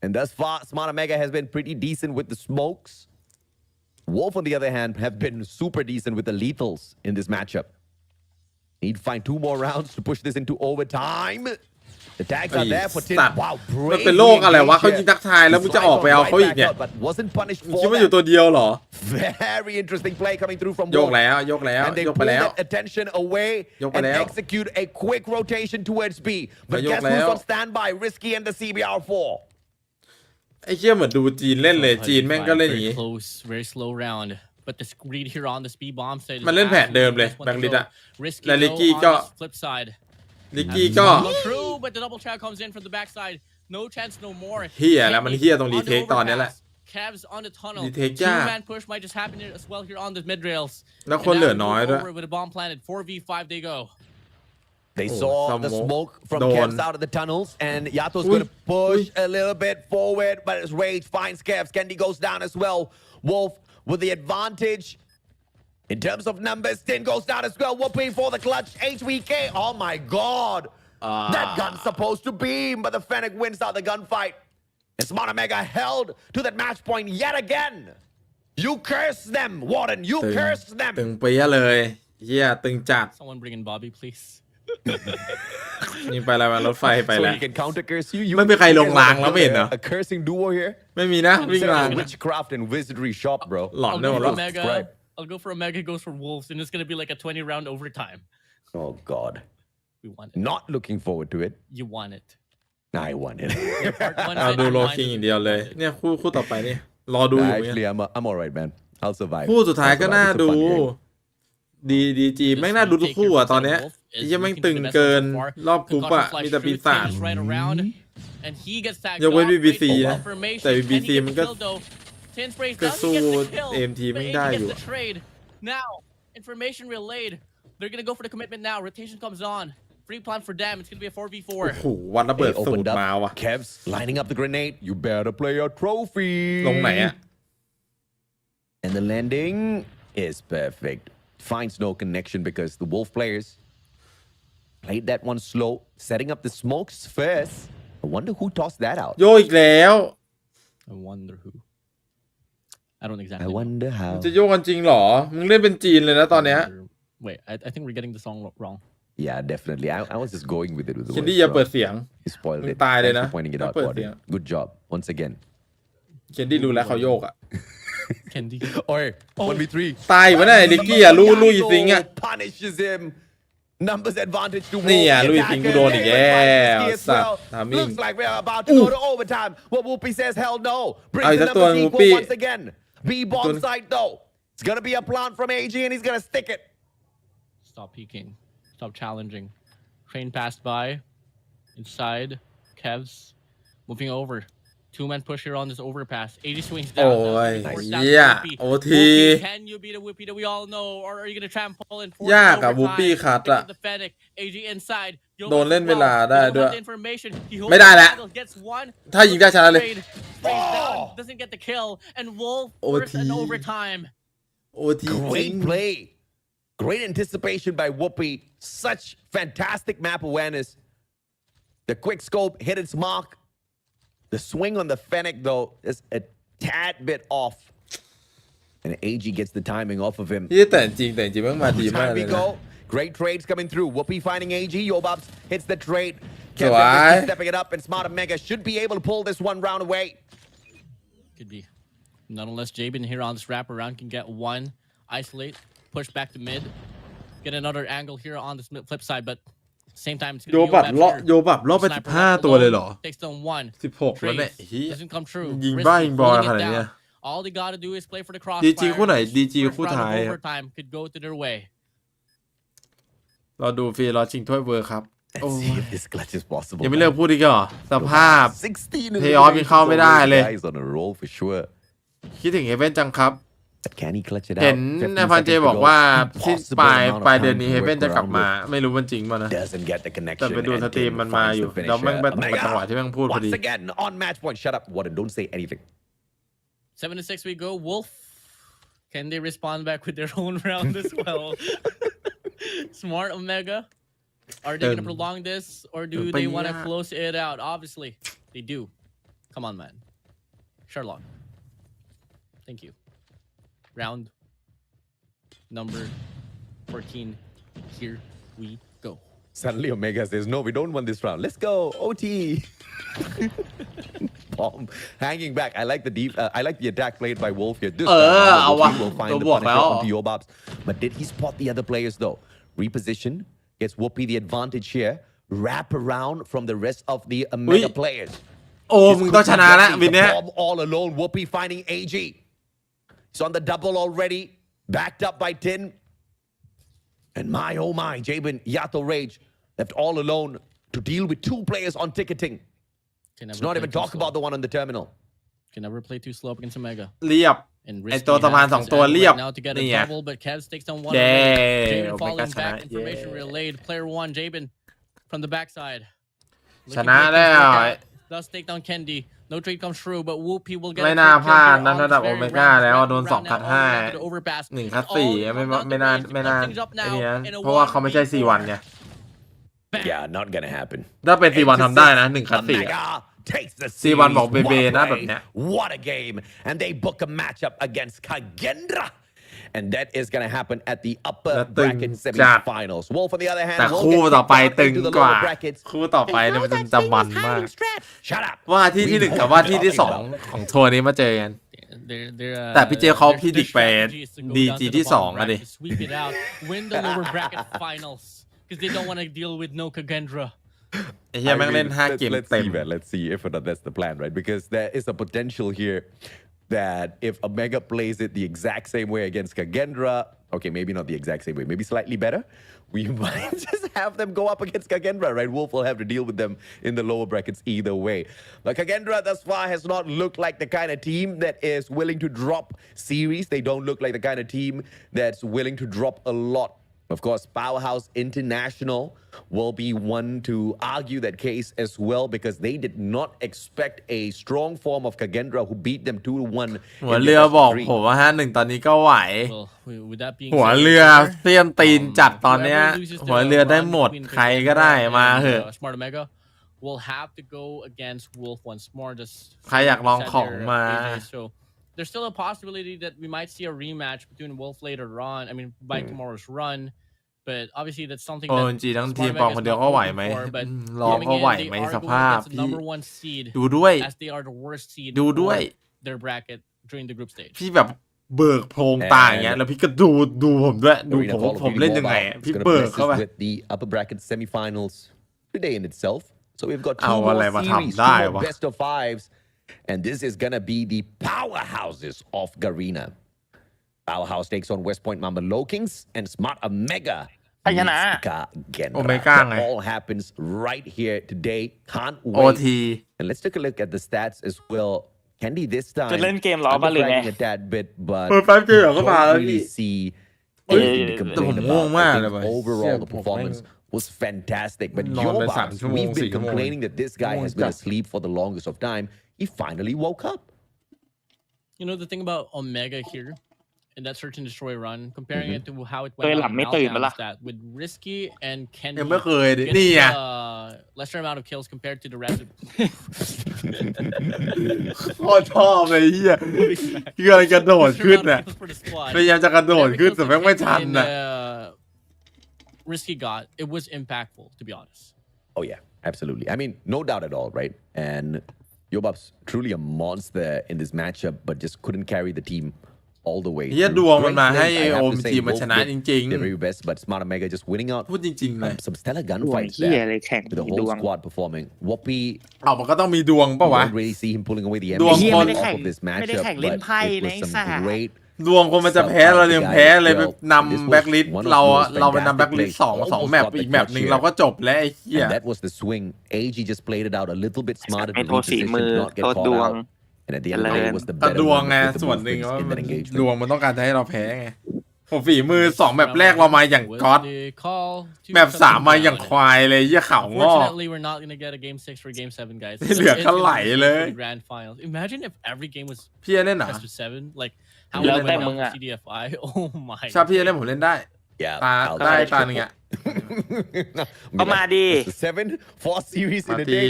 And thus far, Smart Omega has been pretty decent with the smokes. Wolf, on the other hand, have been super decent with the lethals in this matchup. Need to find 2 more rounds to push this into overtime. The tags are there for Tin. สัตว์ Wow, มัน brave เป็นโรคอะไรวะเขายิง engagement. ทักทายแล้วมึงจะออกไปเอาเขาอีกเนี่ย But wasn't punished คิด for ว่าอยู่ that. ตัวเดียวเหรอ Very interesting play coming through from โยก Wolf. แล้วยกแล้ว And they ยกไป pull แล้ว that attention away ยกไป and แล้ว execute a quick rotation towards B. But ยก guess แล้ว who's on standby? Risky and the CBR4. ไอ้เหี้ยเหมือนดูจีนเล่นเลยจีนแม่งก็เล่นอย่าง Very งี้ close, very slow round. But the read here on the speed bomb side. มันเล่นแผนเดิมเลยแบงค์ลิดอะ Risky และลิก though กี้ on ก็ the flip side. ลิกกี้ก็ Go through, but the double trap comes in from the backside. No chance, no more. เหี้ยแล้วมันเหี้ยตรงรีเทคตอนนี้แหละ Cavs on the tunnel. รีเทคยาก 2-man push might just happen here as well here on the mid rails. แล้วคนเหลือน้อยด้วย Over with a bomb planted. 4v5 they go. They Oh, saw some the more. smoke from No Kevs one. out of the tunnels, and Yato's Ui, going to push ui. a little bit forward, but his rage finds Kevs. Kendi goes down as well. Wolf with the advantage. In terms of numbers, Tin goes down as well. Whooping for the clutch. HVK. Oh my god. That gun's supposed to beam, but the Fennec wins out the gunfight. And Smart Omega held to that match point yet again. You curse them, Warden. You ตึง curse ตึง them. เปี้ยเลยเหี้ยตึงจัด Someone bring in Bobby, please. นี่ไปแล้วรถไฟไป So แล้ว he can counter curse you. You ไม่มีใครลงรางแล้วไม่เห็นเหรอ a cursing duo here. ไม่มีนะวิ่ง Set ราง up a witchcraft and wizardry shop, bro. หลอน I'll ด้วย go วะ for รถ Omega. Right. I'll go for Omega. Goes for Wolves, and it's gonna be like a 20-round overtime. Oh god. We want it. Not looking forward to it. You want it. I want it. Part one เอา side, ดู you โล want คิง it. อย่างเดียวเลยเนี่ยคู่ต่อไปนี่รอดูอยู่เนี่ย Actually, I'm all right, man. I'll survive. คู่สุดท้ายก็ I'll น่า survive. ดู It's a fun game. ดีจีแม่งน่าดูทุกคู่อ่ะตอนเนี้ยไอ้เหี้ยังแม่งตึงเกินรอบกรุ๊ปอ่ะมีแต่ปีศาจ right around, and he gets tagged ยกเว้น off. BBC Great นะ confirmation. แต่ Can he BBC get the มันก็ kill, though? Tin sprays ก็ down, he สู้ gets the kill, AMT but แม่ง AJ ได้อยู่ gets the trade. Now, information relayed. They're gonna go for the commitment now. Rotation comes on. Free plan for them. It's gonna be a 4v4. โอ้โหวันระเบิ They ดสูต opened รมา up. ว่ะ Kevs lining up the grenade. You better play your trophy. ลงไหนอ่ะ And the landing is perfect. Finds no connection because the Wolf players played that one slow, setting up the smokes first. I wonder who tossed that out. โยอีกแล้ว I wonder who. I don't exactly I know. wonder มัน how. จะโยกกันจริงเหรอมึงเล่นเป็นจีนเลยนะตอนเนี้ย Wait, I think we're getting the song wrong. Yeah, definitely. I was just going with it with the คิน words, ดี้อย่า bro. เปิดเสียง You spoiled มึง it. ตายเลย Thanks นะ for pointing it ถ้า out, เปิด Warden. เสียง Good job once again. เคนดี้รู้แล้วเขาโยกอ่ะ Candy. Oi, 1v3. ตายอยู่วะเนี่ยไอ้ลิกกี้อ่ะลู่อีซิงอ่ะ Punishes him. Numbers advantage to Wolf. นี่อ่ะ The ลู่อีซิงกู attacker โดนอีก there แล้ by ว Risky as สัต well. ว์ทามิ่ง Looks like we're about to go to overtime. What Whoopi says, hell no. Brings Ay, the that's the one, numbers equal Whoopi. once again. B-bomb Ito- site though. It's gonna be a plant from AG and he's gonna stick it. Stop peeking. Stop challenging. Train passed by. Inside. Kevs. Moving over. 2-man push here on this overpass. 80 swings down. โอ้ย Force down เหี้ย to Whoopi. โอที Whoopi, can you beat a Whoopi that we all know? Or are you gonna trample and force ยากอะ overtime? Whoopi คัดอะ Gets the Fennec. AG inside. โดนเล่นเวลาได้ด้วย The information. He holds ไม่ได้แล้ว the title, gets one. ถ้ายิงได้ชนะเลย Trade. Sprays down. Doesn't get the kill. And Wolf forced an OT. overtime. โอที Great play. Great anticipation by Whoopi. Such fantastic map awareness. The quick scope hit its mark. The swing on the Fennec, though, is a tad bit off. And AG gets the timing off of him. ที่แต่จริงแม่งมาดีมาก Time เล we ยนะ go. Great trades coming through. Whoopi finding AG. Yobabs hits the trade. So Kevin I- stepping it up, and Smart Omega should be able to pull this one round away. Could be. Not unless Jabin here on this wraparound can get one. Isolate. Push back to mid. Get another angle here on this flip side, but same time it's โย gonna be บัต Yobab ร here. โยบัตรรอบไป Sniper 15 left ตัวเลยเหรอ alone. Takes down one. 16แล้วเนี่ย Trades. เฮีย Doesn't come true. ยิง Risky, บ้ายิงบอล pulling ข it นาดเนี้ย down. All they gotta do is play for the DG crossfire. คู่ไหน DG First คู่ round of ท้ายอะ overtime could go to their way. เราดูฟรีรอชิงถ้วยเวอร์ครับ Let's see if this clutch is possible. ยังไม่เลิกพูดอีกเหรอสภาพ 16 Playoff ยังเข้าไม่ได้เลย Guys on a roll for sure. คิดถึงเฮเว่นจังครับ But can he clutch it เห็ out? น 15 ในพันเจ seconds to บอก go. ว่าที่ Impossible ปลาย amount of ปลายเดือน time นี้ to เฮ work เว่นจะกลับ around มา with. ไม่รู้มันจริงป่ะนะ Doesn't get the แต่ connection. ไปดูส and ตรีม Tim มันมา finds อยู่ the แล้วแม่ง finisher. ไปตรงกับจังหวะที่แม่งพูดพอดี Once again on match point. Shut up, Warden. Don't say anything. 7-6 we go. Wolf, can they respond back with their own round as well? Smart Omega. Are they going to prolong this or do they want to close it out? Obviously, they do. Come on, man. Sherlock. Thank you. Round number 14. Here we go. Suddenly Omega says, no, we don't want this round. Let's go. OT. Bomb hanging back. I like the attack played by Wolf here. This time,เอาวะ he will find ตัว the บวกแล้ว punisher onto Yobabs. But did he spot the other players though? Reposition. Gets Whoopi the advantage here. Wrap around from the rest of the Omega players. โอ้มึงต้องชนะแล้ววินเนี้ย Bomb all alone. Whoopi finding AG. He's on the double already. Backed up by Tin. And my oh my, Jabin Yato Rage left all alone to deal with two players on ticketing. Let's not even talk about the one on the terminal. Can never play too slow up against Omega. เรียบ And ไอ Risky ตัวสะพาน has สอง his ตัว angle เรียบ now to get a นี่ไง double, but Kevs takes down one. Yeah. already. Jabin Omega falling ชนะ back. Information relayed. Player one, Jabin from the backside. ชนะแล้ว Does take down Kendi. No trade comes through, but Whoopi will get ไม่ a น่า trade พลาด kill นะ here ระดับ on โอ this เม very ก้า round. แล้วโดน Round 2 คัด now, 5 all the overpass. 1 คัด It's all 4 come ไม่ down to ไม่น่า guys to ไม่น่า clean things up ไอ้ now นี่นะ in a เพราะว่าเขาไม่ใช่ 1v4. 4-1 ไง Yeah, not gonna happen. ถ้าเป็น 4-1 ทำได้นะ 1 คัด 4 Omega takes the 4-1 บอก series. เบ What a นะ play. แบบเนี้ย What a game. And they book a matchup against Kagendra. And that is going to happen at the upper และตึง bracket จัด semifinals. Wolf, on the other hand, แต่ will คู่ get ต่อไป kicked ตึ out ง into the กว่า lower brackets. คู่ต่อไปเนี่ยมันจะมันมาก Shut up. ว่าที่ที่ 1 กับว่าที่ที่ 2 ของทัวร์นี้มาเจอกัน แต่พี่เจเขาพิจิกไป DG ที่ 2 อะดิ Sweep it out, win the lower bracket finals because they don't want to deal with no Kagendra. ไอ้เหี้ยแม่งเล่น 5 เกม let's เต็ม see, man. Let's see if that's the plan, right? Because there is a potential here that if Omega plays it the exact same way against Kagendra, okay, maybe not the exact same way, maybe slightly better, we might just have them go up against Kagendra, right? Wolf will have to deal with them in the lower brackets either way. But Kagendra thus far has not looked like the kind of team that is willing to drop series. They don't look like the kind of team that's willing to drop a lot. Of course, Powerhouse International will be one to argue that case as well because they did not expect a strong form of Kagendra who beat them 2-1. หัวเรือบอกผมว่า 5-1 ตอนนี้ก็ไหว Well, with that being หัว said, เรือเสี้ยนตีนจัดตอนเนี้ย whoever loses หัว their เรือได้ run หมด between ใครก็ได้ Kagendra มา and, เหอะ Smart Omega will have to go against Wolf once more. Just ใครอยากลองของ said มา there, AJ. So there's still a possibility that we might see a rematch between Wolf later on. I mean, by tomorrow's run. But obviously, that's something โอ้ that จริงๆทั้ง Smart ทีมปอง Omega คน is เดียว not ก็ไหว hoping ไหม for, but ลอง coming ก็ in, ไหว they ไหม are ส going ภาพ against the พี่ number 1 seed ดูด้วย as they are the worst seed ดูด้วย for their bracket during the group stage. พี่แบบเบิกโพรงตาอย่างเงี้ยแล้วพี่ก็ดูผมด้วยดู Arena ผม Call of ผม Duty เล่นยังไง Mobile อะ is พี่ gonna เบิก bless เข้า us ไป with the upper bracket semifinals today in itself. So we've got 2 เอา more อะไรมา series, ทำได้ 2 more วะ best of 5s, and this is gonna be the powerhouses of Garena. Powerhouse takes on West Point Mamba Lokings and Smart Omega. ใครชนะ Gendra. Omega That ไง all happens right here today. Can't โอ wait. ที And let's take a look at the stats as well. Candy this time จะเล่นเกมล้อป่ะหรือไง underbragging a tad bit, but เปิดแป๊บเดียวก็ don't มาแล้วพี่ really see เฮ้ย anything to แต่ผม complain ง่วง about. มาก I เลย think ว่ะ overall the เชี่ย performance was fantastic. But นอนไป Yobabs, 3 ชั่วโมง we've been 4 ชั่วโมง complaining that this guy ง่วง has been จัด asleep for the longest of time. He finally woke up. You know the thing about Omega here in that search and destroy run, comparing it to how it เคย went หลับ on ไม่ตื่นมา Meltdown, ล่ะ is that with Risky and ยังไม่ Kendi เคยดิ gets นี่ไง lesser amount of kills compared to the rest of โคตรชอบเลยเฮียพี่กำลังกระโดด lesser ขึ้น amount น่ะ of kills for the squad. พยายามจะกระโดด Every ขึ้น kill แต่แม่งไม่ทัน and, น่ะ Risky got it was impactful to be honest. Oh yeah, absolutely. I mean, no doubt at all, right? And Yobabs truly a monster in this matchup, but just couldn't carry the team all the way. เฮีย through. ดวงมัน Great มาให้ play, I have to โอม say. ทีมมัน Wolf ชนะ did จริง their very best, but Smart Omega just winning out ๆพูดจริงๆเลย some stellar ดวง gunfights เฮีย there เลยแข่ง with the ด whole วง squad performing. Whoopi, เอามันก็ต้องมีดวง you ปะวะ don't really see him pulling away the ดวง MVP คน off of this ไม่ได้ matchup, แข่งเล่น but ไพ่ it ใน was สา some great ดวงคนมันจะแพ้เรายังแพ้เลยไปนำแบ็คลิสเราไปนำแบ็คลิสสองแมปอีกแมปหนึ่งเราก็จบแล้วไอ้เหี้ย And that was the swing. AG just played it out a little bit smarter to ไม่ lead โทษฝี position, มือ to not get โทษ caught ดวง out. And at the end of the day, it was the ก็ better ดวง one ไง with the ส่วนหนึ่ง movements ว่า in that engagement. ดวงมันต้องการจะให้เราแพ้ไงผมฝีมือ2แมปแรกเรามาอย่างก๊อตแมป3มาอย่างควายเลยยี่ข่าวงอก Unfortunately, we're not gonna get a game 6 or game 7, guys. เหลือก็ไหลเลย Grand finals. Imagine if every game was พี่เล่นเหรอ best of 7. Like how แล้ว we แต่ went มึง down อะ to CDFI. Oh my. ชอบพี่เล่นผมเล่นได้ Yeah, ตา I'll ได้ take ตา it. หนึ่งอ่ะ ก็มาดิ 4 series in a Mati. day.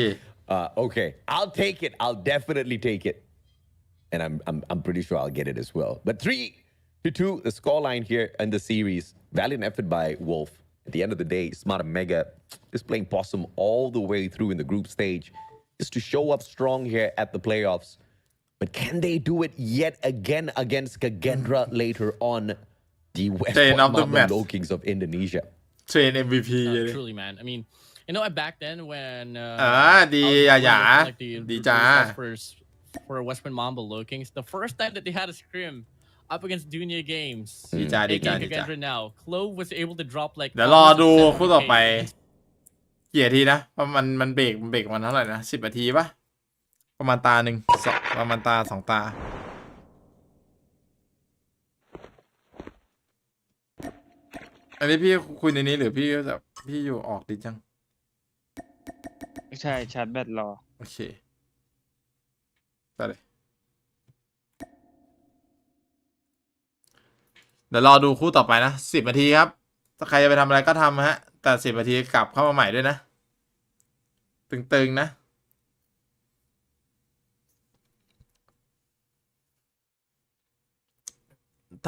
Okay, I'll take it. I'll definitely take it, and I'm pretty sure I'll get it as well. But 3-2, the scoreline here in the series. Valiant effort by Wolf. At the end of the day, Smart and Mega is playing possum all the way through in the group stage, just to show up strong here at the playoffs. But can they do it yet again against Kagendra later on? The West Chain of the match. Low Kings of Indonesia. เทรน MVP เลย Truly, man. I mean, you know, back then when ดี I was หยา playing, like, the ดีจ้า for Westman Mamba Low Kings, the first time that they had a scrim up against Dunia Games, ดีจ้าดีจ้า aka ดีจ้า Kagendra now, Clove was able to drop like เดี๋ยวรอดู almost คู่ต่อไป 7K. กี่นาทีนะมันเบรกมันเท่าไหร่นะ10 นาทีปะประมาณตาหนึ่งประมาณตา2 ตาอันนี้พี่คุยในนี้หรือพี่แบบพี่อยู่ออกดิจัง ไม่ใช่ชาร์จแบตรอ โอเคไปเลยเดี๋ยวรอดูคู่ต่อไปนะ10 นาทีครับถ้าใครจะไปทำอะไรก็ทำฮะแต่10 นาทีกลับเข้ามาใหม่ด้วยนะตึงๆนะ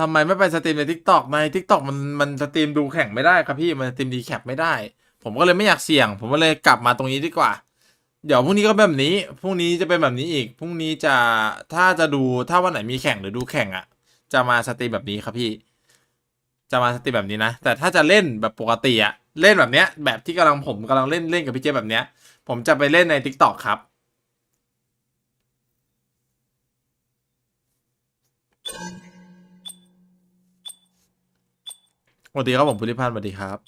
ทำไมไม่ไปสตรีมใน TikTok ใน TikTok มันสตรีมดูแข่งไม่ได้ครับพี่มันสตรีมดีแคปไม่ได้ผมก็เลยไม่อยากเสี่ยงผมก็เลยกลับมาตรงนี้ดีกว่าเดี๋ยวพรุ่งนี้ก็แบบนี้พรุ่งนี้จะเป็นแบบนี้อีกพรุ่งนี้จะถ้าจะดูถ้าวันไหนมีแข่งหรือดูแข่งอ่ะจะมาสตรีมแบบนี้ครับพี่จะมาสตรีมแบบนี้นะแต่ถ้าจะเล่นแบบปกติอ่ะเล่นแบบเนี้ยแบบที่ผมกำลังเล่นกับพี่เจแบบเนี้ยผมจะไปเล่นใน TikTok ครับสวัสดีครับผมภูริพันธ์สวัสดีครับ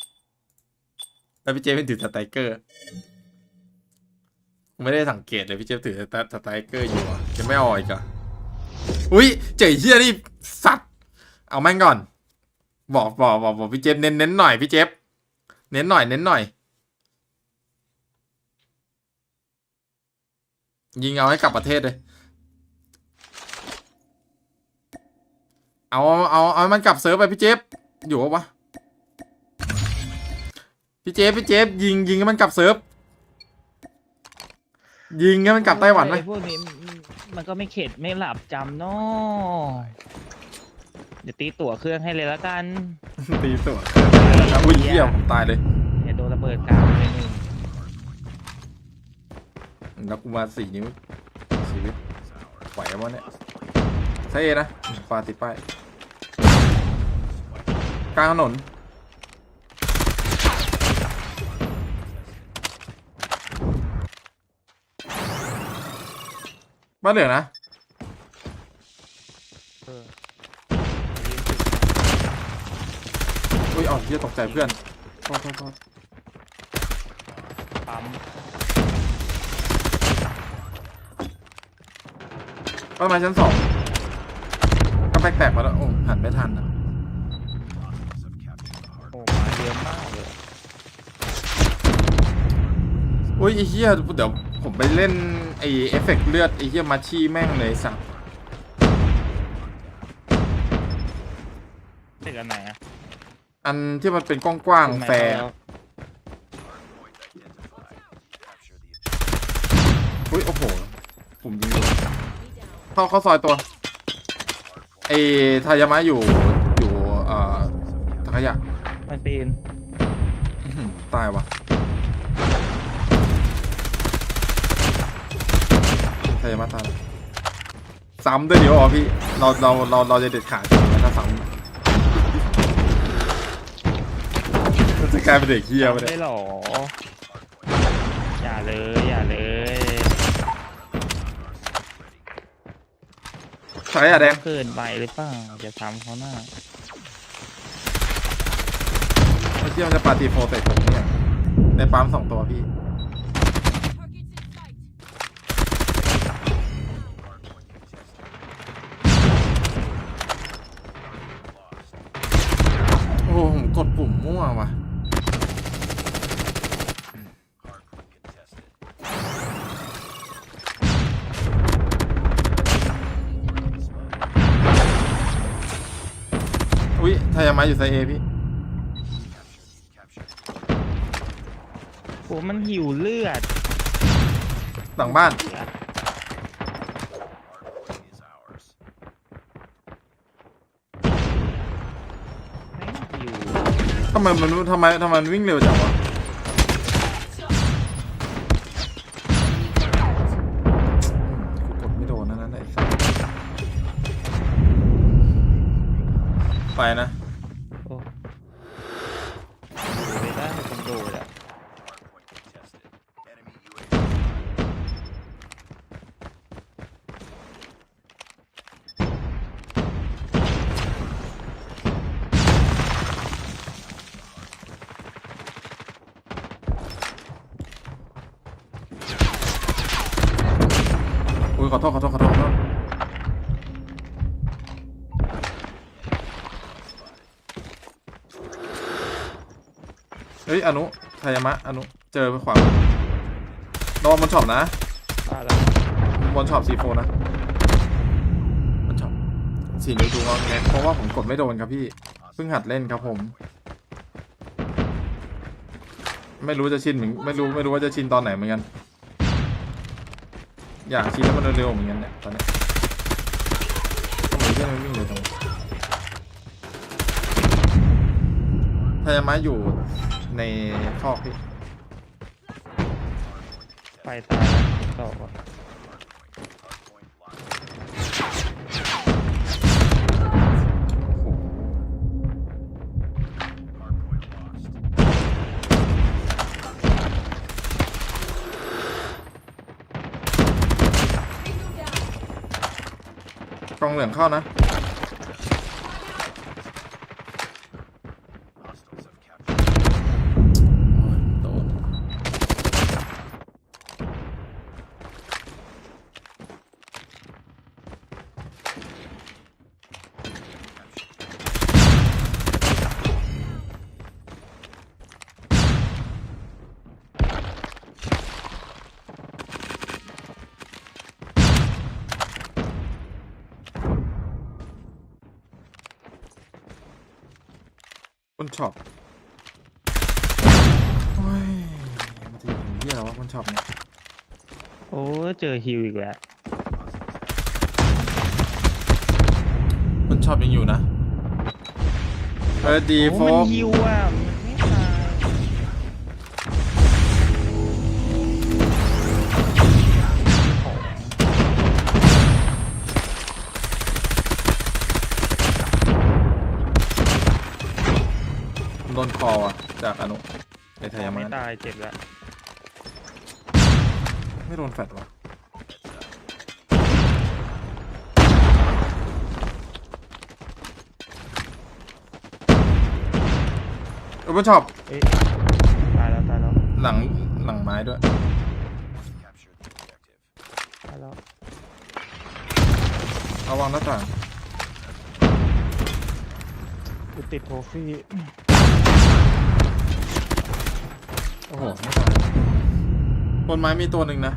แล้วพี่เจเป็นถือสไตรเกอร์ไม่ได้สังเกตเลยพี่เจถือสไตรเกอร์อยู่อะจะไม่เอาอีกอะอุ้ยเจ๋ยเฮียนี่สัตว์เอาแม่งก่อนบอกพี่เจเน้นหน่อยพี่เจเน้นหน่อยยิงเอาให้กลับประเทศเลยเอามันกลับเซิร์ฟไปพี่เจอยู่ปะพี่เจฟยิงให้มันกลับเซิร์ฟยิงให้มันกลับไต้หวันไหม พวกนี้มันก็ไม่เข็ดไม่หลับจำเนาะเดี๋ยวตีตั๋วเครื่องให้เลยละกัน ตีตัวอุ้ยเหี้ยผมตายเลย เดี๋ยวโดนระเบิดกลางเลยหนึ่ง แล้วกูมา4 นิ้วชีวิตไหวไหมเนี่ยใช่นะปาติดป้ายกลางถนนบ้านเหลือนะอุ้ยอ๋อเหี้ยตกใจเพื่อนโทษปั๊มต้นไม้ชั้น 2ก็แตกมาแล้วโอ้หันไม่ทันอ่ะ โอ้มาเยอะมากเลย อุ้ยไอ้เหี้ยเดี๋ยวผมไปเล่นไอเอฟเฟกต์เลือดไอ้เหี้ยมาชี่แม่งเลยสัตว์ ตึกอันไหนอะ อันที่มันเป็นกว้างๆแฟร์อุ้ยโอ้โหผมยิงเข้าซอยตัวไอทายามะอยู่ถังขยะ มันปีน ตายวะทายามะตายซ้ำด้วยเดี๋ยวอ๋อพี่เราจะเด็ดขาดถ้าซ้ำจะกลายเป็นเด็กเฮี้ยไปเลย ไม่หรออย่าเลย ใคร สายอะแดง เกินไปหรือเปล่าจะทำเขาหน้า เมื่อกี้มันจะปาตีโฟใส่ผมเนี่ยในปั๊ม2 ตัวพี่โอ้ผมกดปุ่มมั่วว่ะอุ้ยทายามาอยู่ไซเอพี่โอ้มันหิวเลือด หลังบ้านหิว ทำไมมันวิ่งเร็วจังวะกูกดไม่โดนนั่นไอ้สัสไปนะ โอ้ไม่ได้คนโดดอ่ะอุ้ยขอโทษเฮ้ยอนุทายามะอนุเจอไปขวาโดนบนช็อปนะ อะไร บนช็อปC4นะบนช็อป4 นิ้วดูงอแงเพราะว่าผมกดไม่โดนครับพี่เพิ่งหัดเล่นครับผมไม่รู้จะชินเหมือนไม่รู้ว่าจะชินตอนไหนเหมือนกันอยากชินแล้วมันเร็วๆเหมือนกันเนี่ยตอนนี้ทำไมเรื่องมันวิ่งเร็วจังทายามะอยู่ในคอกพี่ ไปตายต่อวะกองเหลืองเข้านะโดนบนช็อปโอ้ยมันจะอยู่ที่เหี้ยแล้ววะบนช็อปเนี่ย โอ้เจอฮิวอีกแล้ว บนช็อปยังอยู่นะดีโฟ โอ้มันฮิวอ่ะไม่ตายโดนคออ่ะจากอนุไอ้ทายา ไม่ มะ ตายเจ็บแล้ว ไม่โดนแฟดวะบนช็อป เอ้ยตายแล้ว หลังไม้ด้วย ตายแล้ว ระวังหน้าต่าง กูติดโทฟี่ โอ้โหไม่ตายบนไม้มีตัวหนึ่งนะ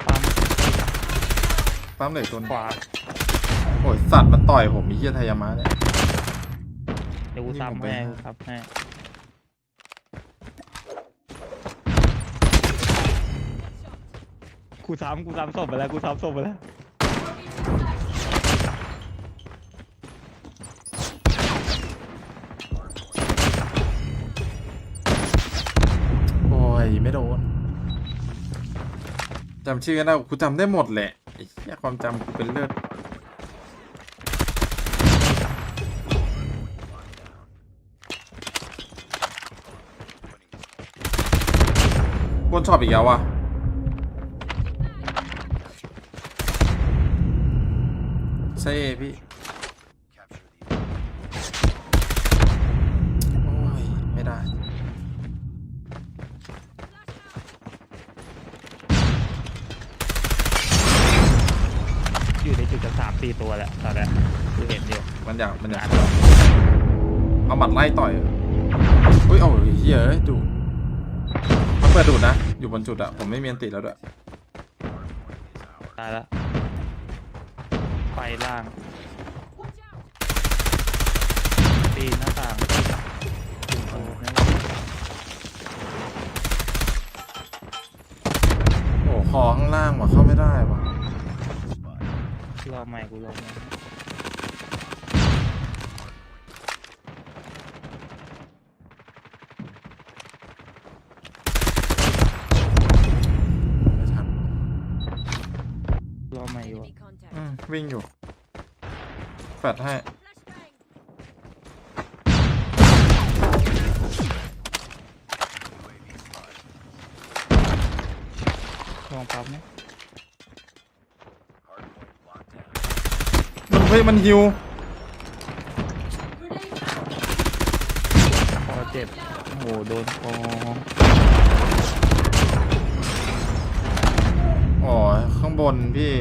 ปั๊ม ปั๊มเหล็กตัวหนึง ขวา โอ้ยสัตว์มันต่อยผมมีเหี้ยทายามะเนี่ย เดี๋ยวกูซ้ำให้กูซ้ำศพไปแล้ว โอ้ยไม่โดนจำชื่อกันได้กูจำได้หมดแหละไอ้เหี้ยความจำกูเป็นเลือดบ วนช็อปอีกแล้ววะเซ่พี่โอ้ยไม่ได้อยู่ในจุดจะ3-4 ตัวแหละตอนนี้คือเห็นอยู่มันอยากเอาหมัดไล่ต่อยอุ้ยเอาเฮียดูมันเปิดดูดนะอยู่บนจุดอะผมไม่มีอันติแล้วด้วยตายแล้วไฟล่างปีนหน้าต่างโอ้คอข้างล่างว่ะเข้าไม่ได้ว่ะรอใหม่กูรอใหม่รอใหม่อยู่วิ่งอยู่แฟดให้ลองปั๊บไหมมันฮิวพอเจ็บโอ้โหโดนคออ๋อข้างบนพี่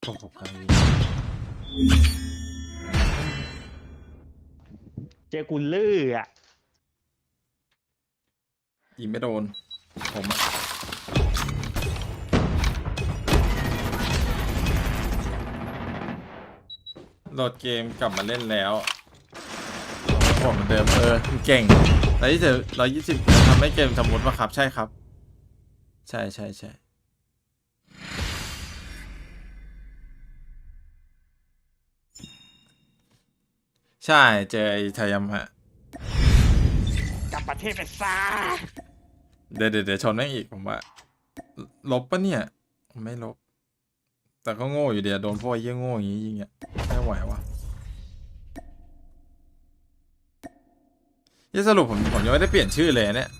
โอ้โหเจอกูลื่ออ่ะยิงไม่โดนผมอะโหลดเกมกลับมาเล่นแล้วผมเหมือนเดิมเก่ง120ทำให้เกมสมมุติว่าครับใช่ครับใช่เจอไอ้ไทยมฮะกลับประเทศไปซะเดี๋ยวชนแม่งอีกผมว่าลบปะเนี่ยไม่ลบแต่ก็โง่อยู่เดียวโดนพวกไอ้เหี้ยโง่อย่างงี้ยิงอ่ะไม่ไหววะสรุปผมยังไม่ได้เปลี่ยนชื่อเลยเนี่ย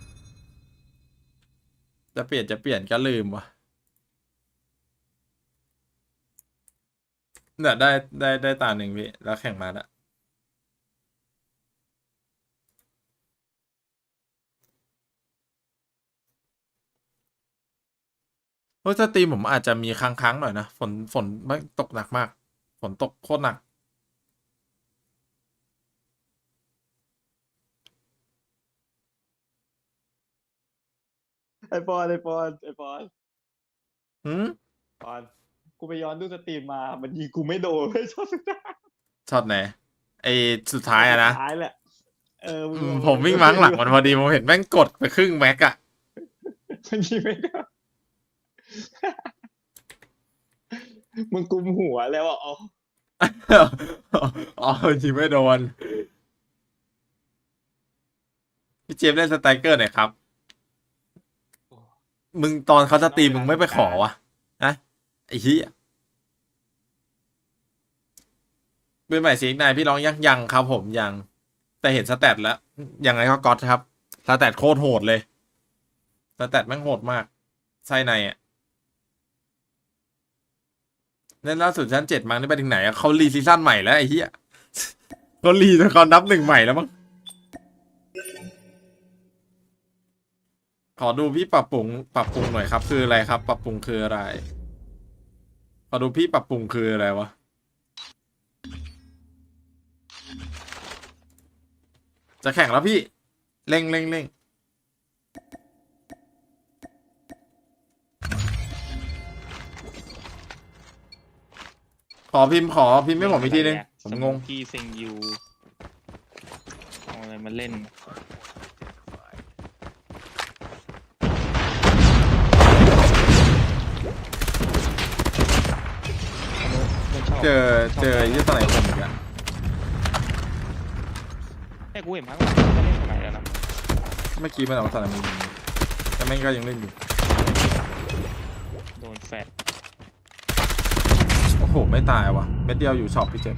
จะเปลี่ยนก็ลืมวะเนี่ยได้ตาหนึ่งพี่แล้วแข่งมาละเพราะสตรีมผมอาจจะมีค้างหน่อยนะฝนไม่ตกหนักมากฝนตกโคตรหนักไอปอนปอนกูไปย้อนดูสตรีมมามันยิงกูไม่โดนไม่ชอบสุดท้ายช็อตไหนไอสุดท้ายอะนะท้ายแหละผมวิ่งมั้งหลังมันพอดีผมเห็นแม่งกดไปครึ่งแม็กอะมันยิงไม่โดนมึงกุมหัวแล้วอ่ะอ๋อยิงไม่โดนพี่เจมส์เล่นสไตรเกอร์หน่อยครับมึงตอนเขาจะตีมึงไม่ไปขอวะนะไอ้เหี้ยเป็นใหม่สีนายพี่ร้องยังครับผมยังแต่เห็นสแตทแล้วยังไงก็ก๊อตครับสแตทโคตรโหดเลยสแตทแม่งโหดมากไส้ในอ่ะเล่นล่าสุดชั้น7มั้งนี่ไปถึงไหนอะเขารีซีซั่นใหม่แล้วไอ้เหี้ยเขารีจนเขานับ1ใหม่แล้วมั้งขอดูพี่ปรับปรุงหน่อยครับคืออะไรครับปรับปรุงคืออะไรขอดูพี่ปรับปรุงคืออะไรวะจะแข่งแล้วพี่เร่งขอพิมพ์ให้ผมอีกทีนึงผมงงพี่เซ็งยูเอาอะไรมาเล่นเจอยี่สไนผมอีกอะแต่กูเห็นพักหลังก็เล่นสไนแล้วนะเมื่อกี้มันเอาสไนมายิงแต่แม่งก็ยังเล่นอยู่โดนแฟดโอ้โหไม่ตายวะเม็ดเดียวอยู่ช็อปพี่เจม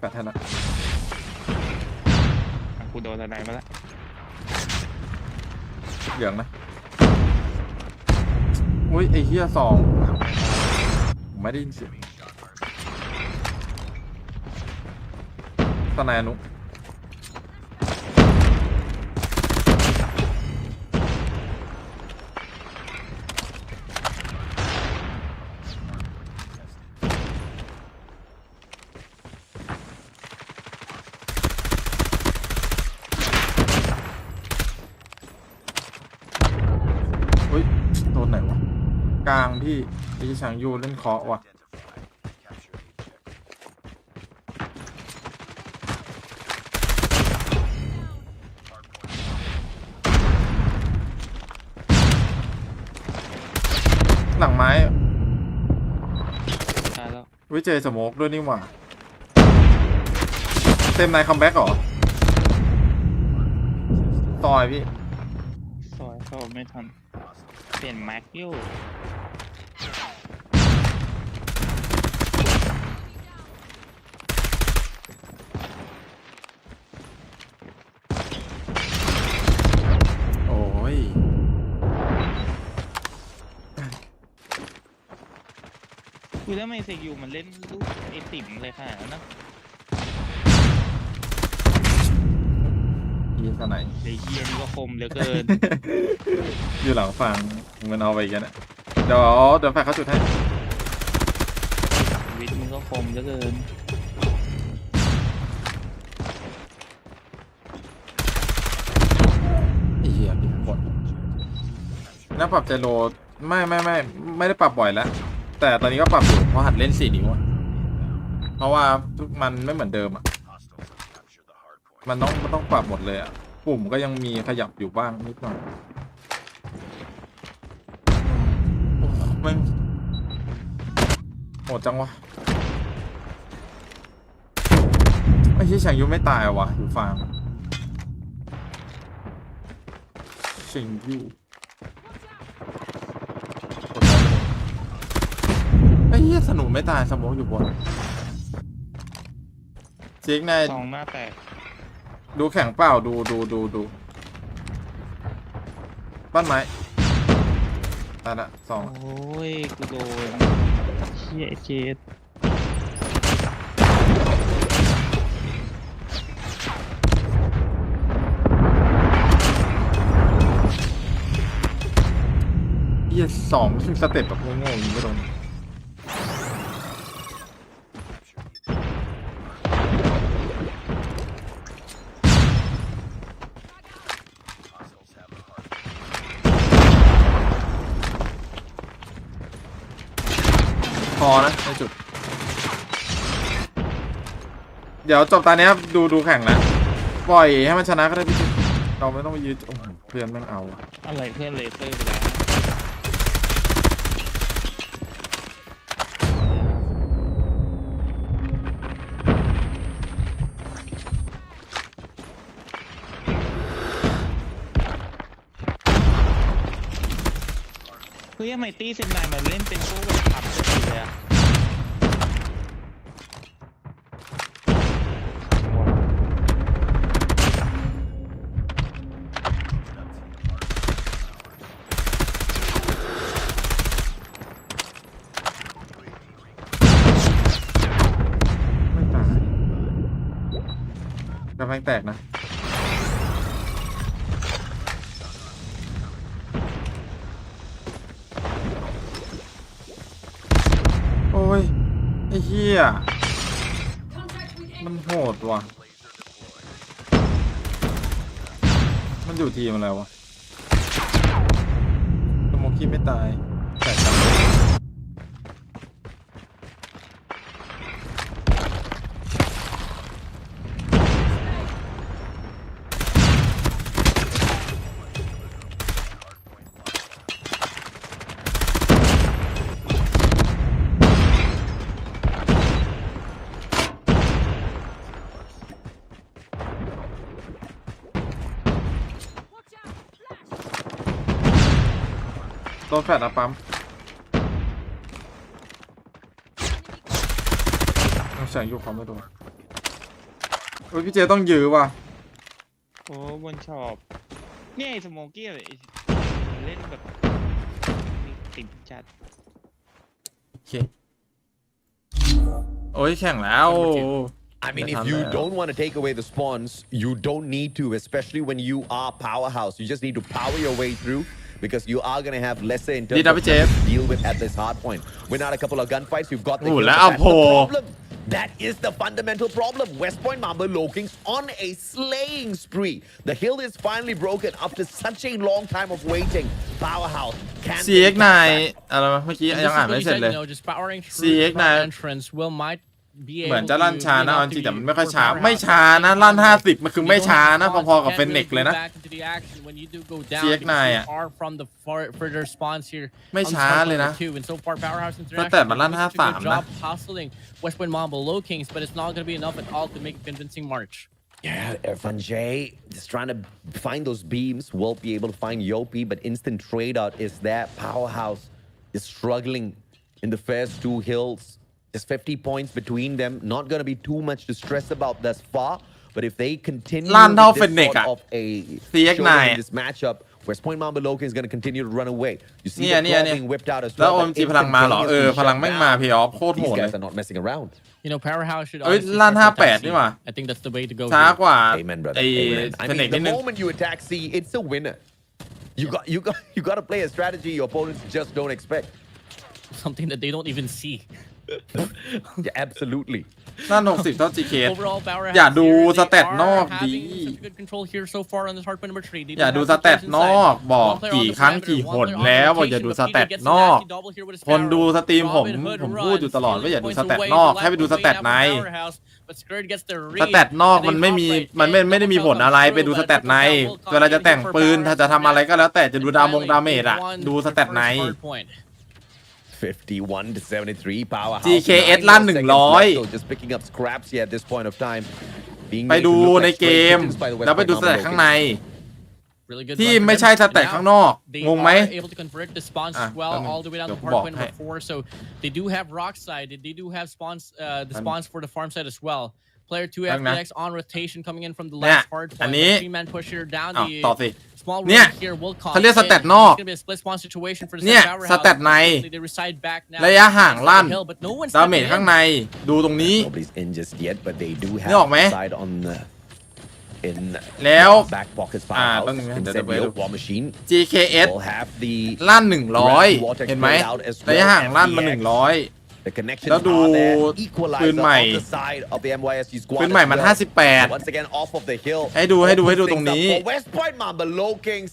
ดให้ละ กูโดนอะไรมาละ เหลืองนะอุ้ยไอ้เหี้ย2ผมไม่ได้ยินเสียงตอนไหนนุอุ้ยโดนไหนวะกลางพี่ไอ้ช่างยูเล่นเคาะว่ะหลังไม้ ตายแล้ว วิเจสโมกด้วยนี่หว่าเต็มนายคัมแบ็กเหรอต่อยพี่ ซอยเข้าไม่ทันเปลี่ยนแม็กอยู่ โอ้ยคือถ้าไม่เซกิวมันเล่นลูกไอติ่มเลยค่ะนะ ยิงสไน ไอเฮียนี่ก็คมเหลือเกิน อยู่หลังฝั่งมันเอาไปกันอ่ะเดี๋ยวแฟนเขาจุดให้ วิทย์มันก็คมเหลือเกิน เหี้ยผิดกฎน่าปรับใจโลไม่ได้ปรับบ่อยแล้วแต่ตอนนี้ก็ปรับอยู่เพราะหัดเล่น4 นิ้วอะเพราะว่ามันไม่เหมือนเดิมอ่ะมันต้องปรับหมดเลยอ่ะปุ่มก็ยังมีขยับอยู่บ้างนิดหน่อยมึงโหดจังวะไอ้ที่ช่างยูไม่ตายวะอยู่ฟางช่างยูไอ้เหี้ยสนุกไม่ตายสมองอยู่บนเจ๊กนาย สองหน้าแตก ดูแข่งเปล่าดูบ้านไม้ตายละ2 โอ้ยกูโดนเชี่ยเจด เหี้ย2สเต็ปแบบโง่ๆยิงไม่โดนพอนะในจุดเดี๋ยวจบตอนนี้ครับดูแข่งนะปล่อยให้มันชนะก็ได้พี่เราไม่ต้องไปยืดโอ้โหเพื่อนแม่งเอาอะ อะไรเพื่อนเลเซอร์ไปแล้วเฮ้ยทำไมตี้เซนไนมันเล่นเป็นพวกแบบขับเลยอะไม่ตายกำลังแตกนะโอ้ยไอ้เหี้ยมันโหดว่ะมันอยู่ทีมอะไรวะสโมกี้ไม่ตายแต่จำโดนแฟดนะปั๊มเอาแสงอยู่เขาไม่โดน อ้ยพี่เจต้องยื้อว่ะ โอ้บนชอบเนี่ยไอ้สโมกี้อะไรเล่นแบบมีติดจัด โอเคโอ้ยแข่งแล้ว I mean, if you don't want to take away the spawns, you don't need to, especially when you are powerhouse. You just need to power your way through because you are going to have lesser in terms of to deal with at this hard point. Win out a couple of gunfights, you've got the kill. That's the problem. That is the fundamental problem. West Point Mamba Low Kings on a slaying spree. The hill is finally broken after such a long time of waiting. Powerhouse can CX9 อะไรเมื่อกี้ยังอ่านไม่เสร็จเลย CX9 เหมือนจะลั่นช้านะจริงแต่มันไม่ค่อยช้าไม่ช้านะลั่น50มันคือไม่ช้านะพอๆกับเฟนเน็กเลยนะ CX9 อ่ะไม่ช้าเลยนะแต่มันลั่น53นะ West Point Mamba Low Kings, but it's not going to be enough at all to make a convincing march. Yeah, Irfan J just trying to find those beams. Will be able to find Yopi, but instant trade out is there. Powerhouse is struggling in the first two hills. Just 50 points between them. Not going to be too much to stress about thus far. But if they continue with this sort of a CX9 in this matchup, West Point Mamba Low Kings is going to continue to run away. You see the claw being whipped out as well. แล้วอมจีพลังมาเหรอพลังไม่มาพี่ออฟโคตรโหด These เลย guys are not messing around. You know, Powerhouse should ลั่น58นี่หว่า I think that's the way to go. ช้ากว่า Amen, brother. ไอ้ Amen. I เฟนเน็ก mean, นิด the นึง moment you attack C, it's a winner. You got to play a strategy your opponents just don't expect. Something that they don't even see. Yeah, absolutely. นั่น60เท่า GK Overall, Powerhouse อย่าดู here, ส they เตต are นอกดี having such good control here so far on this hardpoint number 3. They อย่า do ดู have ส some เตต players น inside. อกบอก One player กี่ on the ครั้ง perimeter, กี่ one หน player on แล้วบอก rotation, อย่าดู but ส Peter เตต gets น a อก nasty double here with his คนดู Sparrow. สตรีมผม Robin Hood ผม runs พูดอยู่ตลอดว่าอย่าดู points สเตต away, นอก the ให้ไปดู left สเตต away ใน now from Powerhouse, but Skirt gets the ส read. เตตนอก And มัน they ไม่มี hop right มัน in. ไม่ได้มีผลอะไรไปดูสเตตในเวลาจะแต่งปืนถ้าจะทำอะไรก็แล้วแต่จะดูดามเมจอะดูสเตตใน 51 to 73. Powerhouse. GKS ลั่น 9 seconds 100 left, so just picking up scraps here at this point of time. Being ไป made to ดู look ใน like เก straight ม pigeons by the West แล้วไป Point ดูส Mamba เตต Low ข้าง Kings. ใน Really good ที่ run from ไม่ใช่ them. สเตต Now, ข้างนอก they งงไหม are able to convert the spawns as well, all the way down to Được hardpoint bỏ number 4. So they do have rock side, they do have spawns, the spawns for the farm side as well. Player 2 FTX on rotation coming in from the เนี่ย last hard อัน point. นี้ Three-man push here down อ้าว the ต่อสิ small เนี่ย room here will cause เขาเรียกสเตต it. นอก It's gonna be a split spawn situation for the เนี่ย Powerhouse. สเตตใน They reside back now. ระยะห่างลั่น But no one's ดาเมจ stepping ข้าง in. ในดูตรงนี้ Nobody's in just yet, but they do นึกออกไหม have side on the in แล้ว back pockets แป๊บ Powerhouse. นึงนะเดี๋ยว Incendio War Machine GKS will have the ลั่น100 เห็นไหมระยะห่างลั่นมา100 The connections แล้วดู are there. ปื Equalizer นใหม่ on the side of the MYSG squad. ปืนใหม่มัน as well. 58 Once again off of the hill. ให้ดู Opens ตรง things up นี้ for West Point Mamba Low Kings.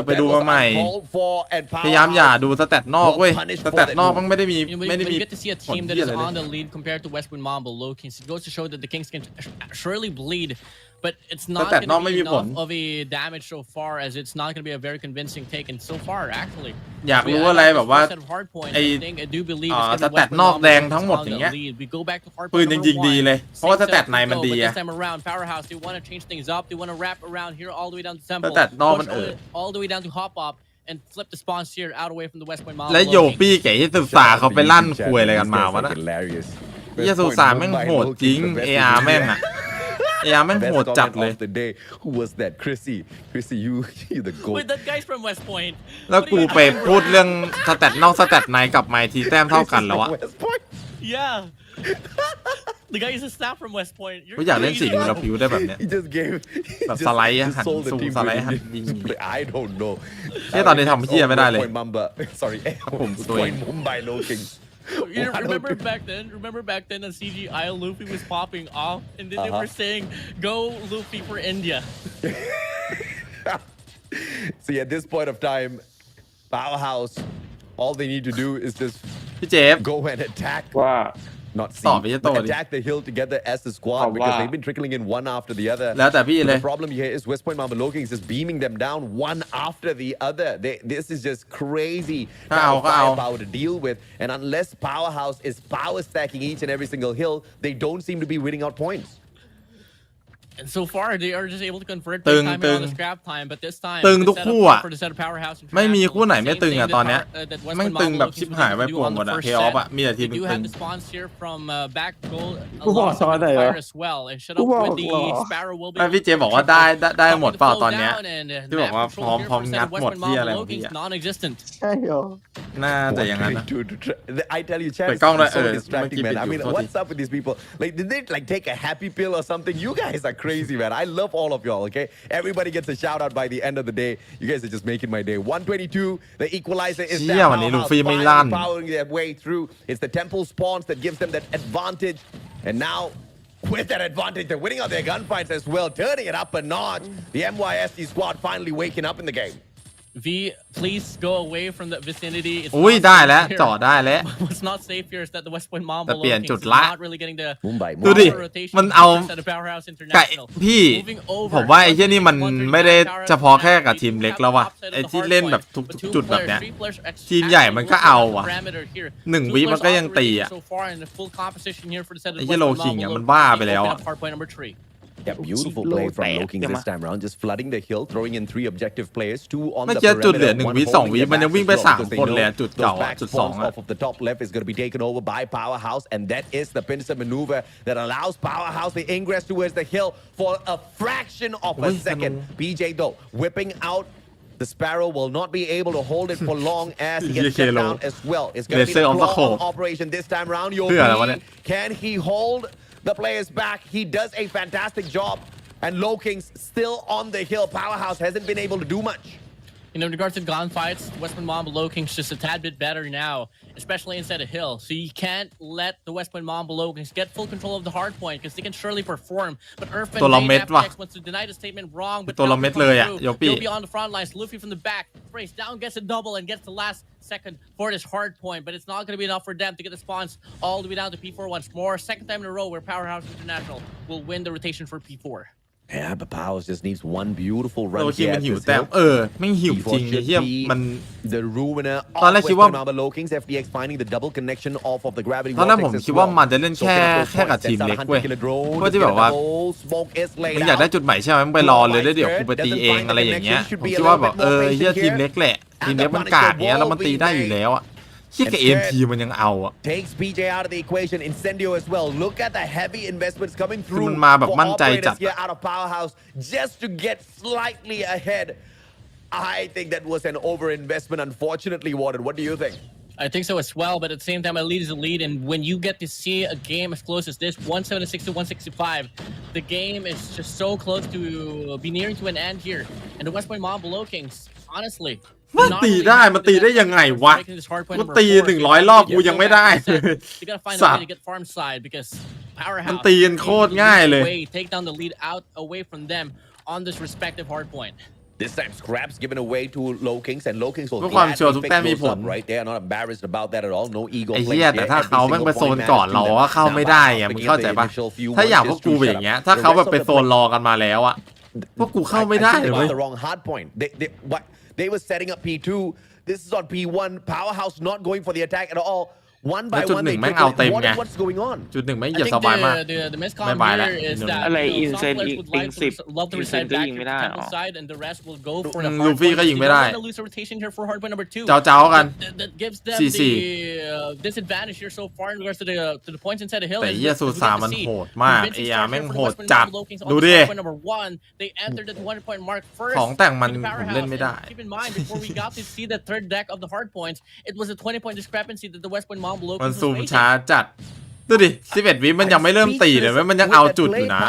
ไปดูมาใหม่ That was uncalled for and พยายามอย่า Powerhouse ดูสเตตนอกเว้ยสเตตนอกมันไม่ได้มี You know, ไม่ได้ when มี you get to see a ผล team that เหี้ย is อะไรเลย on the lead compared to West Point Mamba Low Kings, it goes to show that the Kings can surely bleed, but it's not But that going to not be maybe enough one. of a damage so far, as it's not going to be a very convincing take. And so far, actually, อยาก we รู้ had อะไร this แบบว่า first set of hard points. ไอ้ I think I do believe it's going to ส be เตต West นอก Point แดง Mamba ทั้งหมด on อย่าง the เงี้ย lead. We go back to hard ปื point น number จริงๆดี 1. เลยเพราะว่าส Same เตต set ใน to มัน go, ดี but อะ this time around, Powerhouse, they want to change things up. They want to wrap around here all the way down to Temple. สเตตนอกมัน Push all the way down to Hop Up and flip the spawns here out away from the West Point Mamba และ Low โย Kings. ปี้เก๋ที่ศึกษาเขาไปลั่นคุยอะไรกันมาวะนะ Hilarious. เฮียสุสานแม่งโหดจริง AR แม่งอะ AR แม่งโหดจัดเลย Best comment of the day. Who was that? Chrissy, you the goat. Wait, that guy's from West Point. แล้วกูไปพูดเรื่องสเตตนอกสเตตในกับไมทีแต้มเท่ากันแล้วอะ West Point. Yeah. The guy is a staff from West Point. กูอยากเล่นสีดูแล้วผิวได้แบบเนี้ย He just gave. แบบ just สไลด์อะ หัน sold the ซู team สไลด์ to หัน India. ยิง I don't know. เฮ้ยตอนนี้ทำเหี้ยไม่ได้เลย West Point Mamba. Sorry. ผม West ตัวเอง Point Mumbai Low Kings. You remember back then on CGI, Luffy was popping off, and then they were saying, "Go Luffy for India." See, at this point of time, Powerhouse, all they need to do is just พี่เจฟ go and attack. ว่า Not see, ต่อไปจะโต but ดิ attack the hill together as a squad Oh, because wow. they've been trickling in one after the other. แล้วแต่พี่เลย The problem here is West Point Mamba Low Kings is beaming them down one after the other. This is just crazy kind of firepower to deal with. And unless Powerhouse is power stacking each and every single hill, they don't seem to be winning out points. And so far, they are just able to convert ตึง time on the scrap time, but this time ตึงทุกคู่อะ for the set of powerhouse ไม่มีคู่ไหนไม่ตึงอะ Same ตอนเนี้ย thing that แม่ง Westwood ตึง Moblie แบบชิบหายไป looking to ป่วง do หม on ด the อะ first เพย์ออฟ set. อะมีแต่ทีม We do ตึง have the spawns here from back goal กูบอก along ซ้อนหน่อ with ยวะ fire as well, and shut กู up บอก with the เหรอ Sparrow will be ไม่ able พี่เจ to บอกว่าได้หมดเปล่าตอนเนี้ย ที่บอกว่าพร้อม Control here งัด for หมด Westwood ที่อะไร Moblie ของพี่ Lokings อะ non-existent. ใช่เหรอ น่าจะอย่างนั้นนะ I tell you, chat Wait, is Kong, so maybe distracting, keep man. it I mean, you, what's up with these people? Like, did they like take a happy pill or something? You guys are crazy, man. I love all of y'all. Okay, everybody gets a shout out by the end of the day. You guys are just making my day. 122, the equalizer is เชี่ยวันนี้ลูฟี่ไม่ลั่น powering their way through. It's the temple spawns that gives them that advantage, and now. With that advantage, they're winning out their gunfights as well, turning it up a notch. The MYSD squad finally waking up in the game. V, please go away from the vicinity. It's อุ้ย not ได้ safe แล้ว here. จ่อได้แล้ว What's not safe here is that the Westwood แต่ Moblie เปลี่ยน Lokings จุด is ละ not really getting the ดูดิ rotation มันเอา instead of Powerhouse ไก่ International. พี่ Moving over. ผมว่าไอ้เหี้ยนี่มัน 139 ไม่ได้ Powerhouse เฉพาะแค่กับ International. ทีมเล็กแล้วว่ะ Top side of ไอ้ the ที่ hard เล่น point. แบบทุก But two จุดแบบ players, เนี้ย three players ทีมใหญ่มันก็เอาว่ะ parameter here. หนึ่ง Two วิมันก็ players ยังตี operating อ่ะ so far in the full composition here for the set of ไอ้ the เหี้ยโล Westwood คิง Moblie อ่ะมัน Lokings. บ้า They ไปแล้ว open อ่ะ up hard point number 3. Yeah, beautiful play from Lokings this time around, just flooding the hill, throwing in 3 objective players, 2 on เมื่อ the กี้จุดเหลือ perimeter, 1 1 วิ 2 holding วิ the มันยังวิ่ง back ไป as well, 3 because คน they เลย know อะจุดเก่า those อะ back จุด spawns 2อะ off of the top left is going to be taken over by Powerhouse, and that is the pincer maneuver that allows Powerhouse the ingress towards the hill for a fraction of a second. BJ though, whipping out the Sparrow will not be able to hold it for long as he gets shut down as well. It's going to be a claw operation this time around. Can he hold the players back? He does a fantastic job. And Lokings still on the hill. Powerhouse hasn't been able to do much. In regards to gunfights, Westwood Moblie Lokings just a tad bit better now, especially inside a hill. So you can't let the Westwood Moblie Lokings get full control of the hard point because they can surely perform. But Irfan wants to deny the statement wrong. But Yobi on the front lines, Luffy from the back, sprays down, gets a double, and gets the last second for this hard point. But it's not going to be enough for them to get the spawns all the way down to P4 once more. Second time in a row where Powerhouse International will win the rotation for P4. Yeah, but Powers just needs one beautiful run. โลคิงมันหิวแต้มไม่หิวจริงไอ้เหี้ยมัน the ruiner ตอนแรกคิดว่า Lokings FDX finding the double connection off of the gravity ตอนแรกผมคิดว่ามันจะเล่นแค่กับทีมเล็กเว้ยเพราะที่แบบว่ามึงอยากได้จุดใหม่ใช่ไหมมึงไปรอเลยแล้วเดี๋ยวกูไปตีเองอะไรอย่างเงี้ยผมคิดว่าแบบเหี้ยทีมเล็กแหละทีมเล็กมันกาดเนี้ยแล้วมันตีได้อยู่แล้วอะเหี้ยกับ AMP มันยังเอาอะ takes PJ out of the equation. Incendio as well. Look at the heavy investments coming through มันมาแบบมั่นใจจัด here out of Powerhouse just to get slightly ahead. I think that was an overinvestment, unfortunately, Warden. What do you think? I think so as well, but at the same time, a lead is a lead, and when you get to see a game as close as this, 176 to 165, the game is just so close to be nearing to an end here. And the Westwood Moblie Lokings, honestly, มันตีได้ยังไงวะกูตี100 รอบกูยังไม่ได้สัตว์มันตีกันโคตรง่ายเลย take down the lead out away from them on this respective hard point. This time, scraps given away to Lokings, and Lokings will เพื่อความชัวร์ทุกแต้มมีผล right? They are not embarrassed about that at all. No ego. ไอ้เหี้ยแต่ถ้าเขาแม่งไปโซนก่อนเราก็เข้าไม่ได้อะมึงเข้าใจปะถ้าอย่างพวกกูอย่างเงี้ยถ้าเขาแบบไปโซนรอกันมาแล้วอะพวกกูเข้าไม่ได้เลยเว้ย the wrong hard point. They were setting up P2. This is on P1. Powerhouse not going for the attack at all. One by one, they took it. What's going on? จุดหนึ่งไม่เหยียบสบายมาก The miscom here is that some players would like to love to recite back to the temple side, and the rest will go for the hard point. They don't want to lose a rotation here for hard point number 2. เจ้ากัน That gives them the disadvantage here so far in regards to the points inside the hill. แต่เหี้ยสูสามันโหดมากไอ้ยาแม่งโหดจัดดูดิ They entered the 200-point mark first. ของแต่งมันเล่นไม่ได้ Keep in mind, before we got to see the third deck of the hard points, it was a 20-point discrepancy that the Westwood Moblie Lokings มันซูมช้าจัดดูดิ11 วิมันยังไม่เริ่มตีเลยมันยังเอาจุดอยู่นะ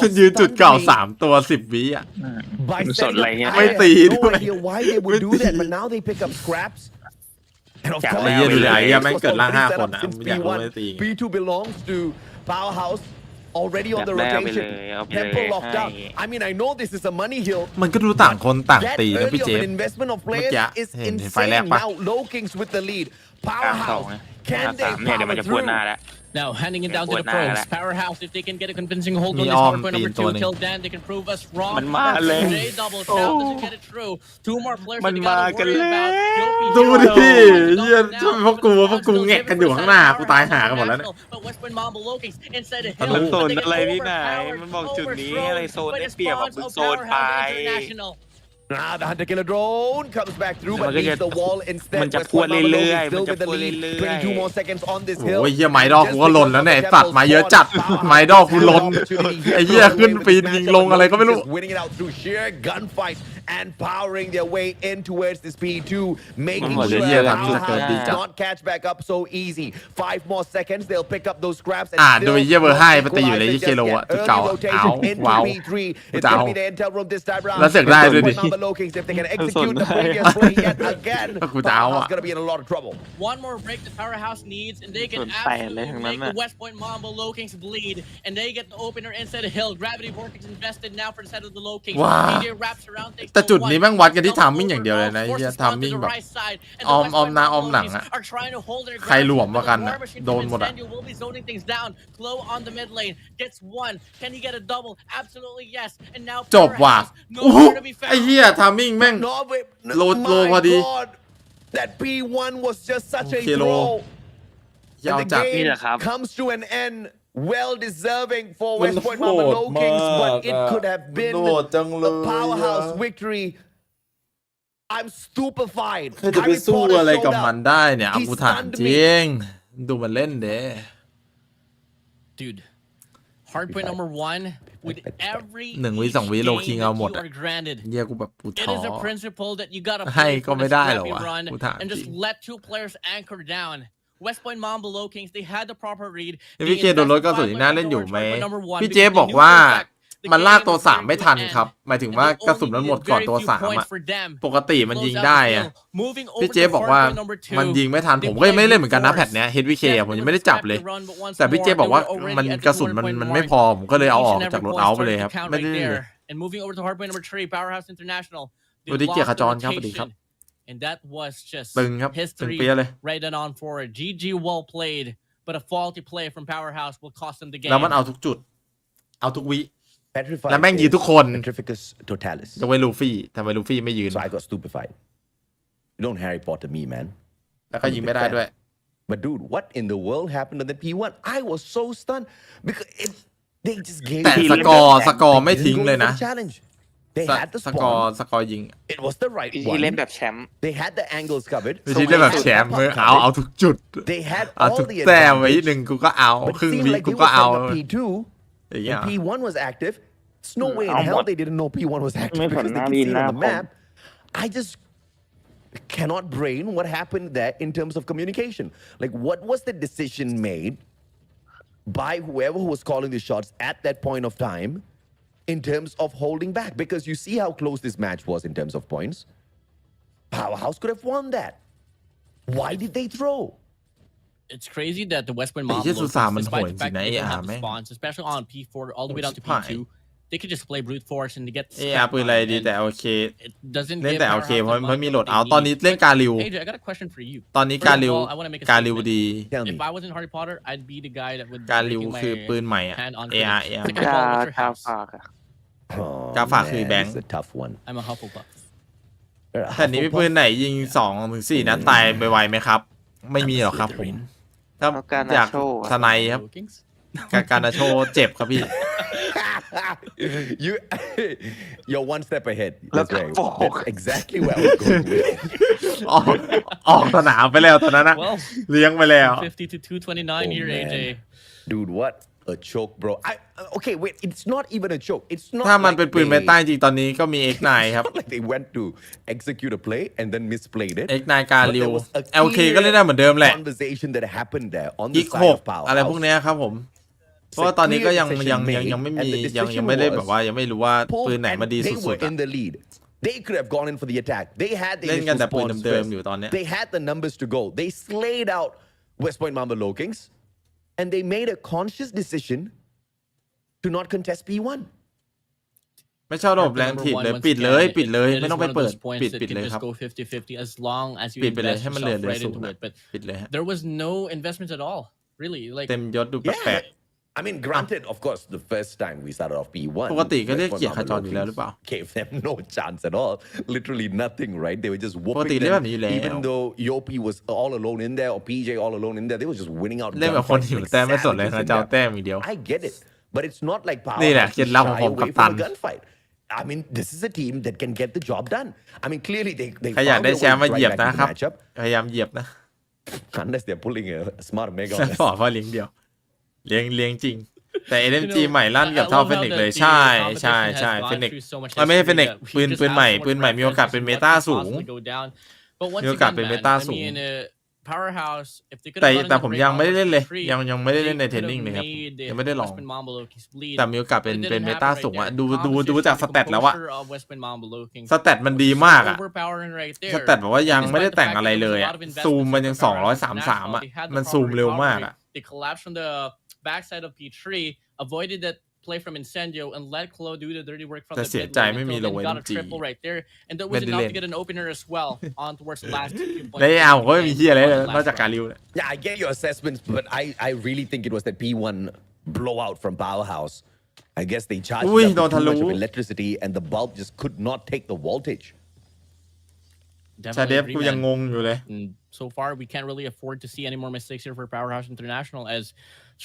มันยืนจุดเก่า3 ตัว 10 วิอ่ะ สดอะไรเงี้ย ไม่ตีด้วย Why they would do that? But now they pick up scraps. And of ไอ้ course, เหี้ยดูดิไอ้เหี้ยแม่งเกิดล่าง5 คนอ่ะ since อยากรู้ไม่ตี P1, P2 belongs to Powerhouse. Already on the rotation. Temple locked out. I mean, I know this is a money hill. มันก็ดูต่างคนต่าง That ตีนะ early พี่ of เจฟ an investment of players is เห็นไฟแรก insane. ปะ Now Lokings with the lead. Powerhouse, can they เนี่ยเดี๋ยวมัน power จะพูด through? หน้าแล้ว Now handing it down to the Nah, pros. nah. Powerhouse, if they can get a convincing hold on Me this arm hardpoint number pin 2,ตัว till then they can prove us wrong. มันมาเลย J double tap doesn't get it through. Two more players มัน that they มา gotta กัน worry แล้ about. ว ดูดิเฮียพวกกูแงะกันอยู่ข้างหน้ากูตายหากันหมดแล้วเนี่ย But Westpoint Mamba Lokings instead of มัน Hill, โซน they get อะไรที่ไหน overpowered, มันบอกจุดนี้ overthrown อะไรโซน by ได้ the เปรียบแบบ spawns มึง of โซนไป Powerhouse International. The hunter killer drone comes back through, but leaves the wall instead. มันจะพูด Westpoint Mamba เรื่อย Lokings ๆ มัน still จะ with the พูด lead. เรื่อย 22 more seconds on this hill. โอ้ยเฮียไม้ดอกกูก็หล่นแล้วเนี่ยไอ้สัตว์ไม้เยอะจัดไม้ดอกกูหล่นไอ้เฮียขึ้นปีนยิงลงอะไรก็ไม่รู้ Winning it out through sheer gunfight and powering their way in towards this P2, making Oh, sure yeah, that that's Powerhouse good. does not catch back up so easy. 5 more seconds, they'll pick up those scraps and โดยเยี่ยเบอร์5ไปตีอยู่เลยยี่เคโลอะจุดเก่าเอาว้าว It's gonna be the intel room this time round. แล้วเสกได้ด้วยดิ Mamba Lokings, if they can execute the previous play yet again, กูจะเอาอะ Powerhouse gonna be in a lot of trouble. One more break the Powerhouse needs, and they can ส่วนแปดเลยทั้ง absolutely นั้น make น่ะ the Westpoint Mamba Lokings bleed, and they get the opener inside the hill. Gravity Vortex invested now for the side of the Lokings. ว้า DJ wraps around, takes แต่ the จุดนี้ one. แม่งวัดกันที่ทามมิ่งอย่างเดียวเลยนะไอ้ Forces เฮีย spawn ทาม to มิ่ง the แบบ right side, and the ออม Westpoint หน้า Mamba ออมหลัง Lokings อะ are trying to hold their ใครหลวม ground, กว่า but กัน the อะ War Machine โดน from หมดอะ Incendio will be zoning things down. Glow on the mid lane gets one. Can he get a double? Absolutely yes. And now จบว่ะ Powerhouse โอ้โห nowhere to be ไอ้ found. เฮียทามมิ่งแม่ง No, wait, Load my low พอดี God. That P1 was just such a โอเคโล throw. ยาว And จัด the นี่ game แหละครับ comes to an end. Well deserving for มัน Westpoint โห Mamba ด Lokings, มาก but it could have มัน been โหดจังเลย a powerhouse victory. I'm stupefied. ใครจะไป Harry สู้ Potter อะไรกับ showed มัน up. ได้เนี่ยเอา He กูถาม stunned จ me. ริงดูมันเล่นเด้ Dude, hardpoint number 1 with every 1 วิ 2 วิ each โล game คิงเอาหมด that you อะ are granted. เฮียกูแบบกู It ท้อ is a principle that you gotta ให้ play ก็ for ไม่ the ได้หรอ scrappy วะ run กูถาม and จ just ริง let 2 players anchor down. Westpoint Mamba Lokings, they had the proper read. พี่เคโดนรถก็สุดน่าเล่นอยู่ไหม Hardpoint number 1 พี่ because เจ๊ they บอก knew ว่า for a fact the มันลาก game ตัว was 3 very ไม่ทัน good ครับ end. หมายถึง And ว่า they กระสุน only มันหมด needed ก่อน very ตัว few 3 points อะ for them. ปกติมันยิงได้อะ Moving over พี่ to เจ๊บอกว่า hardpoint number 2. มันยิงไม่ทันผมก็ยังไม่เล่นเหมือนกันนะแพทเนี้ย HVK อะผมยังไม่ได้จับเลย แต่พี่เจ๊บอกว่ามันกระสุนมันไม่พอผมก็เลยเอาออกจากรถเอาไปเลยครับไม่ได้เล่นเลย And moving over to hardpoint number 3, Powerhouse International. สวัสดีเกียรติขจรครับสวัสดีครับ And that was just ตึงครับตึง history เปี้ยเลย right on forward. GG well played, but a faulty play from Powerhouse will cost them the game. แล้วมันเอาทุกจุด เอาทุกวิ Petrified แล้วแม่งยืนทุกคน Petrificus totalis. ยกเว้นลูฟี่ทำไมลูฟี่ไม่ยืน So I got stupefied. You don't Harry Potter me, man. แล้วก็ยิงไม่ได้ด้วย But dude, what in the world happened on the P1? I was so stunned because they just gave แต่ me ส the กอร์ and สกอร์ they ไม่ didn't ทิ้ง go เลย for นะ the challenge. They had the สกอร์ spawn. สกอร์ยิง It was the right ที่เล่น one. แบบแชมป์ They had the angles covered. วิธีเล่นแบบแชมป์เอาทุกจุด They had เอา all ทุก the แต้มไว้ advantage. หนึ่งกูก็เอา But ครึ่ it ง seemed วิ like กู they ก็ were เอา setting up P2. อย่างเงี้ย When P1 was active, there's no way in Almost. hell they didn't know P1 was activeไม่ because they ผลหน้า could บิ see น it หน้า on the ผม map. I just cannot brain what happened there in terms of communication. Like, what was the decision made by whoever who was calling the shots at that point of time in terms of holding back? Because you see how close this match was in terms of points. Powerhouse could have won that. Why did they throw? It's crazy that the Westpoint ไอ้ Mamba เหี้ยสุสานมัน Lokings, โห despite ด the จริ fact ง that นะ they ไอ้ don't อา have the แม่ง spawns, especially on P4 all the way down to ชิบหาย P2, they could just play brute force and get เออาปืนอะไรดีแต่โอเค It doesn't เล่น give แต่โอเค Powerhouse เพราะ the ไม่มี luck โหลด that เอา they ตอนนี้ need. เล่นกาลิว AJ, I got a question for you. ตอนนี้ First กา of ลิว all, I wanna make a กาลิว statement. ดี Tell me. If I wasn't Harry Potter, I'd be the guy that would กาลิว breaking คือ my ปืนใหม่อะ hand on เออา critics. เออา Second กา of all, what's your กา house? ฝากอะ Oh, Gà phạt man, khử this bén. is a tough one. I'm a Hufflepuff. แผ่นนี้มีปืนไหนยิง2-4 นัดตายไวๆไหมครับ ไม่มีหรอกครับผมถ้า เอาการนา อยาก โชว์อะ สไนครับ Lokings? การนาโชเจ็บครับพี่ you, you're one step ahead. Look, That's, right. fuck. That's exactly where I was going with. ออกสนามไปแล้วตอนนั้นนะ Well, เลี้ยงไปแล้ว 50 to 229 Oh, here, man. AJ. Dude, what a choke, bro. Okay, wait. It's not even a choke. It's not ถ้ามัน like เป็นปืน they- เมตาจริงๆตอนนี้ก็มี X9 ครับ It's not like they went to execute a play and then misplayed it. X9 กา But ลิว there was a LK ก็เล่นได้เหมือนเดิมแหละ conversation that happened there on อี the ก side of 6อะไรพวก Powerhouse. เนี้ยครับผม เพราะว่าตอนนี้ก็ยังไม่มี And the ยัง decision ไม่ได้ was แบบว่ายังไม่รู้ว่า Pulled ปืนไหน and มาดี they สุ were ดๆอะ in the lead. They could have gone in for the attack. They had the เล่นกัน initial แต่ปืน spawns เดิม first. ๆอยู่ตอนเนี้ย They had the numbers to go. They slayed out Westpoint Mamba Lokings, and they made a conscious decision to not contest P1. ไม่ชอบระบบแรงถีบเลยปิดเลยปิดเลยไม่ต้องไปเปิดปิดเลยครับ ปิดไปเลยให้มันเหลือศูนย์ปิดเลยฮะ There was no investment at all, really. Like เต็มยศดูแปลก I mean, granted, of course, the first time we started off P1, ปกติก็เรียกเกียรติขจรอยู่แล้วหรือเปล่า gave them no chance at all. Literally nothing, right? They were just ปกติ whooping เล่นแบบ them. นี้อยู่แล้ว Even though Yopi was all alone in there or PJ all alone in there, they were just winning out. เล่นแบบคนหิวแต้มไม่สนเลยนะจะเอาแต้มอีกเดียว I get it, but it's not like power นี่แหละเคล็ดลับของผมกัปตัน gunfight. I mean, this is a team that can get the job done. I mean, clearly they ใครอยาก found ได้ their แชมป์ way มาเหยียบ right back นะ into ครั the บ matchup. พยายามเหยียบนะ Unless they're pulling a smart mega. ขอพ่อเลี้ยงเดียวเลี้ยงจริงแต่ LMG ใหม่ลั่นกับเท่าเฟนิกเลยใช่เฟนิกมันไม่ใช่เฟนิกปืนใหม่มีโอกาสเป็นเมตาสูงมีโอกาสเป็นเมตาสูงแต่ผมยังไม่ได้เล่นเลยยังไม่ได้เล่นในเทรนนิ่งเลยครับยังไม่ได้ลองแต่มีโอกาสเป็นเมตาสูงอะดูจากสแตทแล้วอะสแตทมันดีมากอะสแตทบอกว่ายังไม่ได้แต่งอะไรเลยอะซูมมันยัง233อะมันซูมเร็วมากอะ backside of P3 avoided that play from Incendio and let Clo do the dirty work from the mid lane. Got a triple right there, and that was enough to get an opener as well on towards the last 2 points. ได้เอาก็ไม่มีเหี้ยอะไรเลยนอกจากการริว Yeah, I get your assessments, but I really think it was that P1 blowout from Powerhouse. I guess they charged up too much of electricity, and the bulb just could not take the voltage. ชาเดฟกูยังงงอยู่เลย So far, we can't really afford to see any more mistakes here for Powerhouse International as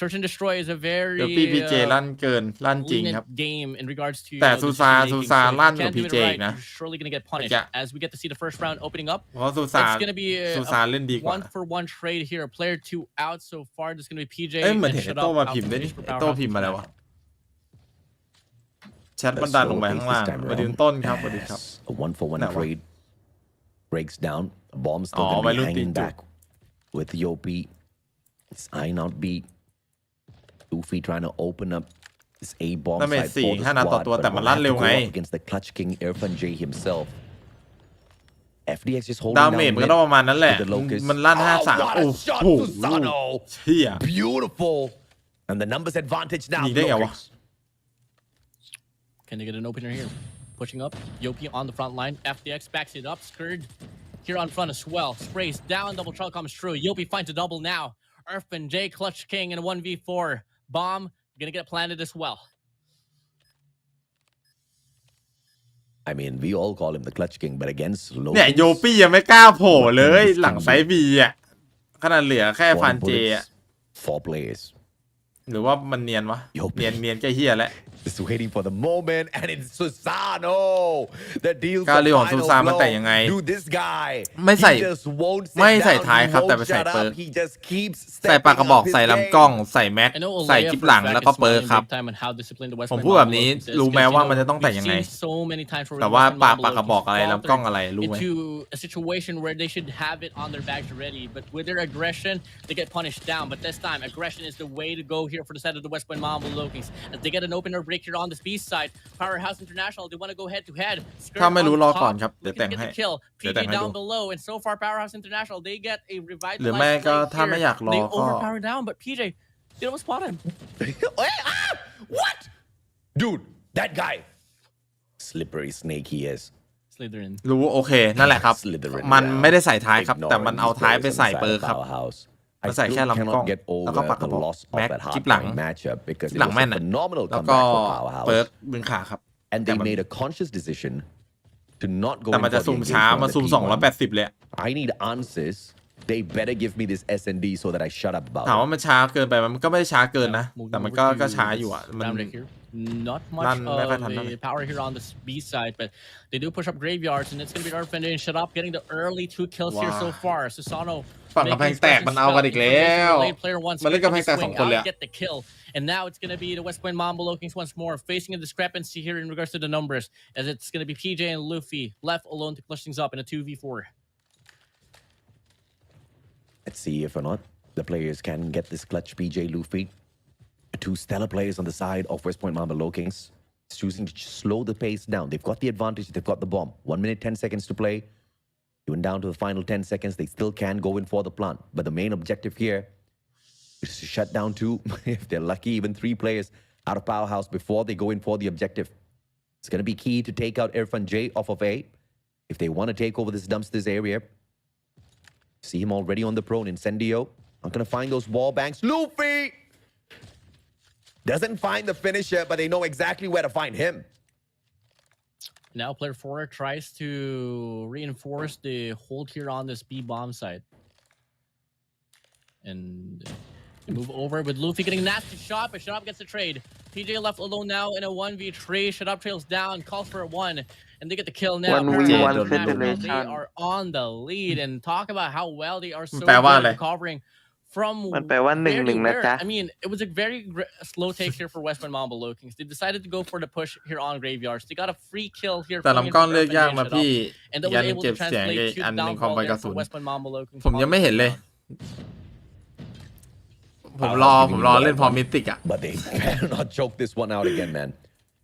Search and Destroy is a very เดี๋ยวพี่พีเจลั่นเกินลั่นจริงครับ game in regards to แต่ซูซาลั่นกับพีเจอีกนะ surely gonna get punished as we get to see the first round opening up เพราะซูซาเล่นดีกว่า one for one trade here player 2 out so far there's gonna be PJ เอ้ยเหมือนเห็นโต้มาพิมพ์ด้วยนี่โต้พิมพ์มาแล้ววะแชทมันดันลงไปข้างล่างมาดึงต้นครับสวัสดีครับ A 1-for-1 trade breaks down. Bomb still gonna be hanging back with Yopi. It's I not B. Luffy trying to open up this A bomb side for the squad, but will have to go up against the Clutch King Irfan J himself. FDX just holding ดา down เมจมันก็ต้องประมาณนั้นแหละมันลั่น53 what a shot to Sano. เหี้ย Beautiful. And the numbers advantage now. ยิงได้ไงวะ Can they get an opener here? Pushing up, Yopi on the front line. FDX backs it up, Skurd here on front as well. Sprays down, double trial comes through. Yopi finds a double now. Irfan J, Clutch King in a 1v4. Bomb, gonna get planted as well. I mean, we all call him the Clutch King, but against low. เนี่ยโยปี้ยังไม่กล้าโผล่เลยหลังไซบีอ่ะขนาดเหลือแค่ฟันเจอ่ะ 4 players. หรือว่ามันเนียนวะเนียนแค่เฮียแล้ว Just waiting for the moment, and it's Susano. The deal. การเรียกของซูซามันแต่ยังไง Do this guy. ไม่ใส่ท้ายครับแต่ไปใส่เปิร์กใส่ปากกระบอกใส่ลำกล้องใส่แม็กใส่กิ๊บหลังแล้วก็เปิร์กครับผมพูดแบบนี้รู้ไหมว่ามันจะต้องแต่งยังไงแต่ว่าปากกระบอกอะไรลำกล้องอะไรรู้ไหม into a situation where they should have it on their bags already, but with their aggression, they get punished down. But this time, aggression is the way to go here for the side of the West Point Mobile Lokings. As they get an opener break here on the speed side, Powerhouse International, they want to go head to head. ถ้าไม่รู้รอก่อนครับเดี๋ยวแต่งให้ PJ down below, and so far Powerhouse International, they get a revitalized หรือไม่ก็ถ้าไม่อยากรอ they ก็ overpower down, but PJ, they don't spot him. What? Dude, that guy. Slippery snake he is. Slytherin. รู้โอเคนั่นแหละครับมันไม่ได้ใส่ท้ายครับแต่มันเอาท้ายไปใส่เปิร์กครับมันใส่แค่ลำกล้องแล้วก็ปากกระบอกแม็กกิ๊บหลังหลังแม่นอ่ะแล้วก็เปิร์กดึงขาครับ And they made a conscious decision to not go แต่มันจะซูมช้ามาซูม280เลย I need answers. They better give me this S&D so that I shut up about it. ถามว่ามันช้าเกินไปมันก็ไม่ได้ช้าเกินนะแต่มันก็ช้าอยู่อ่ะมัน Not much of a power here on the B side, but they do push up graveyards, and it's going to be Irfan and shut up, getting the early 2 kills here so far. Susano ฝั่งกำแพงแตกมันเอากันอีกแล้วมันเล่นกำแพงแตก2 คนเลย get the kill, and now it's going to be the West Point Mamba Lokings once more, facing a discrepancy here in regards to the numbers, as it's going to be PJ and Luffy left alone to clutch things up in a 2v4. Let's see if or not the players can get this clutch. PJ, Luffy, 2 stellar players on the side of West Point Mamba Lokings, choosing to slow the pace down. They've got the advantage. They've got the bomb. 1 minute 10 seconds to play. Even down to the final 10 seconds, they still can go in for the plant. But the main objective here is to shut down 2, if they're lucky, even 3 players out of Powerhouse before they go in for the objective. It's going to be key to take out Irfan J off of A if they want to take over this dumpsters area. See him already on the prone. Incendio. Not going to find those wall banks. Luffy doesn't find the finisher, but they know exactly where to find him. Now player 4 tries to reinforce the hold here on this B bomb side. And they move over with Luffy getting a nasty shot, but Shut Up gets the trade. PJ left alone now in a 1v3. Shut Up trails down, calls for a 1, and they get the kill now. 1v1 They federation are on the lead, and talk about how well they are so แปลว่า good อะไร at recovering from มันแปลว่า where to 1-1 นะ where. จ๊ะ I mean, it was a very slow take here for Westman Mamba Lokings. They decided to go for the push here on Graveyards. They got a free kill here แต่ from ลำกล้องเลือก Irfan ยาก J นะ Shut Up, พี่ and that ยั was น able เก็ to บเสียง translate to อันหนึ่ง downfall ของใบกระ there สุ for น Westman Mamba Lokings. ผมยังไม่เห็นเลย ผมรอเล่นพอมิติกอ่ะ But they cannot choke this one out again, man.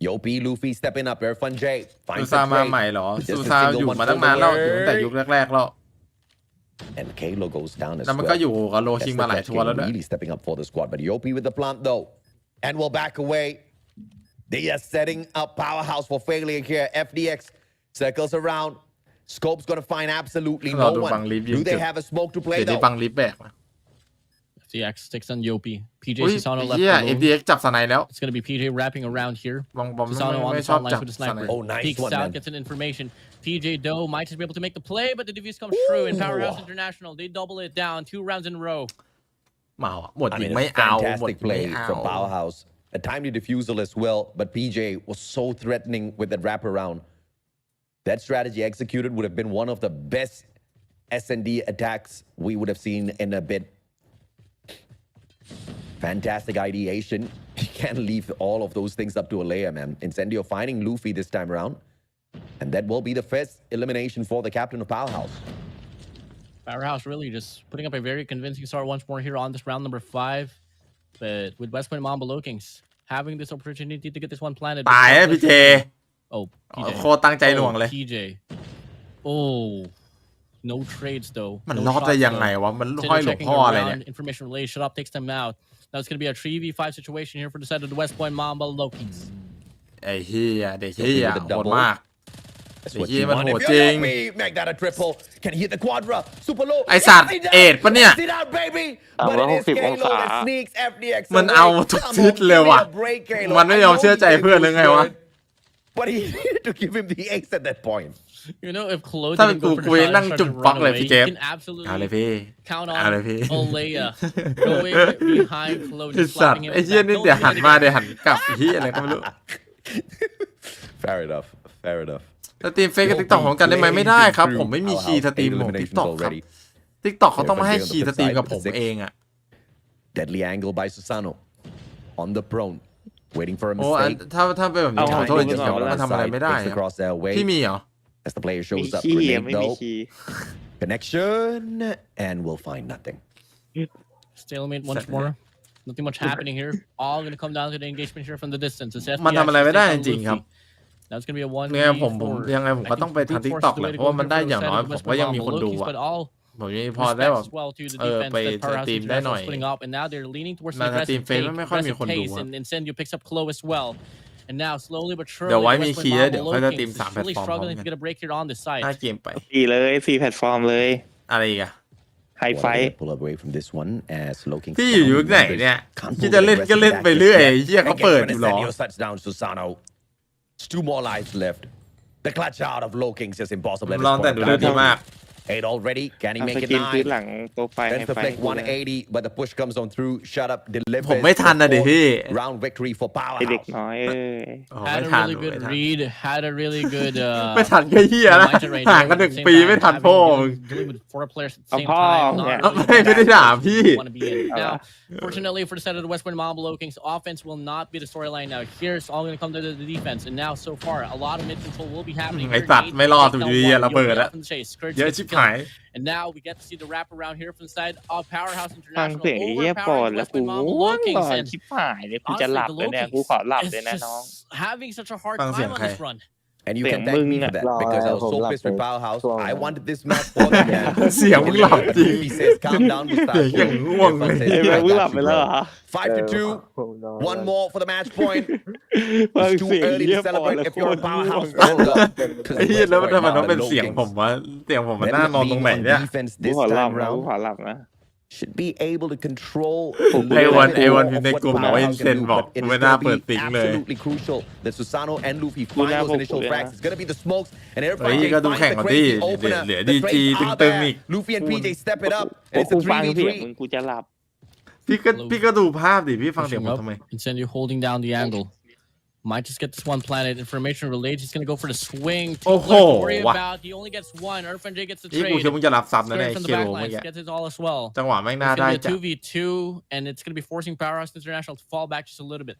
Yopi, Luffy stepping up. Irfan J ซู finds ซา the มาใหม่ trade. เหรอ Just ซู a ซา single อยู่ one มา for ตั้ง the นานแล้วอยู่ word. ตั้งแต่ยุคแรกๆแล้ว And Kalo goes down as แล้วมัน well. ก็อยู่กับโล That's คิง the มาหลาย clutch ทัวร์แล้ว game ด้วย really stepping up for the squad. But Yopi with the plant though. And will back away. They are setting up Powerhouse for failure here. FDX circles around. Scope's going to find absolutely เรา no ดูบัง one. ลิฟต์ยิง Do เจ็ they บ have a smoke to play เดี๋ยวนี้ though? บังลิฟต์แบกนะ FDX sticks on Yopi. PJ อุ้ย Susano left เฮีย alone. FDX จับสไนแล้ว It's going to be PJ wrapping around here. บอม Susano on ไม่ the ชอบ front จั lines บ with the สไน sniper. Oh, nice Peeks one, out, man. gets an information. PJ Doe might just be able to make the play, but the defuse comes through. And Powerhouse International, they double it down 2 rounds in a row. เมาอะหมด I ยิง mean, ไม่ a เอาหมด fantastic ไม่ play เอา from Powerhouse. A timely defusal as well, but PJ was so threatening with that wraparound. That strategy executed would have been one of the best S&D attacks we would have seen in a bit. Fantastic ideation. You can't leave all of those things up to a layer, man. Incendio finding Luffy this time around. And that will be the first elimination for the captain of Powerhouse. Powerhouse really just putting up a very convincing start once more here on this round number 5. But with West Point Mamba Lokings having this opportunity to get this one planted. ตายพี่เจ Oh, PJ. โคตรตั้งใจหน่วงเลย PJ. Oh, no trades though. มัน No รอดได้ shots, ยังไง though. วะ มัน Instead ห้อย of หลวง checking พ่ออะไรเนี่ย around, information relay, Shut Up takes them out. Now it's going to be a 3v5 situation here for the side of the West Point Mamba Lokings. ไอ้เฮียเด็กเฮียโหดมาก That's ไอ้ what เฮีย you มัน want. โห If ด you จริง let me make that a triple, can he hit the quadra? Super low. ไอ้สัตว์ Yes, he does. เอ็ดปะเนี่ย Yes, he does, baby. But it is 360 Kalo องศา that sneaks FDX มัน away. เอาทุก Come ทิศ on, เลย give me ว่ะ a break, Kalo. มันไม่ยอมเชื่อใจเพื่อนหรือไงวะ But he needed to give him the ace at that point. You know, if Kalo ถ้า didn't เป็น go กู for the กู shot นั่ง and จุ่ม start บล็อก to เล run ย away, พี่เจ you ฟ can เอาเลย absolutely พี่ count เอาเลย on พี่ Olea going behind Kalo ไอ้ just สัตว์ slapping him ไอ้ with เฮีย that. นี่ No เดี๋ยวหัน need มา to เดี๋ยวหันกลับไอ้เฮียอะไรก็ไม่รู้ Fair enough. Fair enough. สตรีมเฟซกับทิกตอกของกันได้ไหมไม่ได้ครับ ผมไม่มีคีย์สตรีมของทิกตอกครับทิกตอกเขาต้องมาให้คีย์สตรีมกับผมเองอ่ะ Deadly angle by Susano on the prone, waiting for a โอ้ mistake. ถ้าเป็นแบบนี้ขอโทษจริงๆมันทำอะไรไม่ได้ Takes อะ across their way พี่มีเหรอ as the player มี shows up. ขี้ Grenade ไม่มี though. ขี้ Connection, and we'll find nothing. Stalemate once more. Nothing much happening here. All going to come down to the engagement here from the distance. It's มันทำอะไรไม่ได้จริงๆครับ That's going to be a 1v4. เนี่ยผมยังไงผมก็ต้องไปทางทิกตอกแหละเพราะว่ามันได้อย่างน้อยผมก็ยังมีคนดูอ่ะ But all ผมยังพอได้แบบ respects well to the ไป defense that ส Powerhouse ตรีมได้หน่ International อย is putting up, and now they're leaning towards the มาสตรีม aggressive เฟซ take, ไม่ค่อยมี aggressive คนดู pace, อะ and Incendio picks up Klo as well. And now slowly but เดี๋ยว surely, ไว้มี West คี Point ย์เดี๋ยว Mamba ค่อยจะทีม Lokings 3 is แพลต really ฟอร์มพร้อม struggling กั to น get a break here on this หน้า side. เกมไป ฟรีเลยฟรีแพลตฟอร์มเลย อะไรอีกอะ ไฮไฟ Pull away from this one as Loking. พี่อยู่ยุคไหนเนี่ยที่จะเล่นก็เล่นไปเรื่อยไอ้เหี้ยเขาเปิดอยู่หรอ Touchdown, Susano. 2 more lives left. The clutch out of Lokings is impossible. ลองแต่ดูเรื่องดีมาก 8 already. Can he เอา make ส it กินพื้นห 9? ลังโปรไฟล์ไฮ Then to ไฟ flick 180, but the push comes on through. Shut up, delivers. ผมไม่ทันนะดิพี่ Round victory for ไอเด็ก Powerhouse. น้อยโอ้ Had ไม่ a ทัน really ไม่ good ทัน read, had a really good ไม่ทันก็เหี้ยนะห่างกัน1 ปีไม่ทันพ่อมึง dealing with 4 players at the เอา same พ่อ time. เนี่ย Not really ไม่ได้ด่าพี่ want to be in. Now, fortunately for the side of the West Point Mamba Lokings, offense will not be the storyline now. Here, it's all going to come to the defense. And now, so far, a lot of mid control will be happening. ไอ้สัตว์ไม่รอดอยู่ดีอะระเบิดอะ เยอะชิบหาย And now we get to see the wrap around here from the side of Powerhouse ฟัง International. เสียงไอ้เหี้ยปอด Overpowering แล้ว West กู Point Mamba ง่วง Lokings. นอน And ชิบหายเลยกูจะ honestly, หลับ the เลยเนี่ย Lokings กูขอหลับ is เลยนะน้อง just having such a hard ฟังเสียง time on ใคร this run. And you can thank me for that because I was so pissed with Powerhouse. I wanted this match for the man. เสียงมึงหลับจริง He says, "Calm down, เสียงอย่างง่วงเลย เฮ้ยมึงหลับไปแล้วเหรอ 5-2. One more for the match point. It's too early to celebrate if you're a Powerhouse. ไอ้เหี้ยแล้วทำไมต้องเป็นเสียงผมวะเสียงผมมันน่านอนตรงไหนเนี่ย Defense กู this ขอหลับ time นะกู round ขอหลับนะ should be able to control ไอวันพิมพ์ในกลุ่มบอกว่าอินเซนบอกไม่น่าเปิดสิงเลย absolutely crucial that Susano and Luffy find those initial frags. It's gonna be the smokes and เฮ้ย everybody ก็ดู finds แข่ง the ก่อนที่ crazy opener. เหลือ The ดีจี trades are ตึงๆ there. อีก Luffy and PJ step it up โอ้ and it's กู a ฟังเสียง 3v3. มึงกูจะหลับ พี่ก็ดูภาพดิพี่ฟังเสียง Pushing ผม up, ทำไม Incendio holding down the angle. Might just get this one planted. Information relayed. He's gonna go for the swing. Two Oh, players to worry wow. about. He only gets one. Irfan J gets the นี่กู trade. คิดว่ามึงจะรับซับนะเนี่ย Squares ไอ้ from เค the โล back เมื่อ lines กี้ gets it all as well. จังหวะแม่งน่า It's ได้ gonna be จ้ะ a 2v2, and it's gonna be forcing Powerhouse International to fall back just a little bit.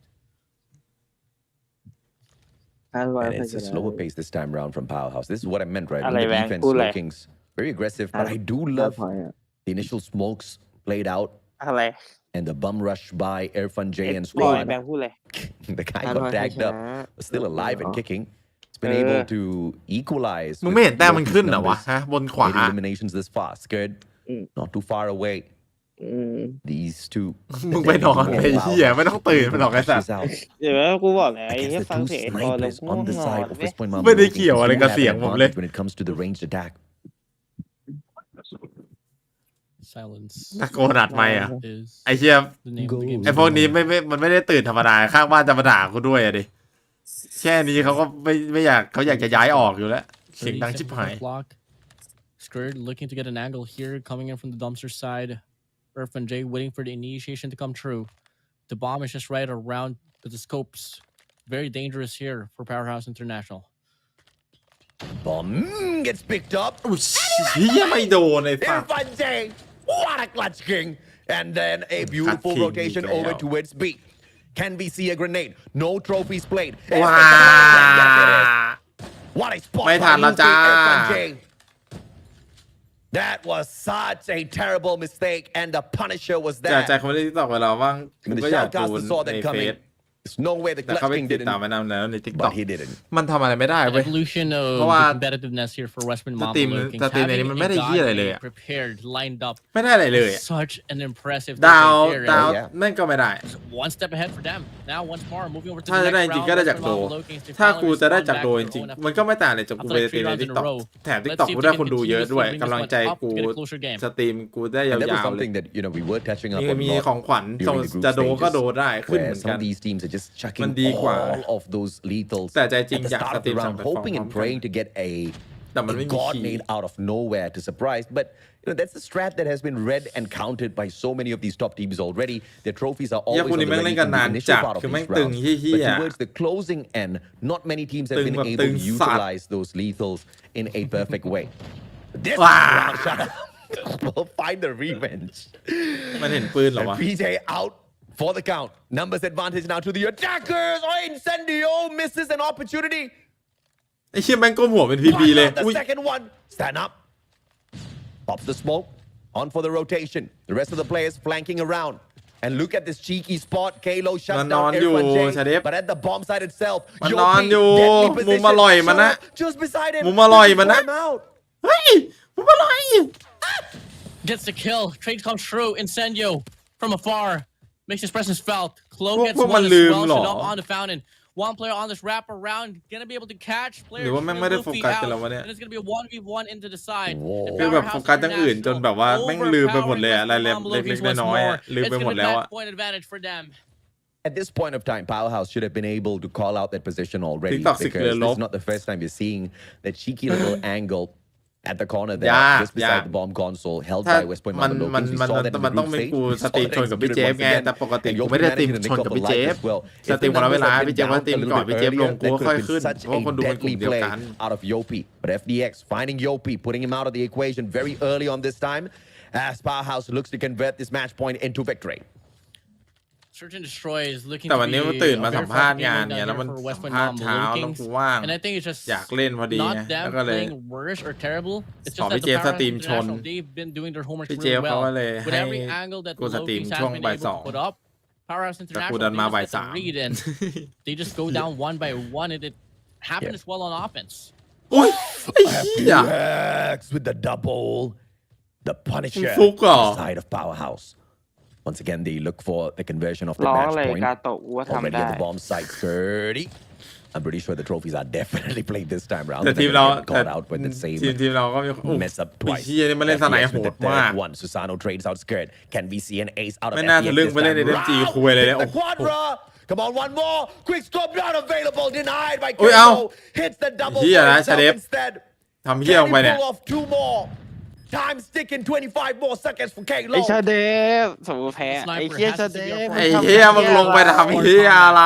And it's a slower pace this time round from Powerhouse. This is what I meant, right? Alay, The Bang. defense Cool, looking very aggressive, but I do love the initial smokes played out อะไร and the bum rush by Irfan J and พูดอะไร squad. แบงค์พูดเลย The guy got tagged up, but still alive and kicking. He's been able to equalize. มึงไม่เห็นแต้มมันขึ้นเหรอวะฮะบนขวา 8 eliminations this far. Scared, not too far away. These two. มึงไปนอนไอ้เหี้ยไม่ต้องตื่นมันหรอกไอ้สัส เดี๋ยวนะกูบอกเลยไอ้ Against เหี้ย the ฟัง two เสียงพอแล้ว snipers กูง่ว on ง the นอ side น of เว้ย West Point Mamba ไม่ได้ Looking เกี่ยวอะไร do กับ have เสียง an ผมเลย advantage when it comes to the ranged attack. Silence ตะโกนอัดไมค์อ่ะ is ไอ้เหี้ย the name of the game. ไอ้พวกนี้มันไม่ได้ตื่นธรรมดาข้างบ้านจะมาด่ากูด้วยอะดิแค่นี้เขาก็ไม่อยากเขาอยากจะย้ายออกอยู่แล้วเสียงดังชิบหาย Block. Skirt looking to get an angle here, coming in from the dumpster side. Irfan J waiting for the initiation to come true. The bomb is just right around, but the scope's very dangerous here for Powerhouse International. Bomb gets picked up. อุ้ยเหี้ยไม่โดนไอ้สัส Irfan J, what a clutch king! And then a beautiful King rotationอีกแล้ว over towards B. Can we see a grenade? No trophies played. ว้า What a spot ไม่ทันแล้วจ้า by Irfan J. That was such a terrible mistake, and the Punisher was อยาก there. ใจคนที่ตอบไปแล้วบ้าง And ก็ the อยากดู shoutcaster saw ใน that เฟ coming. ซ There's no way the แต่เขา clutch ไป king ติด didn't, ตามไปนำแล้วในทิกต็อก but he didn't. มันทำอะไรไม่ได้ An เว้ย evolution ofเพราะว่า the competitiveness here for Westman Mamba team- Looking. แต่ทีมในนี้มันไม่ได้เหี้ยอะไรเลยอะ Prepared, lined up. ไม่ได้อะไรเลยอะ Such an impressive ดาว defense here. ดาว yeah. แม่งก็ไม่ได้ One step ahead for them. Now once more moving over to ถ้า the จะได้ next จริง round. ก็ได้จาก Westman โด Mamba Looking to ถ้า finally กูจะได้ respond จาก back โด to จ their ริง own ๆมันก็ไม่ต่างเลยจากกูไป After ตี like ใน 3 rounds ทิ in ก a ต็อก row. แถมทิกต็อกกูได้คนดูเยอะด้วยกำลังใจกู Get a closer game. สตรีมกูได้ยา And that was วๆเลย something that we were touching up มี on มี a lot ของขวัญ during the group จะโดก็โด stages, ได้ขึ้นเห where มือน some กั of น these teams are just chucking มันดีกว่า all of those lethals แต่ใจจริง at the อยาก start ส of ตรี the มสั่ง round, ไปฟ้อง hoping พร้อ and มกัน praying to get a แต่มันไม่มี god คีย์ made out of nowhere to surprise. But that's the strat that has been read and counted by so many of these top teams already. Their trophies are เหี้ย always คู่ on นี้ the แม่ง ready เล่น in กัน the นาน initial จัด part of คือ these แม่งตึง rounds. เหี้ But ย towards the closing end, not many teams have beenตึง able to ตึงสัตว์ utilize those lethals in a perfect way. This ว้า round shot will find the revenge. มันเห็นปืนเหรอ And วะ PJ out for the count. Numbers advantage now to the attackers. Oh, Incendio misses an opportunity. ไอ้เชี่ยแม่งก้มหัวเป็นพีบีเลย The อุ้ย second one. Stand up. Pops the smoke. On for the rotation. The rest of the players flanking around. And look at this cheeky spot. Kalo shuts มันน down อนอยู่ Irfan ชาเด J. ฟ But at the bomb site itself, มันนอนอยู่ deadly มุม position. อร่อยมันนะ Shut up, just beside him. มุมอร่อยมันนะ Time out. เฮ้ยมุมอร่อย Gets the kill. Trade comes true. Incendio from afar makes his presence felt. Chloe gets พวกมัน one as ลืม well. เหรอ Shut up on the fountain. One player on this wrap around gonna be able to catch ห player รือว่าแม่งไม่ได้โฟ Luffy กัส out, กันแล้ววะเนี่ย and it's gonna be a 1v1 into the side. Whoa. And คือแบบโฟ Powerhouse กัสอย่างอื่นจนแบบว่าแม่งลืมไปหมดเลยอะ overpowering รายละเอียด Westman Mamba เล็ก Looking ๆ น้อยๆอะ once ลืม more. ไป It's หมด gonna be แล้ว a อะ point advantage for them. At this point of time, Powerhouse should have been able to call out that position already TikTok because secret this lob. is not the first time you're seeing that cheeky little angle at the corner there, Yeah, just beside yeah. the bomb console held ถ้า by West Point มัน Mamba มัน Locals. We มัน saw that in มัน the ต้อง group เป็น stage. กู We ส saw ตรีม that ชนกับพี่ executed เจฟ once ไง again. แต่ปกติ And กู Yopi ไม่ได้สตรีม managed to ชน nick กับ up a พี่เจ life ฟ as well. สตรีม If คนละ the เวลา numbers พี่ had เจฟ been ว่าสตรีม down a ก่อน little พี่ bit เจฟล earlier, งกู that ก็ could ค่อย have ขึ้น been such เพราะว่าคน a ดูเป็นกลุ่ deadly มเดียว play กัน out of Yopi. But FDX finding Yopi, putting him out of the equation very early on this time as Powerhouse looks to convert this match point into victory. Search and Destroy is looking แต่ to วัน be นี้ a มันตื่นมา very สัมภาษ fun ณ์งาน game เนี่ย down แล้ว here มัน for สัม Westman ภาษณ์ Mamba เช้าแล้ว Looking. กูว่าง And I think it's just อยากเล่นพอดี not ไง them แล้วก็เลย playing worse or terrible. It's ขอ just that พี่ the เจฟส Powerhouse ตรีมชน International, they've been doing their homework พี่เจ really ฟเขาก็ well. เลย With ให้ every angle that กู the สตรีม Lokis ช่วง have been บ่าย able ส to อง put up, Powerhouse แต่กู International, ดัน they มา just บ่าย get the สาม read and they just go down one by one and it happen as well on offense. อุ้ยไอ้เหี้ย FDX with the double. The Punisher ฟุกเหรอ side of Powerhouse. Once again, they look for the conversion of the ร้อง match เลย point. กาโตะวัว Already ทำได้ on the bomb site, 30. I'm pretty sure the trophies are definitely played this time round. แต่ They're ทีม gonna เรา get caught out with the same ทีมเราก็มี mess up ไอ้ twice. เหี้ยนี่มันเล่นสไน FDX โห with ด the มาก third one. Susano trades out skirt. Can we see an ace out of ไม่น่า FDX ทะลึ่ง this ไปเล่น time ใน DMG คุยเลยเนี่ย round? The quadra. Come on, one more. Quick scope not available. Denied by อุ้ยเอ้า Kano. Hits the double เหี้ย for นะ himself ชาเดฟ instead. ทำเหี้ยลงไป Can เนี่ he ย pull off 2 more? Time sticking 25 more seconds for ไอ้ Kalo. ชาเดฟสมมติแพ้ไอ้เหี้ยชาเดฟ ไอ้เหี้ยมึงลงไปทำเหี้ยอะไร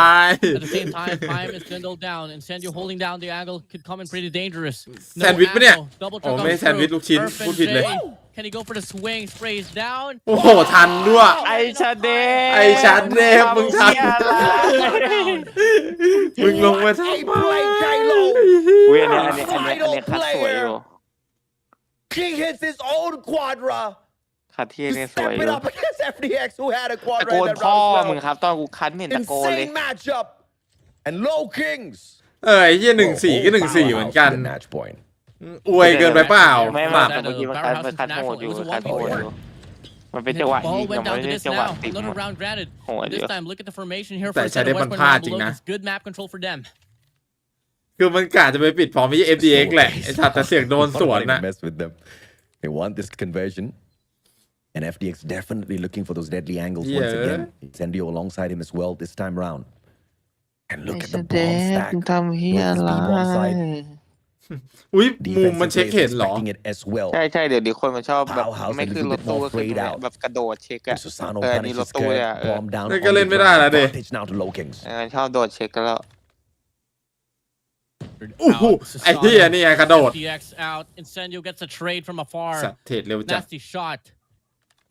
At the same time, time is dwindled down. Incendio holding down the angle could come in pretty dangerous. แซนด์วิชปะเนี่ย Double โอ้ check ไม่ on แซนด์วิช through. ลูกชิ้น Urfin พูดผิดเลย J. Can he go for the swing? Sprays down. โอ้โหทันด้วย ไอ้ชาเดฟ ไอ้ชาเดฟมึงทัน เหี้ยอะไร มึงลงไปทำ Hey, ไม play Kalo. อุ้ยอันนี้คัดสวยอยู่ He hits his own quadra. คัดที่ To นี่สวย step อ it ยู่ up against FDX, who had a ตะ quadra โก in น that พ่อ round as มึง well. ครับตอนกูคัดไม่เห็นตะโกนเลย Insane matchup. And Low Kings. ไอ้เหี้ย1-4ก็1-4เหมือนกัน The match point. อวยเกินไปเปล่า ไม่ ปรับ แต่เมื่อกี้มันคัดโหดอยู่คัดโหดอยู่มันเป็น And จังหวะ the ยิ ball งแต่ went มัน down ไม่ to ได้ this จังหวะ now. ติด Another round granted. Oh, This yeah. time, look at the formation here แต่ for ใช้ได้ West มัน Point พลาด Moblie จริงนะ Locust. Good map control for them. คือมันกะจะไปปิดพร้อมไม่ใช่ FDX แหละไอ้สัตว์แต่เสียงโดนสวนนะ Mess with them. They want this conversion. And FDX definitely looking for those deadly angles once Yeah. again. Incendio alongside him as well this time round. And look ไอ้ at ชา the เด bomb ฟ stack. มึงทำเฮีย With อะ his ไร deep bomb side. อุ้ยมุมมัน Defensive เช็ค players เห็นเหรอ expecting it as well. ใช่ใช่เดี๋ยวนี้คนมันชอบแบบ Powerhouse ไม่ขึ้นรถตู้ก็ขึ้น a little bit more แบบกระโดดเช็คอะ And Susano อันนี้รถ punishes ตู้เนี่ย skirt, bomb down นี่ on ก็ the เล่นไม่ได้ ground. แล้วดิ Advantage now to Low Kings. ชอบโดดเช็คกันแล้ว โอ้โห ไอ้เหี้ยนี่ไงกระโดด FDX out. Incendio gets a trade from สัต afar. ว์เทรดเร็วจัด Nasty shot.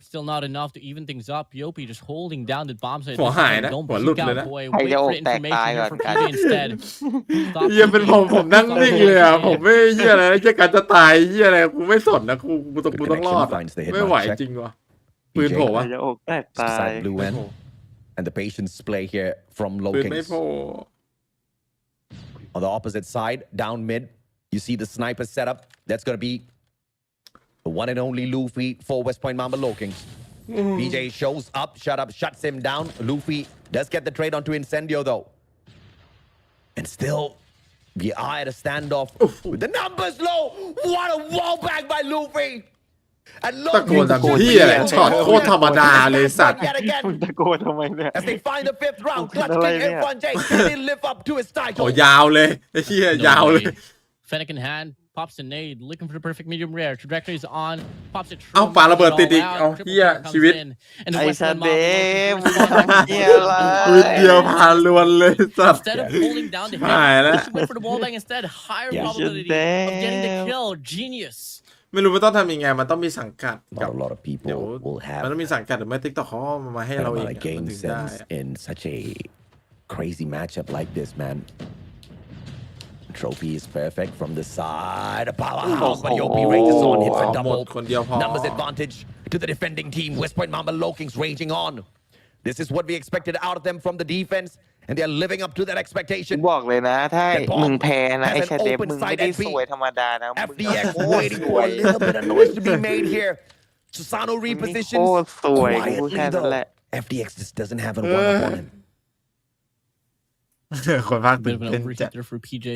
Still not enough to even things up. Yopi just holding down the bomb site. หัวหายนะ Don't หัวหลุด peek เลย out, นะ boy. ใคร Wait จะอ for กแตก information ตายก่อน here from PJ instead. Stop เหี้ยเป็นผมนั่งนิ่งเลยอ่ะ ผมไม่เหี้ยอะไรเหี้ยการจะตายเหี้ยอะไรกูไม่สนนะกูต้องรอดอะไม่ไหวจริงวะปืนโผล่ ใคร วะ จะอกแตกตาย Side blue end. And the patience play here from Low ปืนไม่ Kings. โผล่ On the opposite side, down mid, you see the sniper setup. That's going to be the one and only Luffy for West Point Mamba Low Kings. PJ shows up, shuts him down. Luffy does get the trade onto Incendio, though. And still, we are at a standoff. With the numbers low. What a wall bang by Luffy. And ตะโกนทำเหี้ยอะไรช็อตโคตรธรรมดาเลยสัตว์ Yet again, มึงตะโกนทำไมเนี่ย as they find the 5th round, clutchอะไร king เนี่ย F1J. Can he live up to his โอ้ title? ยาวเลยไอ้เหี้ย No ยาวเลย way. Fennec in hand, pops a nade, looking for the perfect medium rare. Trajectory is on, pops it. เอ้าปาระเบิดติดอีก เอ้าเหี้ยชีวิต And ไอ้ West ชา Point เด Mamba ฟ looking มึง for the ทำเฮียอะไร ปืนเดียวพาลวนเลยสัตว์ Instead of holding down the hit, Alright, they should wait for the wall bang instead. Higher Yeah. probability of getting the kill. Genius. ไม่รู้ว่าต้องทำยังไงมันต้องมีสังกัดกับ Not a lot of เดี๋ยว people will มัน have ต้องมีสังกัดหรือไม่ติ๊กต็อกเขาเอามาให้ an เราเอง amount of อะมัน game ถึงได้ sense in such a crazy matchup like this, man. Trophy is perfect from the side. A powerhouse, but Yopi rages on, hits a หมด double. คนเดียวพอ Numbers advantage to the defending team. West Point Mamba Low Kings raging on. This is what we expected out of them from the defense, and they are living up to that expectation. บอกเลยนะถ้ามึงแพ้นะไอ้ชาเดฟมึงไม่ได้สวยธรรมดานะมึง FDX โคตร waiting ส for วย a little bit of noise to be made here. Susano โค repositions ตรสวยกู quietly แค่นั้นแหละ though. FDX just doesn't have a one up on him. คนภาค Bit ตื่น of an เต้น overheat จัด there for PJ.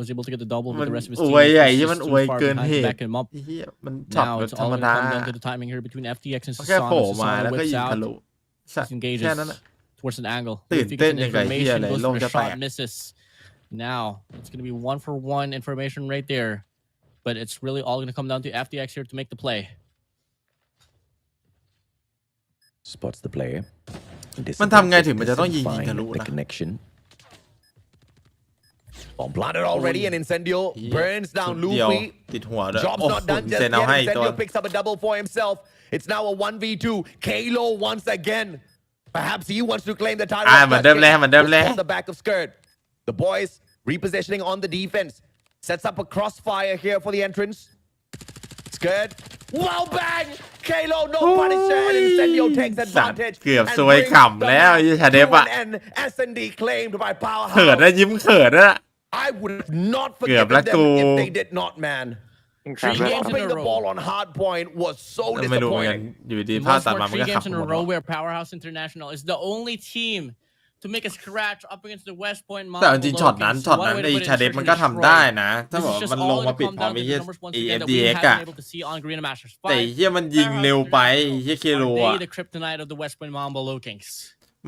Was able to get the double, มั but น the rest of his อ team วยใหญ่ was ที่ just มันอ too วย far เกิน behind เห to ตุ back him up. เฮียมันช็อต Now แบบ it's ธร all รม gonna ดา come down to the timing here between FTX and แค่โผล่ Susano. มาแล้ว Susano ก็ whips ยิงทะ out, ลุสัตว์ disengages แค่นั้นอะ towards an angle. ตื่น Luffy เต้น gets ยังไงเฮีย information, เลย goes โล for ก the จะแต shot, ก misses. Now it's gonna be 1-for-1 information right there, but it's really all gonna come down to FTX here to make the play. Spots the player. มันทำไงถึงมันจะต้องยิงทะลุ The นะ connection. Bomb planted already, and Incendio burns ชุ down ดเดียว Luffy. ติดหัวด้วย Job's โอ้ not โห done just เซนเอา yet. ให้อีกตัว Incendio picks up a double for himself. It's now a 1v2. Kalo once again. Perhaps he wants to claim the title. เหมือนเดิมเลยเหมือนเดิมเลย On the back of skirt. The boys repositioning on the defense. Sets up a crossfire here for the entrance. Skirt. Well bang! Kalo no punisher, and Incendio takes สัตว์ advantage. เกือบ and ซวย brings ขำแล้วไอ้ชาเดฟ to อะ an end. S&D claimed by เขิน Powerhouse. นะยิ้มเขินนะ I would have not forgiven them if they did not, man. Dropping the ball on hard point was so ไม่รู้เหมือนกัน disappointing. อยู่ดีพลาดตัดมามัน 3 ก็ขับ games in หม a ด row where Powerhouse International is the only team to make a scratch up against the West Point Moblie. แต่จริงช็อตนั้นไอ้ชาเดฟมันก็ทำได้นะถ้าบอกมันลงมาปิดพร้อมไอ้เหี้ย AFDX อะแต่เหี้ยมันยิงเร็วไปเหี้ยเคโลอะ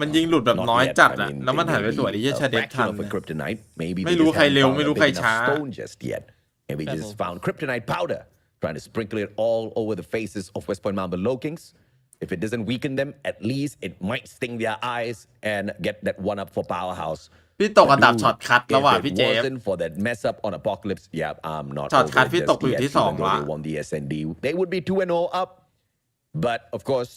มันยิงหลุดแบบน้อยจัดอะแล้วมันหันไปตรวจไอ้เหี้ยชาเดฟทันไม่รู้ใครเร็วไม่รู้ใครช้า And we just found kryptonite powder, trying to sprinkle it all over the faces of West Point Moblie Lokings. If it doesn't weaken them, at least it might sting their eyes and get that one up for Powerhouse. พี่ตกอันดับช็อตคัทแล้วว่ะพี่เจฟ wasn't for that mess up on Apocalypse, yeah, I'm not ช็อตคัท over it พี่ just ตกอยู่ yet, ที่ even 2 though ละ they won the SND. They would be 2-0 up, but of course,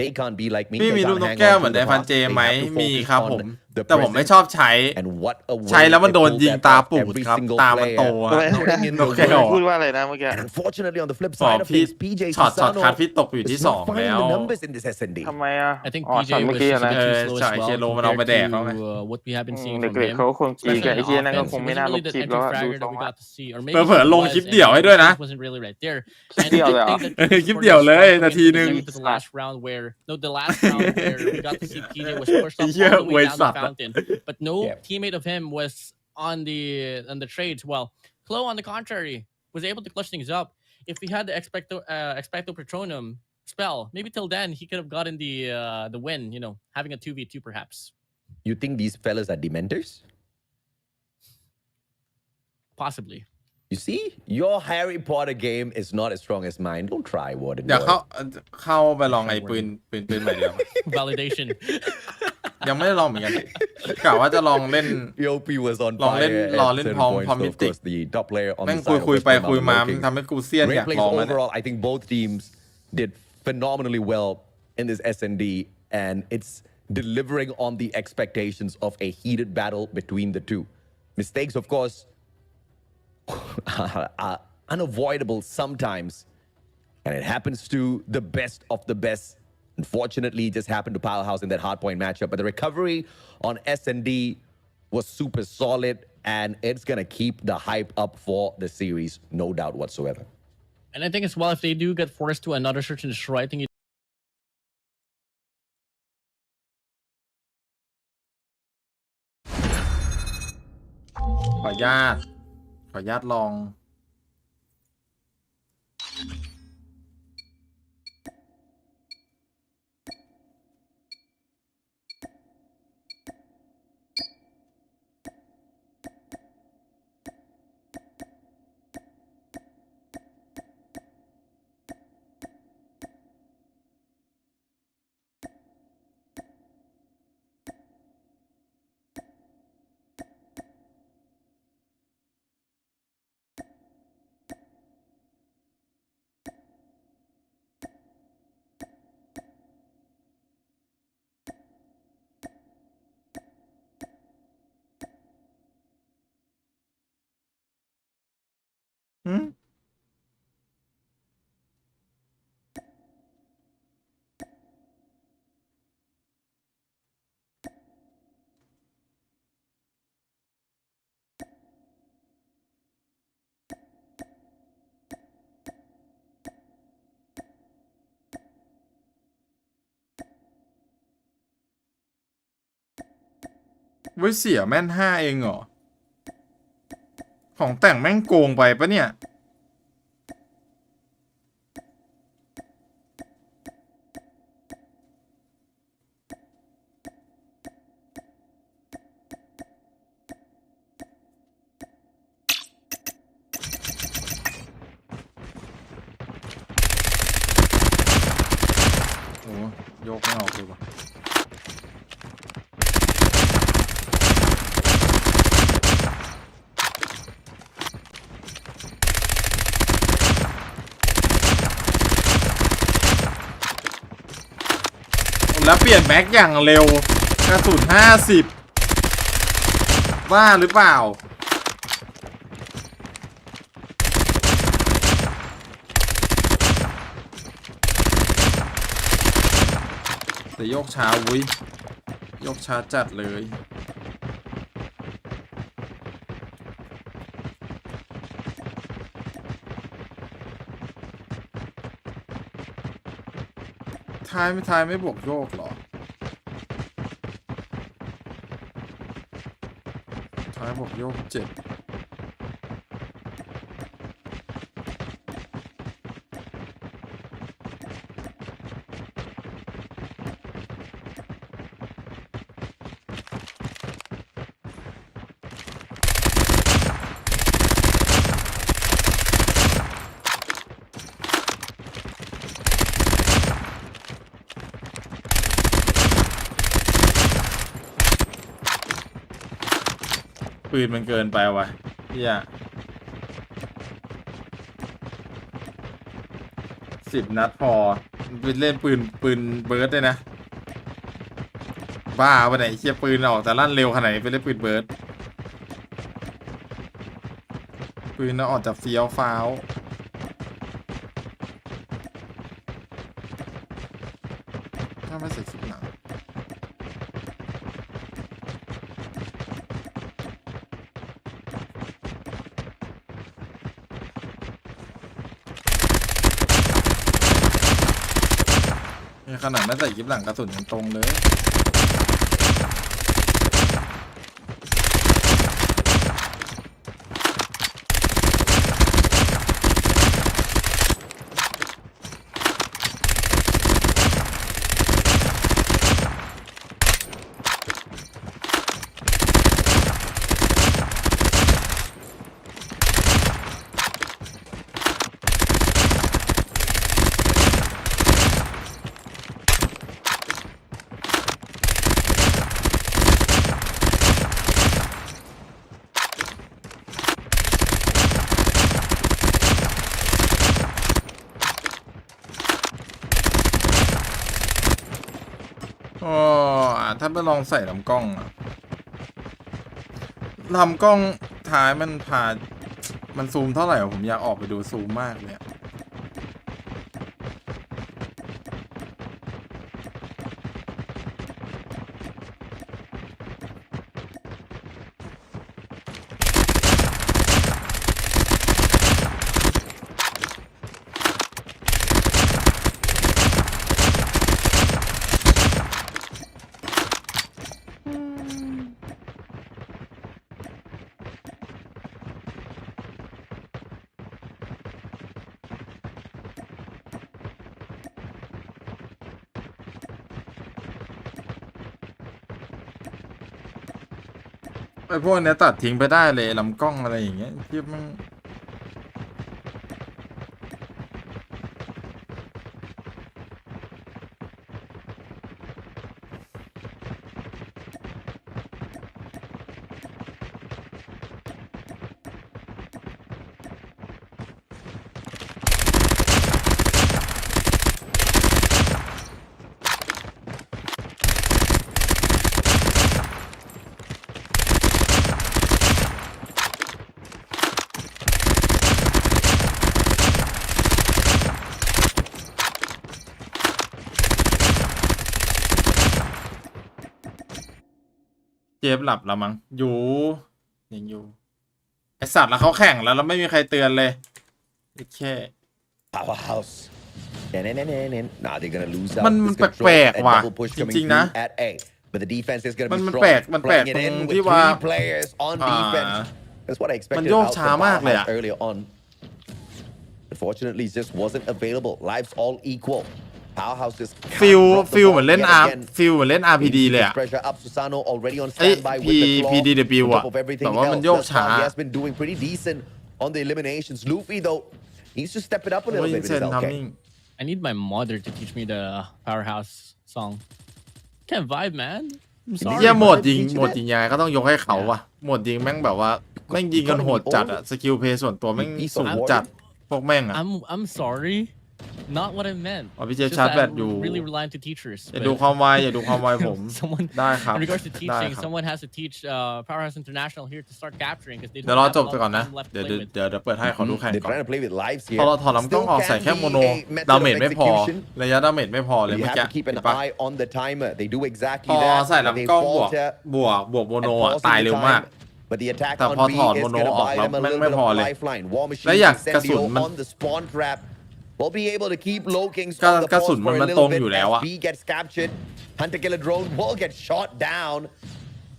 they can't be like me. พี่ They มีลูก can't นก hang แก้ว on เหมื to อน the ในฟัน past. เจ They ไหม have to มี focus ครับผม on the แต่ผมไม่ present. ชอบใช้ And what a ใช้แล้วมันโดน way ยิง they ตา pulled ปูด every ครับ single ตามัน player, โตอะ putting in น the กแก้ว work. พูดว่าอะไรนะเมื่อกี้ And unfortunately, on the flip อ๋อ side of พี่ things, PJ ช็อตคัท Susano พี่ตกอยู่ที่ is not 2 แล้ finding ว the numbers in this SND. ทำไมอ่ะ I think อ๋อ PJ ช็อตเมื่อ was กี้ just a นะ bit too slow ใช่ as เค well โลมันเอา compared ไปแดกแล้วไง to what we have been seeing เด็ from กๆ him. เขาคงจีกันไอ้เหี้ยนั่นก็ Offense, คง it ไม่ wasn't น่าล really บ the คลิปแล้ว entry อะดู fragger ทร that ง we ละ got to see, or เผลอ maybe ๆลงคลิปเดี่ยวให้ด้วยนะ wasn't really right there. เดี่ยวเลยเหรอ คลิปเดี่ยวเลยนาทีนึง The last round where we got to see PJ was pushed up all Yeah, the way wait, down stop. the fountain, but no teammate of him was on the trades. Well, Chloe, on the contrary, was able to clutch things up. If he had the expecto patronum spell, maybe till then he could have gotten the win. You know, having a 2v2 perhaps. You think these fellas are dementors? Possibly. You see, your Harry Potter game is not as strong as mine. Don't try, Warden. เดี๋ยว boy. เข้าไปลองไอ้ปืนใหม่เดียว Validation. ยังไม่ได้ลองเหมือนกันกะว่าจะลองเล่น EOP was on ลองเล่น fire รอ at เล่น certain พร้อม points, พร้อม so มิ of ติ course the top player on แม่ง the side คุย of ไป West คุย Point มา Moblie ทำให้กูเซียนอ Great ยาก plays ลองแล้วเนี่ย overall. I think both teams did phenomenally well in this SND, and it's delivering on the expectations of a heated battle between the two. Mistakes, of course, are unavoidable sometimes, and it happens to the best of the best. Unfortunately, it just happened to Powerhouse in that hardpoint matchup, but the recovery on SND was super solid, and it's gonna keep the hype up for the series, no doubt whatsoever. And I think as well, if they do get forced to another search and destroy, I think it ขออนุญาตลอง หืมไว้เสียแม่น5เองเหรอ ของแต่งแม่งโกงไปปะเนี่ย โอ้ยกไม่ออกเลยว่ะ แล้วเปลี่ยนแม็กอย่างเร็วกระสุน50ว่าหรือเปล่าแต่โยกช้าวุ้ยโยกช้าจัดเลย ท้ายไม่บวกโยกหรอท้ายบวกโยก7ปืนมันเกินไปว่ะเฮีย10 นัดพอไปเล่นปืนเบิร์ดเลยนะบ้าไปไหนเฮียปืนออกแต่ลั่นเร็วขนาดนี้ไปเล่นปืนเบิร์ดปืนออกจากเฟี้ยวฟ้าวถ้าไม่ใส่ชุดหนังขนาดไม่ใส่ยิบหลังกระสุนยังตรงเลยอ๋อถ้าไปลองใส่ลำกล้องอะลำกล้องท้ายมันซูมเท่าไหร่ผมอยากออกไปดูซูมมากเลยไอ้พวกเนี้ยตัดทิ้งไปได้เลยลำกล้องอะไรอย่างเงี้ยที่มันเจฟหลับแล้วมั้งอยู่ยังอยู่ไอสัตว์แล้วเขาแข่งแล้วไม่มีใครเตือนเลยแค่ Powerhouse. Nah, they're gonna lose out. มันแปลกๆว่ะจริงๆนะ But the defense is gonna มัน be แปลก strong. มันแปลก Playing ต it รง in ที่ with ว่า 3 players on defense. That's what I มัน expected โยก out ช้า from มากเลยอะ Powerhouse earlier on. Unfortunately, it just wasn't available. Lives all equal. Powerhouse is ฟิลเหมือนเล่น RPD เลยอะ pressure up. Susano already on ไอ้ standby with the claw. PDW On อะ top of everything แต่ว่ามัน else, โยก thus ช้า far, he has been doing pretty decent on the eliminations. Luffy though needs to step it up a little bit with his LK. I need my mother to teach me the Powerhouse song. Can't vibe, man. I'm เฮีย sorry. โหมดยิงยังไงก็ต้องยกให้เขาว่ะโหมดยิงแม่งแบบว่าแม่งยิงกันโหดจัดอะสกิลเพย์ส่วนตัวแม่งสูงจัดพวกแม่งอะ I'm sorry. Not what I meant. อ๋อพี่เจ It's ชาร์ just จแบ that ตอยู่ I'm really reliant to teachers. อย่า but ดูความไวผม someone ได้ครับ in regards to ได้ teaching, ครับ someone has to teach Powerhouse International here to start capturing because they เดี๋ยว don't รอ have จ a บ lot ไป of ก่อนนะ time left to เดี๋ยว play with. เดี๋ยวเปิดให้ขอดูแข่ง They're ก่อน trying to play with lives พอ here. เราถอดลำกล้องออกใส่แค่โมโนดาเมจไม่พอระยะดาเมจไม่พอเลย You เมื่อ have กี้ to keep an เห็นปะ eye on the timer. They do พ exactly อ that. ใส่ They ลำกล้องบ falter วกโมโน and อะ pause ตาย in the เร็วมาก time. But the attack แต่ on พอ B ถอด is โมโน gonna ออก buy แล้ว them a แม่ง little ไม่ bit พอ of a เลย lifeline. War และ Machine อยาก and กระสุน Sendio มัน on the spawn trap. will be able to keep low kings ก็ on the กระ pause สุน for a มันตร little ง bit อยู่แล้ว as อะ B gets captured. Hunter killer drone will get shot down.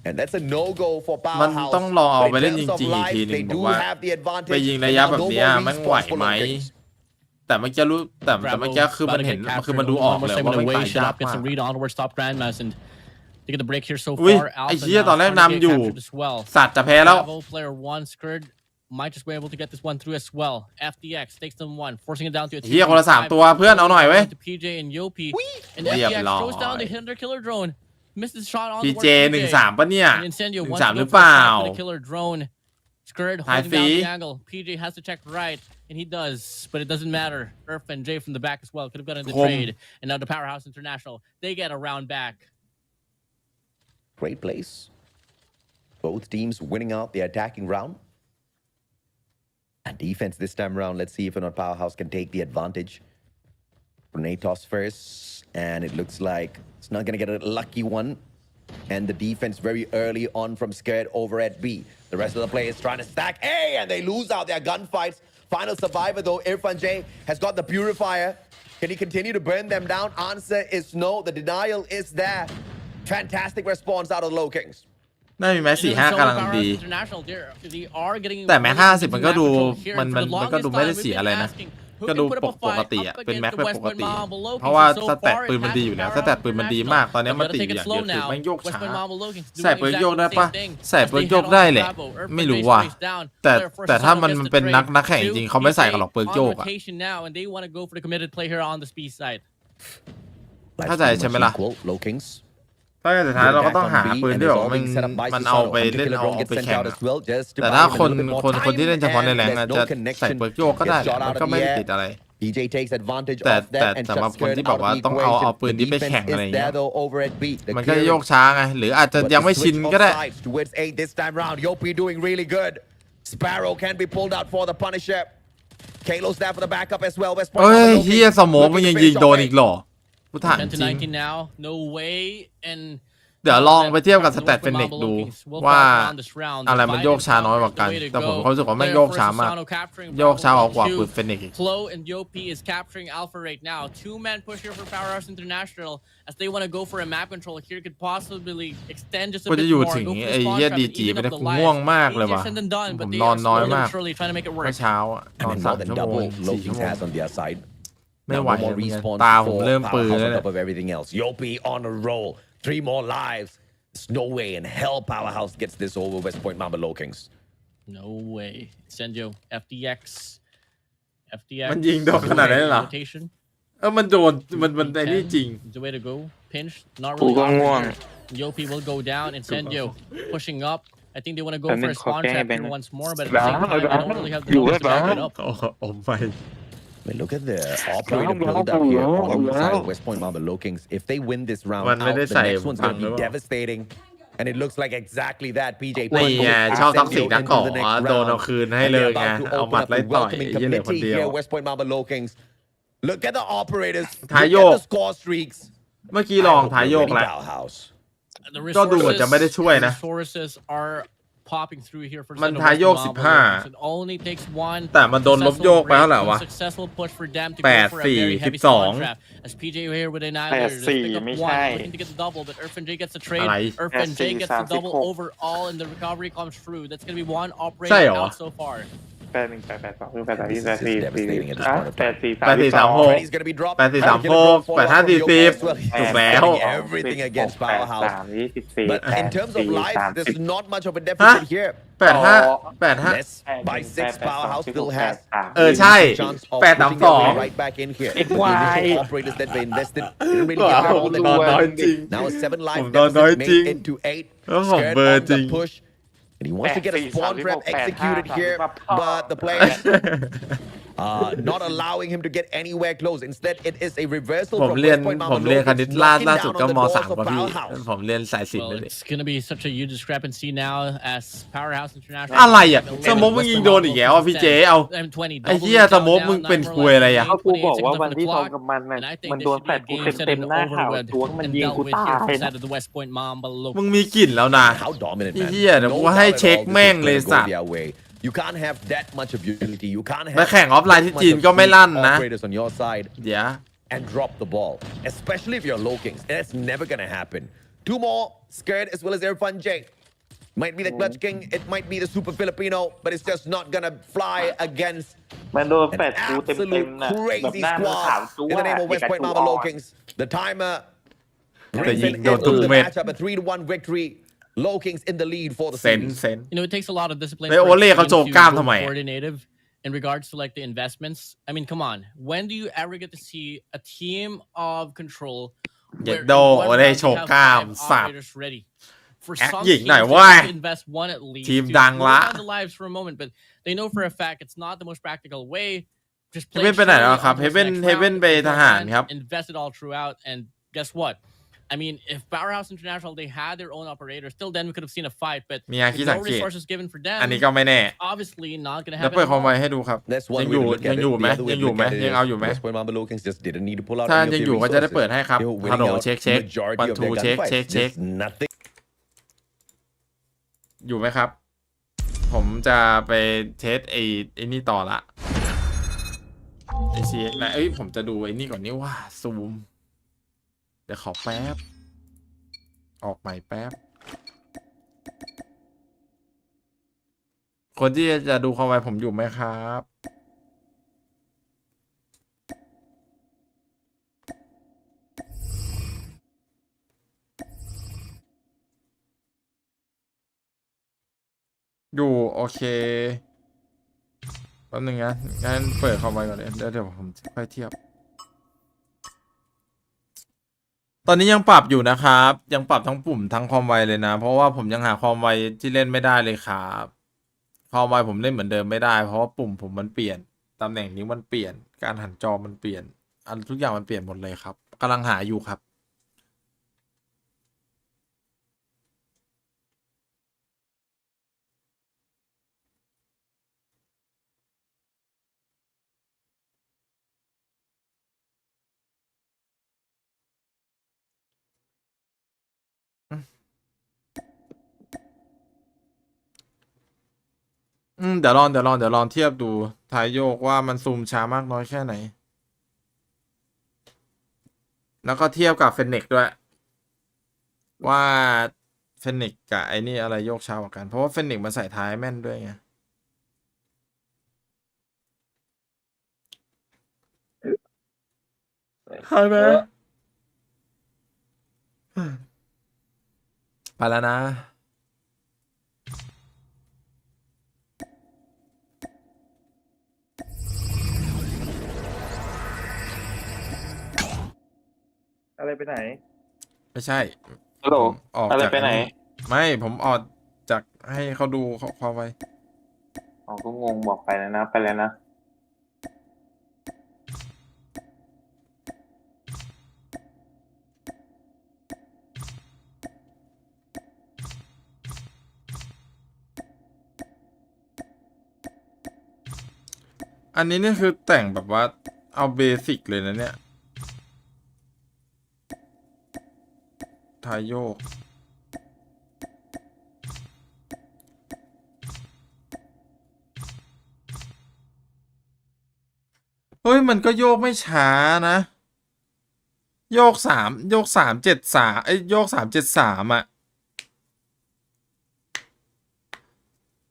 And that's a no-go for มัน Powerhouse. ต้องลองเอาไป But เล่น in จ terms of ริงๆอีก life, ทีหนึ they งผม do ว่า have the advantage. ไปยิง And ระยะ now แบบ no เนี้ย more แม่งไหว respawns for ไหม low kings. แต่เมื่อกี้รู้แต่เมื่อกี้คือมันเห็นคือมันดูออกเลยว่ามันตายยาก get มาก some read onwards top grandmas and they get the break here so อุ้ย far. ไอ้ Alpha เหี้ย now ตอนแรก trying to นำ get อยู่ captured as well. สัตว์จะแพ้แล้ว Bravo player 1 Skurd might just be able to get this one through as well. FDX takes them one, forcing it down to a เหี้ยคนละ3ตัวเพื่อนเอาหน่อยเว้ย to PJ and Yopi. And เรียบ FDX ร้อย throws down the Hinder killer drone. Missed his shot on the PJ 1-3ปะเนี่ย And Incendio 1-3 wants ห to รือ go เป for a ล่า shot for the killer drone. Skurd holding down the angle. PJ has to check right, and he does, but it doesn't matter. Urf and Jay from the back as well could have gotten the trade. And now the Powerhouse International, they get a round back. Great place. Both teams winning out the attacking round. And defense this time around. Let's see if or not Powerhouse can take the advantage. Grenade toss first. And it looks like it's not going to get a lucky one. And the defense very early on from Scared over at B. The rest of the players trying to stack A, and they lose out their gunfights. Final survivor, though, Irfan J has got the Purifier. Can he continue to burn them down? Answer is no. The denial is there. Fantastic response out of the Low Kings. น่ามีแม็ก45กำลังดี แต่แม็ก50มันก็ดูมันก็ดูไม่ได้เสียอะไรนะก็ดูปกติอะเป็นแม็กแบบปกติเพราะว่าสแตทปืนมันดีอยู่แล้วสแตทปืนมันดีมากตอนนี้มันติดอย่างเดียวคือมันโยกช้าใส่ปืนโยกได้ปะใส่ปืนโยกได้แหละไม่รู้ว่ะแต่ถ้ามันเป็นนักแข่งจริงเขาไม่ใส่กันหรอกปืนโยกอะเข้าใจใช่ไหมล่ะถ้าสุดท้ายเราก็ต้องหาปืนที่แบบมันเอาไปเล่นเอาไปแข่งแต่ถ้าคนที่เล่นเฉพาะในแรงจะใส่ปืนโยกก็ได้มันก็ไม่ได้ติดอะไรแต่สำหรับคนที่แบบว่าต้องเอาปืนที่ไปแข่งอะไรอย่างเงี้ยมันก็โยกช้าไงหรืออาจจะยังไม่ชินก็ได้ Sparrow can be pulled out for the Punisher. Kalo's there for the backup as well. เฮ้ยเฮียสโมกมันยังยิงโดนอีกหรอกูถามจริงเดี๋ยวลองไปเทียบกับสแตทเฟนิกดูว่าอะไรมันโยกช้าน้อยกว่ากันแต่ผมรู้สึกว่าไม่โยกช้ามากโยกช้ากว่าปืนเฟนิกอีก Flo and Yopi is capturing Alpha right now. Two-man push here for Powerhouse International as they want to go for a map control here. Could possibly extend just a bit more. อยู่ถึงไอ้เหี้ยดีจีไม่ได้กูง่วงมากเลยว่ะผมนอนน้อยมากเมื่อเช้าอ่ะนอน3 ชั่วโมง4 ชั่วโมงไม่ไหวตาผมเริ่มปืนแล้วเนี่ย Yopi on a roll. 3 more lives. There's no way in hell Powerhouse gets this over West Point Mamba Low Kings. No way. Senjo, FDX. มันยิงโดนขนาดนั้นเหรอมันโดนมันไอ้นี่จริง The way to go. Pinch. Not really. Yopi will go down and Senjo pushing up. I think they want to go for a spawn trap once more, but at the same time, they don't really have the numbers to back it up. โอ้ไม่ But look at the operator build up here alongside West Point Mamba Low Kings. If they win this round out, the next one's going to be devastating. And it looks like exactly that. PJ นี่ไงชอบท็อกซิกนักก่อโดนเอาคืนให้เลยไงเอาหมัดไล่ต่อยยี่เหลือคนเดียว West Point Mamba Low Kings. Look at the operators. ท้ายโยก the score streaks. เมื่อกี้ลองท้ายโยกแล้วก็ดูเหมือนจะไม่ได้ช่วยนะมันท้ายโยก15แต่มันโดนลบโยกไปแล้วเหรอวะ8-4 12 8-4 ไม่ใช่อะไรใช่เหรอ81 82 ถูกแล้ว Everything against Powerhouse. But in terms of life, there's not much of a deficit here. 85 by 6 Powerhouse still has ใช่8-2 right back in here. The initial operators that they invested didn't really get all the now 7 life deficit made into 8. Scared of the push. And he wants to get a spawn trap executed here, but the players not allowing him to get anywhere close. Instead, it is a reversal ผม from เรียน West Point ผม Mamba เรียน Low ค Kings, ณิต knocking ล่าสุด down ก็ on the ม doors 3 for ป่ะพี่ Powerhouse. ผมเรียนสายศิลป์ Well, เลย it's gonna be such a huge discrepancy now as Powerhouse International อะไรอ่ะสโมกมึงยิงโดนอีกแล้วอ่ะพี่เจเอาไอ้เหี้ยสโมกมึงเป็นคุยอะไรอ่ะ ก็กูบอกว่าวันที่ทองกับมันมันโดนแฟดกูเต็มหน้าข่าวตัวมันยิงกูตายนะ มึงมีกลิ่นแล้วนะ How dominant, ไอ้ man. เหี้ยเดี๋ยวกูให้เช็คแม่งเลยสัตว์ You can't have that much ability. You can't ไป have แข่งออฟไลน์ที่ that จีน much ก็ of ไม่ลั่น elite นะ operators on your side เดี๋ยว and drop the ball, especially if you're low kings. That's never gonna happen. Two more, Scared as well as Irfan J. Might be the clutch king, it might be the super Filipino, but it's just not gonna fly against มันโดน an แปดกูเต็ม absolute ๆนะแบบ crazy หน้ามันขาว squad จั๊ว in the name of เอก West Point จู Mama อ่อ Low น Kings. The timer แต่ brings ยิ an งโดน end ทุก to the เม็ด matchup, a 3-1 victory. Low Kings in the lead for the เซน series. เซน You know, it takes a lot of discipline. เฮ้ย for โอเล่ a เขา team โจม to กล้าม go ทำไม coordinative in regards to like the investments. I mean, come on. When do you ever get to see a team of control เย็ด where โด in โอ one เล่ round โช they ว์ have กล้าม 5 สับ operators ready? For แอค some หญิง teams, หน่อย they เว้ย have to invest one at least ทีม to ดัง slow ละ down the lives for a moment, but they know for a fact it's not the most practical way. Just play เฮเว่นไปไหนแล้วครับ surely เฮ onto เว่น this next เฮเว่น round, ไปทหาร and ครับ invest it all throughout. And guess what? I mean, if Powerhouse International they had their own operators, still then we could have seen a fight. But มีอาคิ with สั no งเกต resources given for อันนี้ them, ก็ไม่แน่ obviously not gonna แล้ว happen. เปิด at คอม all. ไว้ให้ดูครับ That's ยั one ง way อยู่ to look ยั at ง it. อยู่ไหม The other way ยัง to อยู่ look ไหม at it ยังเอาอยู่ไหม is West Point Mamba Low Kings just didn't need to pull out ถ้า any of ยัง their อยู่ก็จะได้ resources. เปิดให้ครับ They were ฮัลโหล winning out เช็คเช็ค majority วัน of ทู their เช็ค gunfights. เช็คเช็ค Just nothing. อยู่ไหมครับ ผมจะไปเทสไอ้นี่ต่อละไอซีเอ็กนะเอ้ยผมจะดูไอ้นี่ก่อนนี่ว่าซูมเดี๋ยวขอแป๊บออกใหม่แป๊บคนที่จะดูคอมไวผมอยู่ไหมครับอยู่โอเคแป๊บนึงนะงั้นเปิดคอมไวก่อนเลยเดี๋ยวผมค่อยเทียบตอนนี้ยังปรับอยู่นะครับยังปรับทั้งปุ่มทั้งความไวเลยนะเพราะว่าผมยังหาความไวที่เล่นไม่ได้เลยครับความไวผมเล่นเหมือนเดิมไม่ได้เพราะว่าปุ่มผมมันเปลี่ยนตำแหน่งนิ้วมันเปลี่ยนการหันจอมันเปลี่ยนอันทุกอย่างมันเปลี่ยนหมดเลยครับกำลังหาอยู่ครับเดี๋ยวลองเทียบดูถ่ายโยกว่ามันซูมช้ามากน้อยแค่ไหนแล้วก็เทียบกับเฟนเน็กด้วยว่าเฟนเน็กกับไอ้นี่อะไรโยกช้ากว่ากันเพราะว่าเฟนเน็กมันใส่ท้ายแม่นด้วยไงใช่ไหมไปแล้วนะอะไรไปไหน ไม่ใช่ ฮัลโหล ออก อะไร จาก ไปไหน ไม่ผมออกจากให้เขาดูความไว อ๋อก็งงบอกไปแล้วนะไปแล้วนะอันนี้นี่คือแต่งแบบว่าเอาเบสิกเลยนะเนี่ยทายโยกเฮ้ยมันก็โยกไม่ช้านะโยก373ไอ้โยก373อะ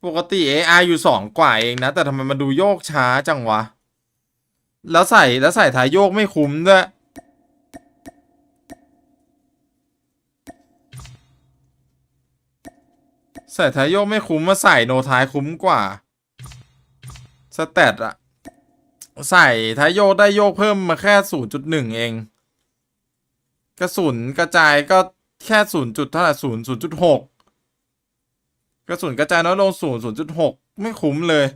ปกติ AI อยู่2กว่าเองนะแต่ทำไมมันดูโยกช้าจังวะแล้วใส่ท้ายโยกไม่คุ้มด้วยใส่ท้ายโยกไม่คุ้มมาใส่โนท้ายคุ้มกว่าสแตทอะใส่ท้ายโยกได้โยกเพิ่มมาแค่ 0.1 เองกระสุนกระจายก็แค่เท่าไหร่0.6กระสุนกระจายน้อยลง0.6ไม่คุ้มเลย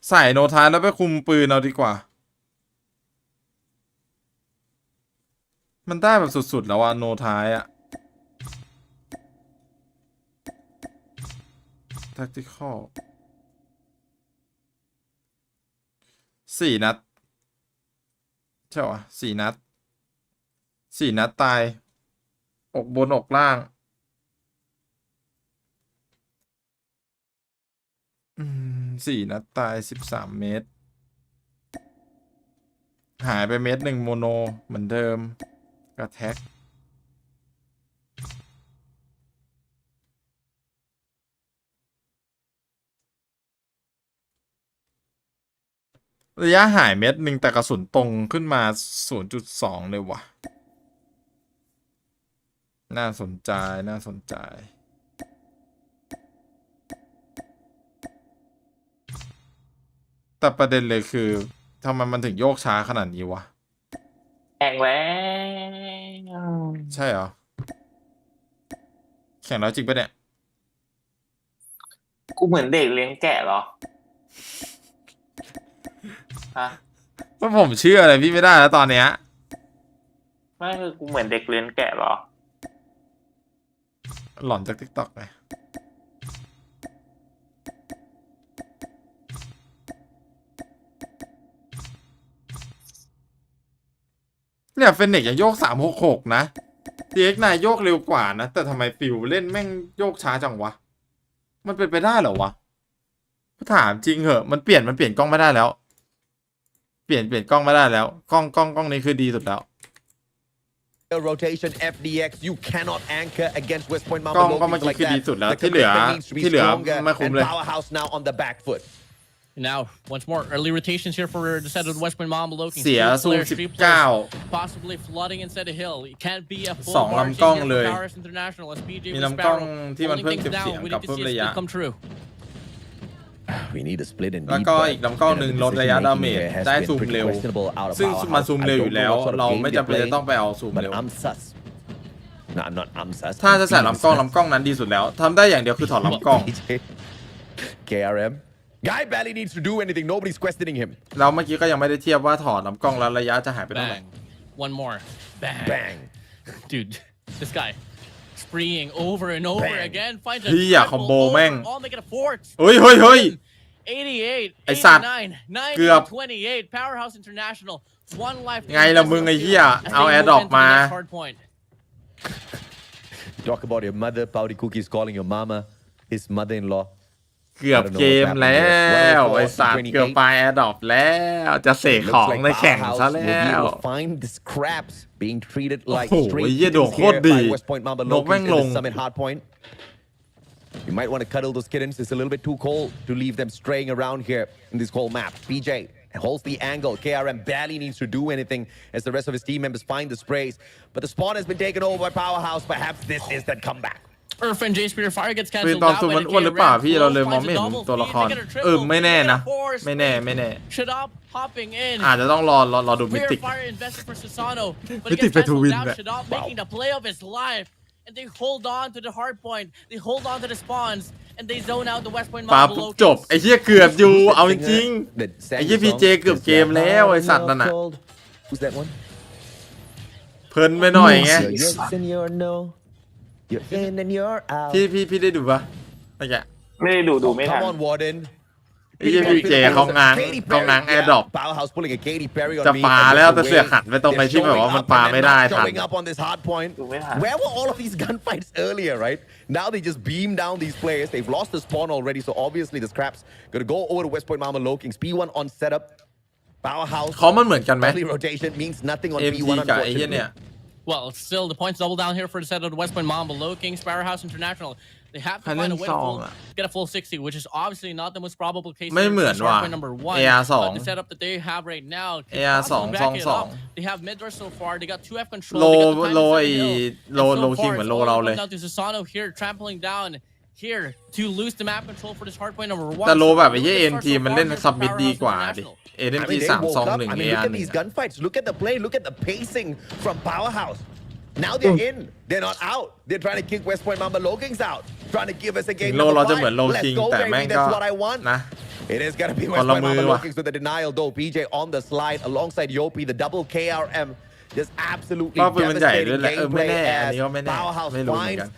ใส่โนท้ายแล้วไปคุมปืนเอาดีกว่ามันได้แบบสุดๆแล้วอะโนท้ายอะtactical 4 นัดใช่ปะ4 นัดตายอกบนอกล่าง 4 นัดตาย 13 เมตรหายไปเมตร 1โมโนเหมือนเดิมกระแทกระยะหายเมตร 1แต่กระสุนตรงขึ้นมา 0.2 เลยว่ะน่าสนใจน่าสนใจแต่ประเด็นเลยคือทำไมมันถึงโยกช้าขนาดนี้วะแข่งแล้ว ใช่เหรอแข่งแล้วจริงปะเนี่ยกูเหมือนเด็กเลี้ยงแกะเหรอฮะเพราะผมเชื่ออะไรพี่ไม่ได้แล้วตอนเนี้ยไม่คือกูเหมือนเด็กเลี้ยงแกะเหรอหลอนจาก TikTok ไงเนี่ยเฟนเน็กยังโยก366นะ DX นายโยกเร็วกว่านะแต่ทำไมฟิวเล่นแม่งโยกช้าจังวะมันเป็นไปได้เหรอวะถามจริงเหอะมันเปลี่ยนกล้องไม่ได้แล้วเปลี่ยนกล้องไม่ได้แล้วกล้องนี้คือดีสุดแล้วrotation FDX you cannot anchor against West Point กล้องก็เมื่อกี้คือดีสุดแล้วที่เหลือไม่คุ้มเลย Powerhouse now on the back foot Now, once more, early rotations here for the set of the West Point Moblie looking. เสียซูม19 possibly flooding inside the hill. It can't be a full 2 ลำกล้องเลย International as PJ มีลำกล้องที่มันเพิ่มเก็บเสียงกับเพิ่มระยะ come true. We need a split in แล้วก็อีกลำกล้องหนึ่งลดระยะดาเมจได้ซูมเร็วซึ่งมันซูมเร็วอยู่แล้วเราไม่จำเป็นจะต้องไปเอาซูมเร็วถ้าจะใส่ลำกล้องนั้นดีสุดแล้วทำได้อย่างเดียวคือถอดลำกล้อง KRM Guy barely needs to do anything nobody's questioning him เราเมื่อกี้ก็ยังไม่ได้เทียบว่าถอดลำกล้องแล้วระยะจะหายไปเท่าไหร่ One more. Bang. Bang. Dude, this guy spreeing over and over Bang. again. Finds a พี่อยากคอมโบแม่ง all make it a fourth. เฮ้ย 88, ไอ้สัตว์ 89, เกือบ 90, 28. Powerhouse International. One life. ไงล่ะมึงไอ้เหี้ยเอาแอร์ดรอปมา Talk about your mother Powdy Cookie's calling your mama his mother-in-law เกือบเกมแล้วไอ้สัตว์เกือบไปแอร์ดรอปแล้วจะเสกของในแข่งซะแล้ว find the scraps being treated like โอ้โห straight เหี้ยโดดโคตรดี West Point Mamba นกแม่ง Loki ล in ง the summit hard point you might want to cuddle those kittens it's a little bit too cold to leave them straying around here in this whole map PJ holds the angle KRM barely needs to do anything as the rest of his team members find the sprays but the spawn has been taken over by Powerhouse perhaps this is that comeback Earth and J Spear Fire gets คือ cancelled ตอน out ซูม by มัน the อ้วนหรือเปล่า KRM. พี่เราเลย Close มองไม่เห็น finds a double ตัวละคร feed, they get a triple, ไม่แน่นะ they get a force ไม่แน่ Shadab hopping in. อาจจะต้องรอดูมิ Clear ติก fire invested for Sasano, but Mythic it gets cancelled Between out. that. Shadab making the play of his life, and they hold on to the hard point. They hold on to the spawns, and they zone out the West Point ปา Mobile ปุ๊บ Locals. จบไอ้เหี้ยเกือบอยู่เอาจริงไอ้เหี้ยพีเจเกือบเกมแล้วไอ้สัตว์นั่นน่ะ Who's that one เพลินไปหน่อยไง You're yes and you're no you're in and you're out พี่ได้ดูปะเมื่อกี้ ไม่ได้ดูไม่ทัน Come on Warden ไอ้เหี้ยพีเจเขาง้างแอร์ดรอป Powerhouse pulling a Katy Perry on จะ me ปาแล้วแต่เสือกหันไปตรงไปที่แบบว่ามันปาไม่ได้ทัน showing up on this hard point ดูไม่ทัน where were all of these gunfights earlier right now they just beam down these players they've lost the spawn already so obviously the scraps gonna go over to West Point Mama Low Kings P1 on setup Powerhouse เขามันเหมือนกันไหม early rotation means nothing on MT P1 กับไอ้เหี้ยเนี่ย Well, still the points double down here for the set of the West Point Mobile Low Kings Powerhouse International. They have to find a way to get a full 60, which is obviously not the most probable case. ไม่เหมือนว่ะ number one. AR2 But the setup that they have right now. AR2 They have mid door so far. They got 2F control. โลคิงเหมือนโลเราเลย Down to Sasano here, trampling down here to lose the map control for this hard point number one. แต่โลแบบไอ้เหี้ย MT มันเล่นซับมิดดีกว่าดิ I MT mean, they 3 woke up. 2 1 I mean, look AR at these gunfights. Look at the play. Look at the pacing from Powerhouse. Now they're in. They're not out. They're trying to kick West Point Mamba Low Kings out. Trying to give us a game โล number เราจะ 5. เหมือนโล Let's คิง go, แต่ baby. แม่งก็ That's what I want. นะ It is going to be West Point Mamba Low Kings with the denial, though. PJ on the slide alongside Yopi. The double KRM. Just absolutely ก็ปืนมันใหญ่ด้วย devastating แหละไม่ gameplay แน่อัน as นี้ก็ไม่แน่ Powerhouse ไม่รู้เหมือน finds กัน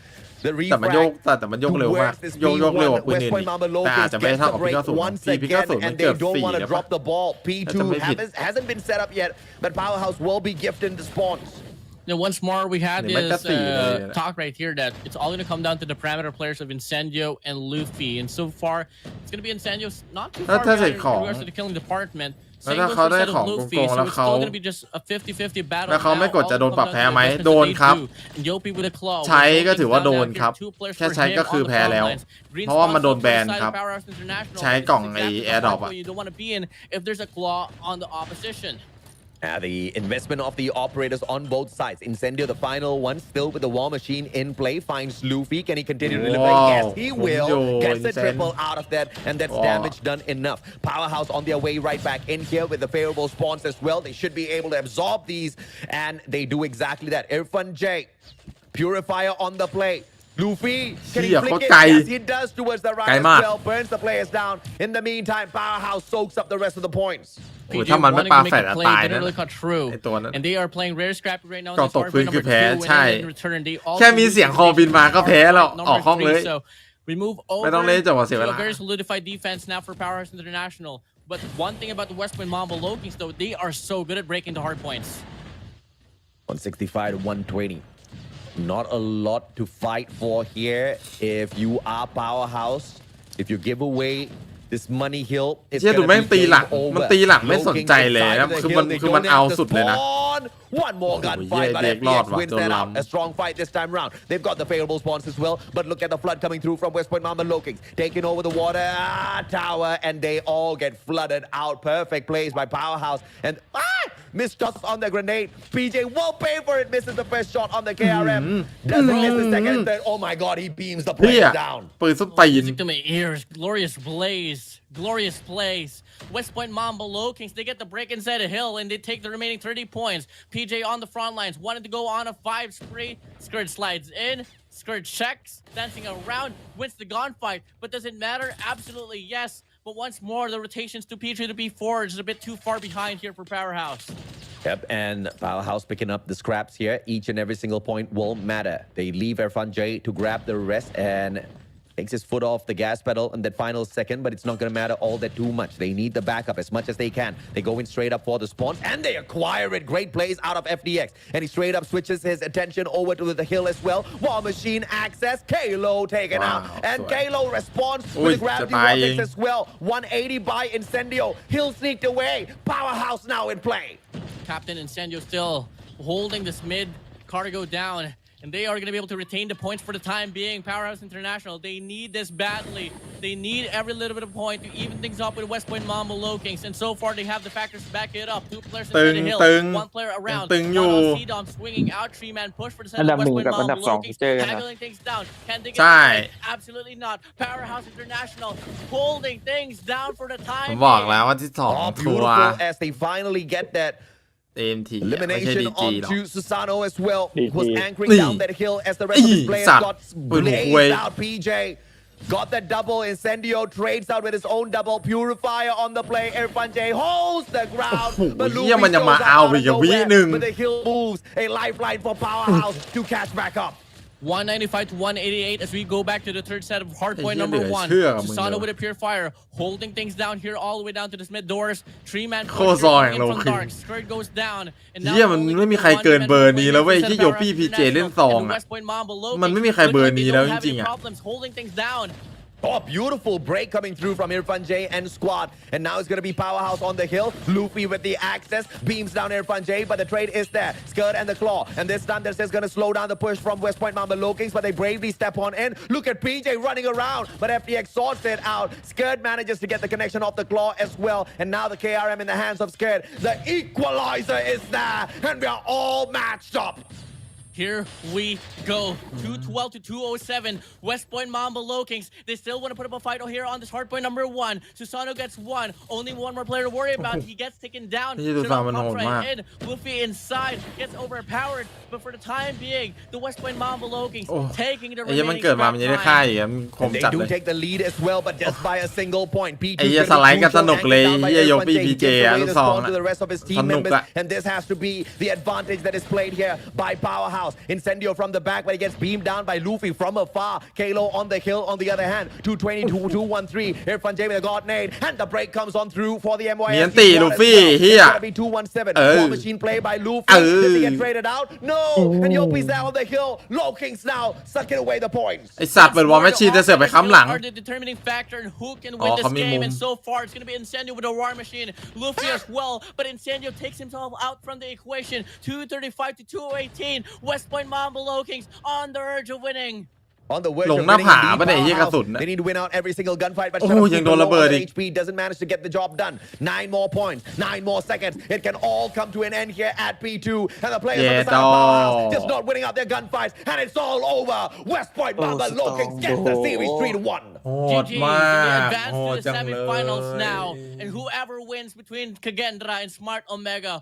the แต่มันโยก refrag แต่มันโยกเร็วมาก to where's this โยกเร็วกว่า P1 ปืน West อื่น Point Mamba Low แต่อาจ Kings จะไม่ gets เท่า the กับพี่ break ก็สูง once พี่ก็ again สูงมัน and เกื they อบ don't 4 want to แล้ว drop the ball. P2 จะไม่ผิด hasn't been set up yet, but Powerhouse will be gifted the spawns. Now, once more, we had They might this have to- talk right here that it's all going to come down to the parameter players of Incendio and Luffy. And so far, it's going to be Incendio not too far behind in regards to the killing department. แล้วถ้าเขาได้ของโกงๆแล้วเขาแล้วเขาไม่กดจะโดนปรับแพ้ไหมโดนครับใช้ก็ถือว่าโดนครับแค่ใช้ก็คือแพ้แล้วเพราะว่ามันโดนแบนครับใช้กล่องไอ้แอร์ดรอปอะ The investment of the operators on both sides. Incendio, the final one, still with the war machine in play, finds Luffy. Can he continue to deliver? Yes, he will. Gets the triple out of that, and that's damage done enough. Powerhouse on their way right back in here with the favorable spawns as well. They should be able to absorb these, and they do exactly that. Irfan J, Purifier on the play. Luffy, can he flick it? Yes, he does towards the right as well. Burns the players down. In the meantime, Powerhouse soaks up the rest of the points. ถ้ามันไม่ปาแฟดตายนะไอตัวนั้น And they are playing very scrappy right now. ก็ตกพื้นคือแพ้ใช่แค่มีเสียงคอบินมาก็แพ้แล้วออกห้องเลยไม่ต้องเล่นจังหวะเสียเวลา Very solidified defense now for Powerhouse International. But one thing about the West Point Mamba Lokings though, they are so good at breaking the hard points. 165 to 120. Not a lot to fight for here. If you are Powerhouse, if you give away this money hill, it's เชี่ยดูแม่งตีหลังมันตีหลังไม่สนใจเลยนะคือมันเอาสุดเลยนะ One more gunfight, but FDX wins that out. A strong fight this time round. They've got the favorable spawns as well, but look at the flood coming through from West Point Mamba Lokings, taking over the water tower, and they all get flooded out. Perfect plays by Powerhouse, and missed shots on the grenade. PJ won't pay for it. Misses the first shot on the KRM. Doesn't miss the second and third. Oh my God, he beams the player down. ปืนสุดตีน Music to my ears. Glorious blaze. Glorious plays. West Point Mamba Lokings, they get the break inside a hill and they take the remaining 30 points. PJ on the front lines, wanted to go on a 5 spree. Skirt slides in. Skirt checks, dancing around, wins the gunfight. But does it matter? Absolutely yes. But once more, the rotations to PJ to B4 is a bit too far behind here for Powerhouse. Yep, and Powerhouse picking up the scraps here. Each and every single point will matter. They leave Irfan J to grab the rest and takes his foot off the gas pedal in that final second, but it's not going to matter all that too much. They need the backup as much as they can. They go in straight up for the spawn, and they acquire it. Great plays out of FDX. And he straight up switches his attention over to the hill as well. War Machine access. Kalo taken out. And Kalo responds with the gravity rockets as well. 180 by Incendio. Hill sneaked away. Powerhouse now in play. Captain Incendio still holding this mid cargo down. And they are going to be able to retain the points for the time being. Powerhouse International, they need this badly. They need every little bit of point to even things up with West Point Mamba Lokings. And so far, they have the factors to back it up. 2 players inside the hill, 1 player around. One on C-Dom swinging out, 3-man push for the side of West Point Mamba Lokings. Haggling things down. Can they get it? Absolutely not. Powerhouse International holding things down for the time ผมบอกแล้วว่าที่สอง Oh, ทัว beautiful as they finally get that AMT ไม่ใช่ elimination DG หรอก onto Susano as well. DG. Was anchoring down that hill as the rest of his players got blazed out. PJ got the double. Incendio trades out with his own double. Purifier on the play. Irfan J holds the ground. But Luffy goes out of nowhere. But the hill moves. A lifeline for Powerhouse to catch back up. 195 to 188 as we go back to the third set of hardpoint number 1. Susano with a Purifier holding things down here all the way down to the mid doors. 3-man push in from dark. Skirt goes down. And now มันไม่มีใครเกินเบอร์นี้แล้วเว้ยที่โยปี้พีเจเล่นซองอ่ะมันไม่มีใครเบอร์นี้แล้วจริงๆอ่ะ holding things down. Oh, beautiful break coming through from Irfan J and squad. And now it's going to be Powerhouse on the hill. Luffy with the access. Beams down Irfan J, but the trade is there. Skirt and the claw. And this time they're just going to slow down the push from West Point Mamba Lokings, but they bravely step on in. Look at PJ running around, but FDX sorts it out. Skirt manages to get the connection off the claw as well. And now the KRM in the hands of Skirt. The equalizer is there, and we are all matched up. Here we go. 212 to 207. West Point Mamba Lokings. They still want to put up a fight here on this hardpoint number 1. Susano gets 1. Only one more player to worry about. He gets taken down. In. Luffy inside gets overpowered. But for the time being, the West Point Mamba Lokings taking the remaining time. They do take the lead as well, but just by a single point. P2 สไลด์กันสนุกเลยโยปี้พีเจลูกซอง to the rest of his team members, and this has to be the advantage that is played here by Powerhouse. powerhouse. Incendio from the back, but he gets beamed down by Luffy from afar. Kalo on the hill on the other hand. 220, 213. Irfan J with a god nade, and the break comes on through for the MYF. เนียนตีลูฟี่เฮีย It's gonna be 217. War machine play by Luffy. Does he get traded out? No. And Yopi's there on the hill. Low Kings now sucking away the points. ไอสัตว์เปิดวอลแมชชีนจะเสือกไปค้ำหลัง Are the determining factor in who can win this game, and so far it's gonna be Incendio with the War Machine, Luffy as well, but Incendio takes himself out from the equation. 235 to 218. West Point Mamba Low Kings on the urge of winning. On the verge หล of งหน้า winning ผา the ปะเนี่ยไอ้เหี้ยกระสุน powerhouse. น่ะ They need to win out every single gunfight, but โอ้โหยังโดนระเบิดอีก HP doesn't manage to get the job done. 9 more points, 9 more seconds. It can all come to an end here at P2, and the players on the side of powerhouse just not winning out their gunfights, and it's all over. West Point Mamba Low Kings gets the series 3-1. โหด GG, มาก we advance โห to ด the จังเลย semifinals now, and whoever wins between Kagendra and Smart Omega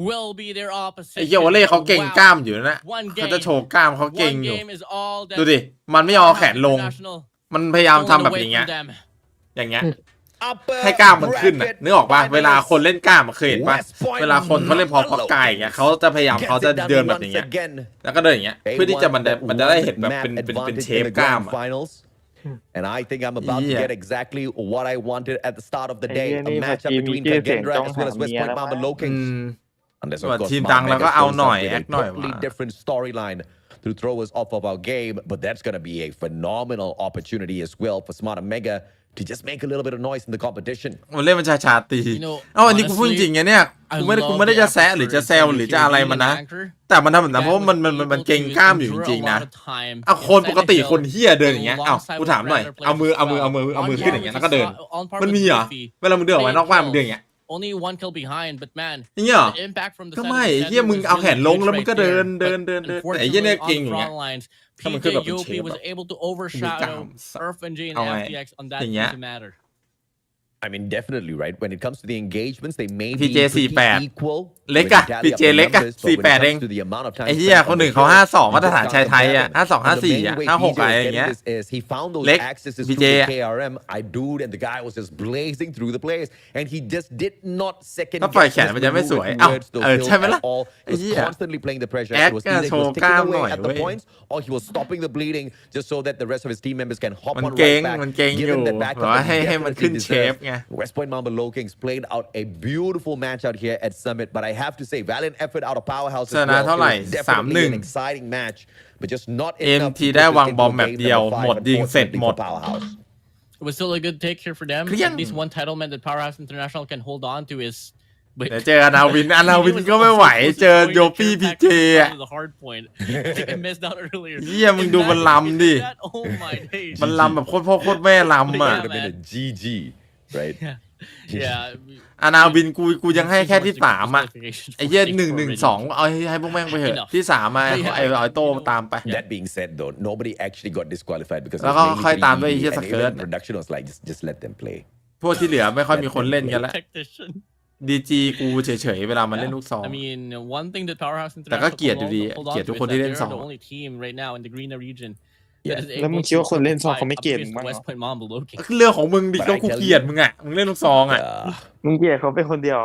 will be their ไอ้ opposition. เหี้ยวอลเล่เขาเก่งกล้ามอยู่นะ One เขา game. จะโชว์กล้ามเขาเก่ง One อยู่ game is all that ดูดิมันไม่เอาแขนลง International มันพยายามทำ pulling แบบ away อย่างเงี้ย from them. อย่างเงี้ย Upper ให้กล้ามมันขึ้นน่ะ bracket นึกออกป่ะ finals. เวลาคนเล่นกล้ามอะเคยเห็นป่ะ West Point เวลาคนเขาเล่นพอๆกายอย่างเงี้ยเขาจะพยายามเขาจะเดินแบบอย่างเงี้ย again. แล้วก็เดินอย่างเงี้ยเพื่อที่จะมันจะได้เห็นแบบเป็นเชฟกล้ามอะ finals. And I think I'm about to Yeah. get exactly what I wanted at the start of the day. A นี่ matchup มี between ชื่อเสียง Kagendra ต้อง as well as หา West เมีย Point แล้ว Mamba มั้ Low อื Kings. ม Unless ส่วน of course ทีม Smart ดังแล้ว Mega ก็เอา shows หน่อย up with แอ a คหน่อยว่า totally different storyline to throw us off of our game, but that's gonna be a phenomenal opportunity as well for Smart Mega to just make a little bit of noise in the competition. มันเล่นมันชาตี You know, เอ้าอันนี้กูพูดจริงๆไงเนี่ย I กูไม่ได้ love กูไม่ได้ the จะแซะ effort หรือจะ for แซวหรือจะอะไรมันนะ Anchor. แต่มันทำแบบนั้นเพราะว่ามันเก่งกล้ามอยู่จริงๆนะอ่ะคนปกติคนเฮียเดินอย่างเงี้ยอ้าวกูถามหน่อยเอามือขึ้นอย่างเงี้ยแล้วก็เดินมันมีเหรอเวลามึงเดินออกไปนอกบ้านมึงเดินอย่างเงี้ย Only one kill behind, but man, อย่างเงี้ยเหรอ the impact from the ก็ side ไม่ of ไอ้ the เฮีย center มึง was เอาแขน really ลง huge แล้วมึงก็ right เดิน there. เดิน But แต่ไอ้เฮียเนี่ย unfortunately, เก่ง on อย่างเงี้ย front lines, ถ้ามันขึ้น PJ แบบเป็นเช Yopi ฟ was อะ able to มีกล้าม overshadow Earth and J and เอาไง FTX on that อย่างเงี้ย doesn't matter. I mean, definitely, right? When it comes to the engagements, they may be PJ pretty 48 equal. เล็ก when อะ you tally up PJ the เล็กอะ numbers, but when it 48 เอง comes to the amount of time ไอ้เหี้ย spent คน on หนึ่ง the เขา hill, 52 you มาตรฐาน just ชายไทย can't อะ compare them. 52 And the 54 main อะ way 56 PJ อะไร was อย่าง getting เงี้ย this is he found those Leg, accesses PJ through the อะ KRM. I dude, and the guy was just blazing through the place, and he just did not second ถ้าปล่อย guess แขน his มันจะไม่ส maneuver วยอ้าว towards those ใช่ไหม hills ล่ะ at all. ไอ้ He was เหี้ย constantly playing the pressure. แอค It was ก็ either โช he ว์ was กล้าม taking หน่ away อย at เว้ the ย points, or he was stopping the bleeding just so that the rest of his team members can hop มัน on เก่ง right back. มันเก่งอยู่ Given that แบ backup บว่า that he ให้มัน definitely ขึ้นเชฟ deserves. ไง West Point Mamba Low Kings played out a beautiful match out here at Summit, but I have to say, valiant effort out of Powerhouse ช as นะ well. เท่าไหร่ It was definitely an 3-1 exciting match, but just not enough MT to ได้ put this วาง into บอม a แมป game เดียว number หมด 5, ยิงเสร็จ unfortunately หม for ด Powerhouse. It was still a good take here for them. เครียง At least one title man that Powerhouse International can hold on to is. เดี๋ยวเจออนาวินก็ไม่ไหวเจอโยปี้พีเจอะ The hard point. I think I missed out earlier. เหี้ยมึงดูมันลำดิ Oh my days. มันลำแบบโคตรพ่อโคตรแม่ลำอ่ะ It would have been a GG, right? Yeah. อนาวินกูยังให้แค่ที่3อ่ะไอ้เหี้ย1-1-2เอาให้พวกแม่งไปเถอะที่3มาไอ้โต้ตามไป That being said, though, nobody actually got disqualified because แล้ว it ก็ was ค่อย mainly ตามด้วย 3v3, ไอ้เหี้ย and สเกิร์ต even production was like, just let them play. พวกที่เหลือไม่ค่อยมีคนเล่นกันแล้ว Tactician. ดีจีกูเฉยๆเวลามันเล่นลูกซอง I mean, one thing that Powerhouse แต่ก็ International เกลียดอยู่ดี hold เกลียด on ทุก to คน is ที่ that เล่น they're ซอง the only team right now in the Greener region Yeah. that is แล้วมึง able คิดว่าคนเล่นซอง to เขาไม่เกลียดมึง fight บ้างเหร West อ Point Mamba Low Kings. เรื่องของมึงดิก็กูเกลียดมึงอ่ะมึงเล่นลูกซองอ่ะ มึงเกลียดเขาเป็นคนเดียวเหร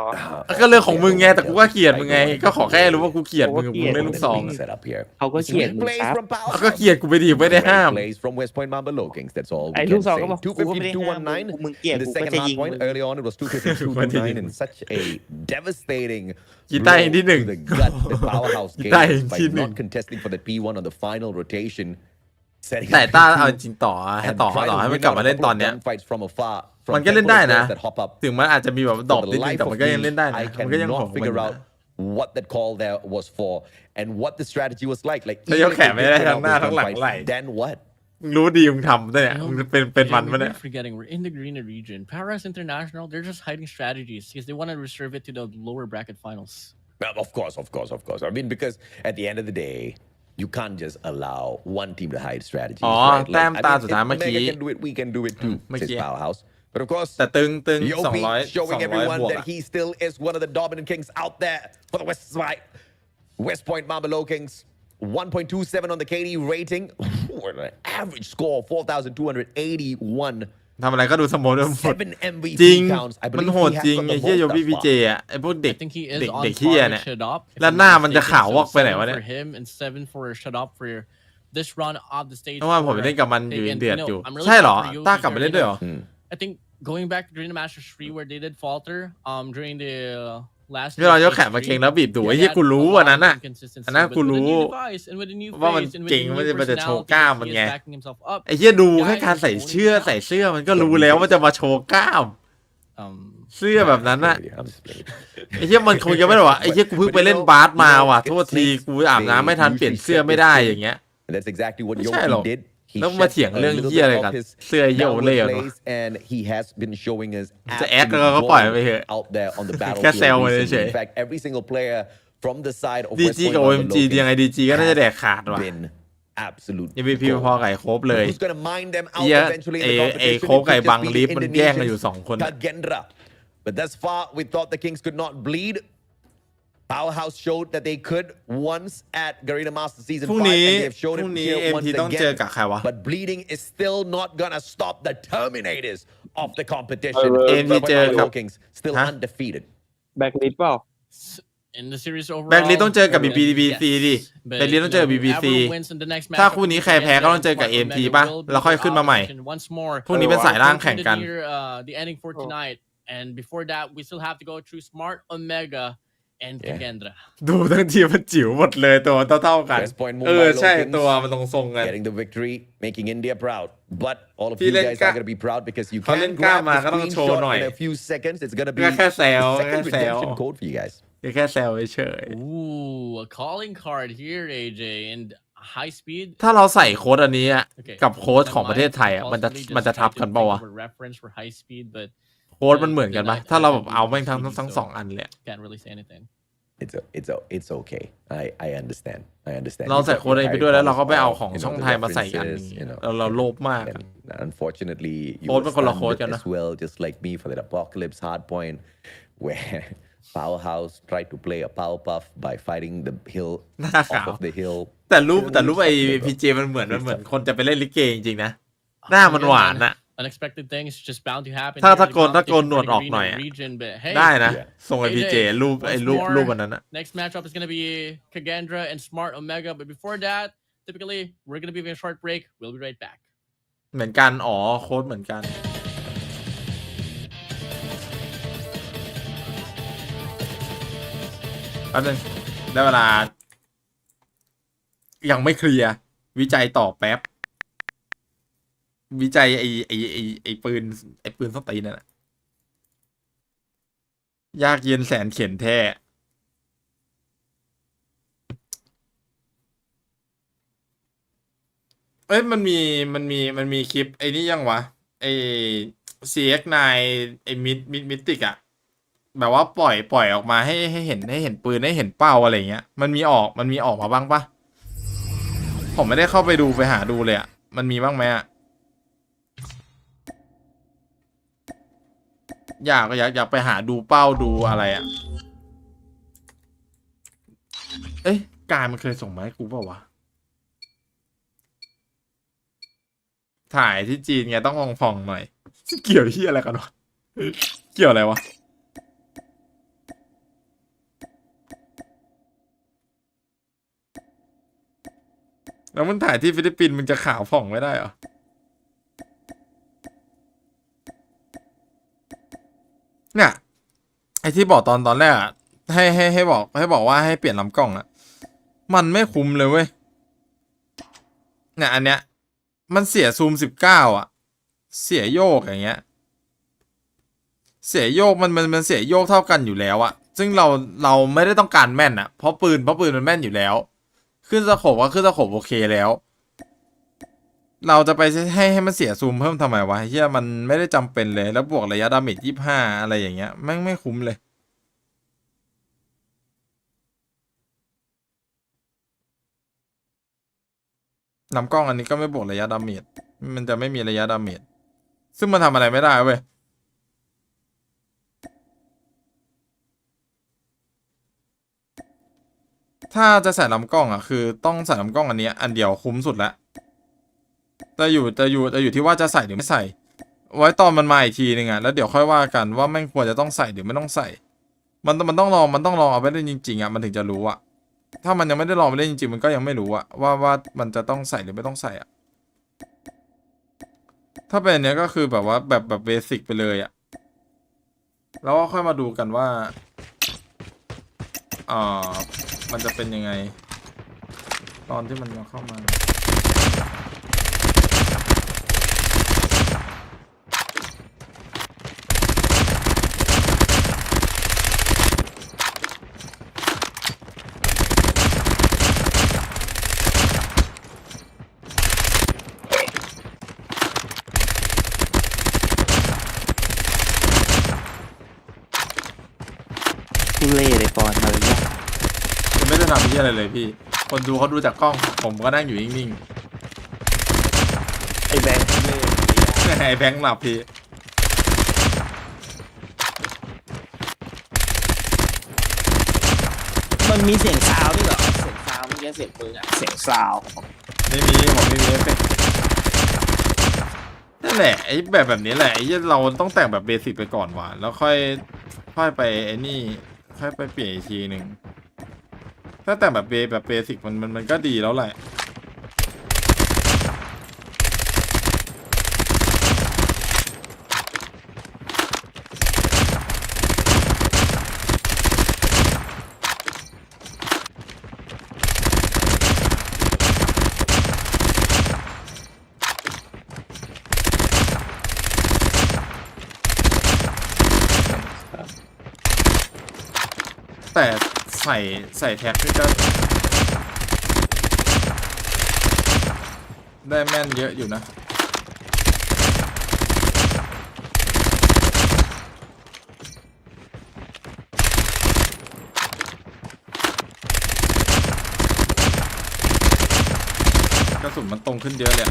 อ ก็เรื่องของมึงไงแต่กูก็เกลียดมึงไงก็ขอแค่รู้ว่ากูเกลียดมึงมึงเล่นลูกซอง Set up here. เขาก็เกลียดมึง Plays ครับ from Powerhouse. ก็เกลียดกูไปดิไม่ได้ห้าม Plays from West Point Mamba Low Kings. That's all we ไอ้ can ลูกซอง say. ก็บอกกูก็ไม่ได้ห้าม 250, มึงเกลียด 219. In the กูก็ second จะ half ยิง point, early on, it was 250, 229, and such a devastating กีตาร์ blow เองที่หนึ่ง to the gut that Powerhouse กีตาร์เอง gave by ที่หนึ่ง not contesting for the P1 on the final rotation. Setting แต่ up ต้า P2 เอาจริงต่อให้ and ต่อ try to ให้มัน win กลับ out มา a เล่น couple ตอ of นเนี้ย gunfights from afar. มัน From ก็เล่นได้ tempo นะ players that hop up ถึงมันอาจจะมีแบบดรอป for นิ the ดนึง life แต่ of มันก็ยังเล่นได้ me, นะ I มันก็ยัง cannot ของมัน figure นะ out what that call there was for and what the strategy was like. Like, ถ้ายกแขนไม่ได้ทั้งหน้าทั้งหลังไหล่ then what? มึงรู้ดีมึงทำด้วยเนี่ยมึงเป็นมันปะเนี่ย We're forgetting we're in the Greener region. Powerhouse International, they're just hiding strategies because they want to reserve it to the lower bracket finals. Well, of course. I mean, because at the end of the day, you can't just allow one team to hide strategies. อ๋อ right? แต้ม I ตา mean, สุดท้าย if เมื่อกี้ Mega can do it, we can do it too. เมื่อ Says กี้ Powerhouse. But of course, แต่ตึง Yopi 200 showing 200 everyone บวก that อะ he still is one of the dominant kings out there for the West Point Mamba Low Kings. 1.27 on the KD rating. An average score of 4,281. ทำอะไรก็ดูสโมด้วยหมด 7 MVP จริง counts. I มัน believe โหด he has จริง got ไอ้ the เหี้ย most โย thus บี้พี far. เจอ่ะไอ้พวกเด็ I ก think he is เด็ก on เด็กเหี้ย par เนี่ย with Shadop. แล้วหน้ามันจะขาววอกไปไหนวะเนี่ย For him and 7 for Shadop for this run of the stage เพราะว่าผม 4 เล่นกับมันอยู่ and, เดือด you know, อยู่ I'm really ใช่เหรอ proud for you ต้ากลับไป here, เล่นด้วยเหรอ I think going back to during the Masters 3 where they did falter during the last ที่เรายกแขนมาเก่งแล้วบีบดูไอ้เหี้ยกูรู้อันนั้นน่ะ อันนั้นกูรู้ว่ามันเก่งมันจะโชว์กล้ามมันไงไอ้เหี้ยดูแค่การใส่เสื้อมันก็รู้แล้วว่าจะมาโชว์กล้ามเสื้อแบบนั้นน่ะ I'm just playing. ไอ้เหี้ยมันคงจะไม่ได้ว่าไอ้เหี้ยกูเพิ่งไปเล่นบาสมาว่ะโทษทีกูอาบน้ำไม่ทันเปลี่ยนเสื้อไม่ได้อย่างเงี้ย And that's exactly what ไม่ใช่หรอก Yoki did. He แล้วมา shed เถียง a เรื่อง little เหี้ยอะไร bit กัน of his เสื้อเหี้ยโอ downward เล่เหรอ plays, and he has been showing us จะแอค absolute ก็ปล่อยไปเถ volume อะ out there on the แค่แซว battlefield มันเฉ recently. ย In fact, every single player from the side of ดี West จี Point กับ on the OMG low ยังไง kings ดีจีก็น่าจะแดกขาด has ว่ะ been absolute MVP gold. พอไก่โคบเลย Who's gonna mine them out เหี้ย eventually in ไอ้ the ไอ้ competition? โคบ It ไก่ could บัง just be ลิฟ the มันแย่งกันอ Indonesians, ยู่สองคนอะ Kagendra. But thus far, we thought the Kings could not bleed. Powerhouse showed that they could once at Garena Master Season พรุ่ง 5, นี้ and they have shown พรุ่ง it นี้ here เอ็ม once ทีต้องเจอ again. กับใครวะ But bleeding is still not gonna stop the Terminators of the competition. AMT But chơi Mario gặp- Kings still Hả? undefeated. แบ็กลิสเปล่า in the series overall แบ็กลีต้องเจอกับ BBC ดิ but แบ็กลีต้องเจอกับ BBC whoever wins in the next ถ้า matchup คู่นี้ใครแพ้ก็ต้องเจอกับ Smart AMT Omega ป่ะ will be แล้วค่อยขึ้นมาใหม่ opposition once more พรุ่งนี้เป็นสายล่างแข่งกัน Near, the ending for tonight and before that we still have to go through Smart Omega and Kagendra ดูทั้งทีมมันจิ๋วหมดเลยตัวเท่าๆกัน West Point เออ Mobile ใช่ Kings ตัวมันตรงทรงกัน getting the victory, making India proud. But all of ที่ you เล่น guys กล้า are gonna be proud because you เขาเล่ can นกล้า grab มา the ก็ต้องโชว์ screenshot หน่อย in a few seconds. It's gonna be ก็แค่แซว the แค่ second แซว redemption code for you guys. แค่แซวเฉย ooh a calling card here AJ and high speed ถ้าเราใส่โค้ดอันนี้อะ Okay, กับโค้ดของประเทศไทยอะมันจะทับกันเปล่าวะ reference for high speed but โค้ดมันเหมือนกันปะถ้าเราแบบเอาแม่งทั้งสองอันเลย can't really say anything It's okay. I understand. I understand. เรา You ใส่ got โค้ด your อันนี้ไปด้วยแล้ว Harry เราก็ไปเอา Potter ของ you know, ช่อง the ไทยมาใส่กัน references, you know. เราโลภมากอะ And unfortunately, you Fold were เป็นคนละโค้ด stunned กันนะ as well, just like me for that Apocalypse Hardpoint, where Powerhouse tried to play a Powerpuff by fighting the hill หน้า off ขาว of the hill. แต่รูปไอ้พีเจมันเหมือนคนจะไปเล่นลิเกจริงๆนะหน้ามันหวานอะ unexpected things just bound to happen ถ้า here in the โกนหนวด competition ออกหน่อย for อะ the region but hey ได้นะ Yeah. ส่งไอพีเจรูปอันนั้นอะ next matchup is going to be Kagendra and Smart Omega but before that typically we're going to be a short break we'll be right back เหมือนกันอ๋อโค้ดเหมือนกันแป๊บนึงได้เวลายังไม่เคลียร์วิจัยต่อแป๊บวิจัยไอ้ปืนส้นตีนนั่นแหละยากเย็นแสนเข็ญแท้เอ้ยมันมีคลิปไอ้นี่ยังวะไอ้ CX9 ไอ้มิติกอะแบบว่าปล่อยออกมาให้เห็นปืนให้เห็นเป้าอะไรเงี้ยมันมีออกมาบ้างปะผมไม่ได้เข้าไปดูไปหาดูเลยอะมันมีบ้างไหมอะอยากไปหาดูเป้าดูอะไรอะเอ้ยการมันเคยส่งมาให้กูเปล่าวะถ่ายที่จีนไงต้องฟองหน่อยเกี่ยวที่อะไรกันวะเกี่ยวอะไรวะแล้วมันถ่ายที่ฟิลิปปินส์มันจะขาวผ่องไม่ได้เหรอเนี่ยไอที่บอกตอนแรกอะให้บอกว่าให้เปลี่ยนลำกล้องอะมันไม่คุ้มเลยเว้ยเนี่ยอันเนี้ยมันเสียซูม19อะเสียโยกอย่างเงี้ยเสียโยกมันเสียโยกเท่ากันอยู่แล้วอะซึ่งเราไม่ได้ต้องการแม่นอะเพราะปืนมันแม่นอยู่แล้วขึ้นสโคปก็ขึ้นสโคปโอเคแล้วเราจะไปให้มันเสียซูมเพิ่มทำไมวะเฮียมันไม่ได้จำเป็นเลยแล้วบวกระยะดาเมจ25อะไรอย่างเงี้ยแม่งไม่คุ้มเลยลำกล้องอันนี้ก็ไม่บวกระยะดาเมจมันจะไม่มีระยะดาเมจซึ่งมันทำอะไรไม่ได้เว้ยถ้าจะใส่ลำกล้องอ่ะคือต้องใส่ลำกล้องอันนี้อันเดียวคุ้มสุดแล้วแต่อยู่ที่ว่าจะใส่หรือไม่ใส่ ไว้ตอนมันมาอีกทีนึงอ่ะแล้วเดี๋ยวค่อยว่ากันว่าแม่งควรจะต้องใส่หรือไม่ต้องใส่มันต้องลองเอาไปเล่นจริงๆอ่ะมันถึงจะรู้อ่ะถ้ามันยังไม่ได้ลองไปเล่นจริงๆมันก็ยังไม่รู้อ่ะว่ามันจะต้องใส่หรือไม่ต้องใส่อ่ะถ้าเป็นเนี้ยก็คือแบบว่าแบบเบสิกไปเลยอ่ะแล้วก็ค่อยมาดูกันว่ามันจะเป็นยังไงตอนที่มันเข้ามาทุเล่เลยปอนมาเลยเนี่ย จะไม่ได้ทำที่อะไรเลยพี่คนดูเขาดูจากกล้องผมก็นั่งอยู่นิ่งๆ ไอ้แบงค์ทุเล่ ไอ้แบงค์หลับพี่ มันมีเสียงซาวด้วยเหรอเสียงซาวเมื่อกี้เสียงมืออะเสียงซาว ไม่มีผมไม่มีเอฟเฟกต์นั่นแหละไอ้แบบนี้แหละไอ้เราต้องแต่งแบบเบสิกไปก่อนว่ะแล้วค่อยไปไอ้นี่ค่อยไปเปลี่ยนอีกทีหนึ่งถ้าแต่งแบบเบสิกมันก็ดีแล้วแหละแต่ใส่แท็กนี่ก็ได้แม่นเยอะอยู่นะกระสุนมันตรงขึ้นเยอะเลย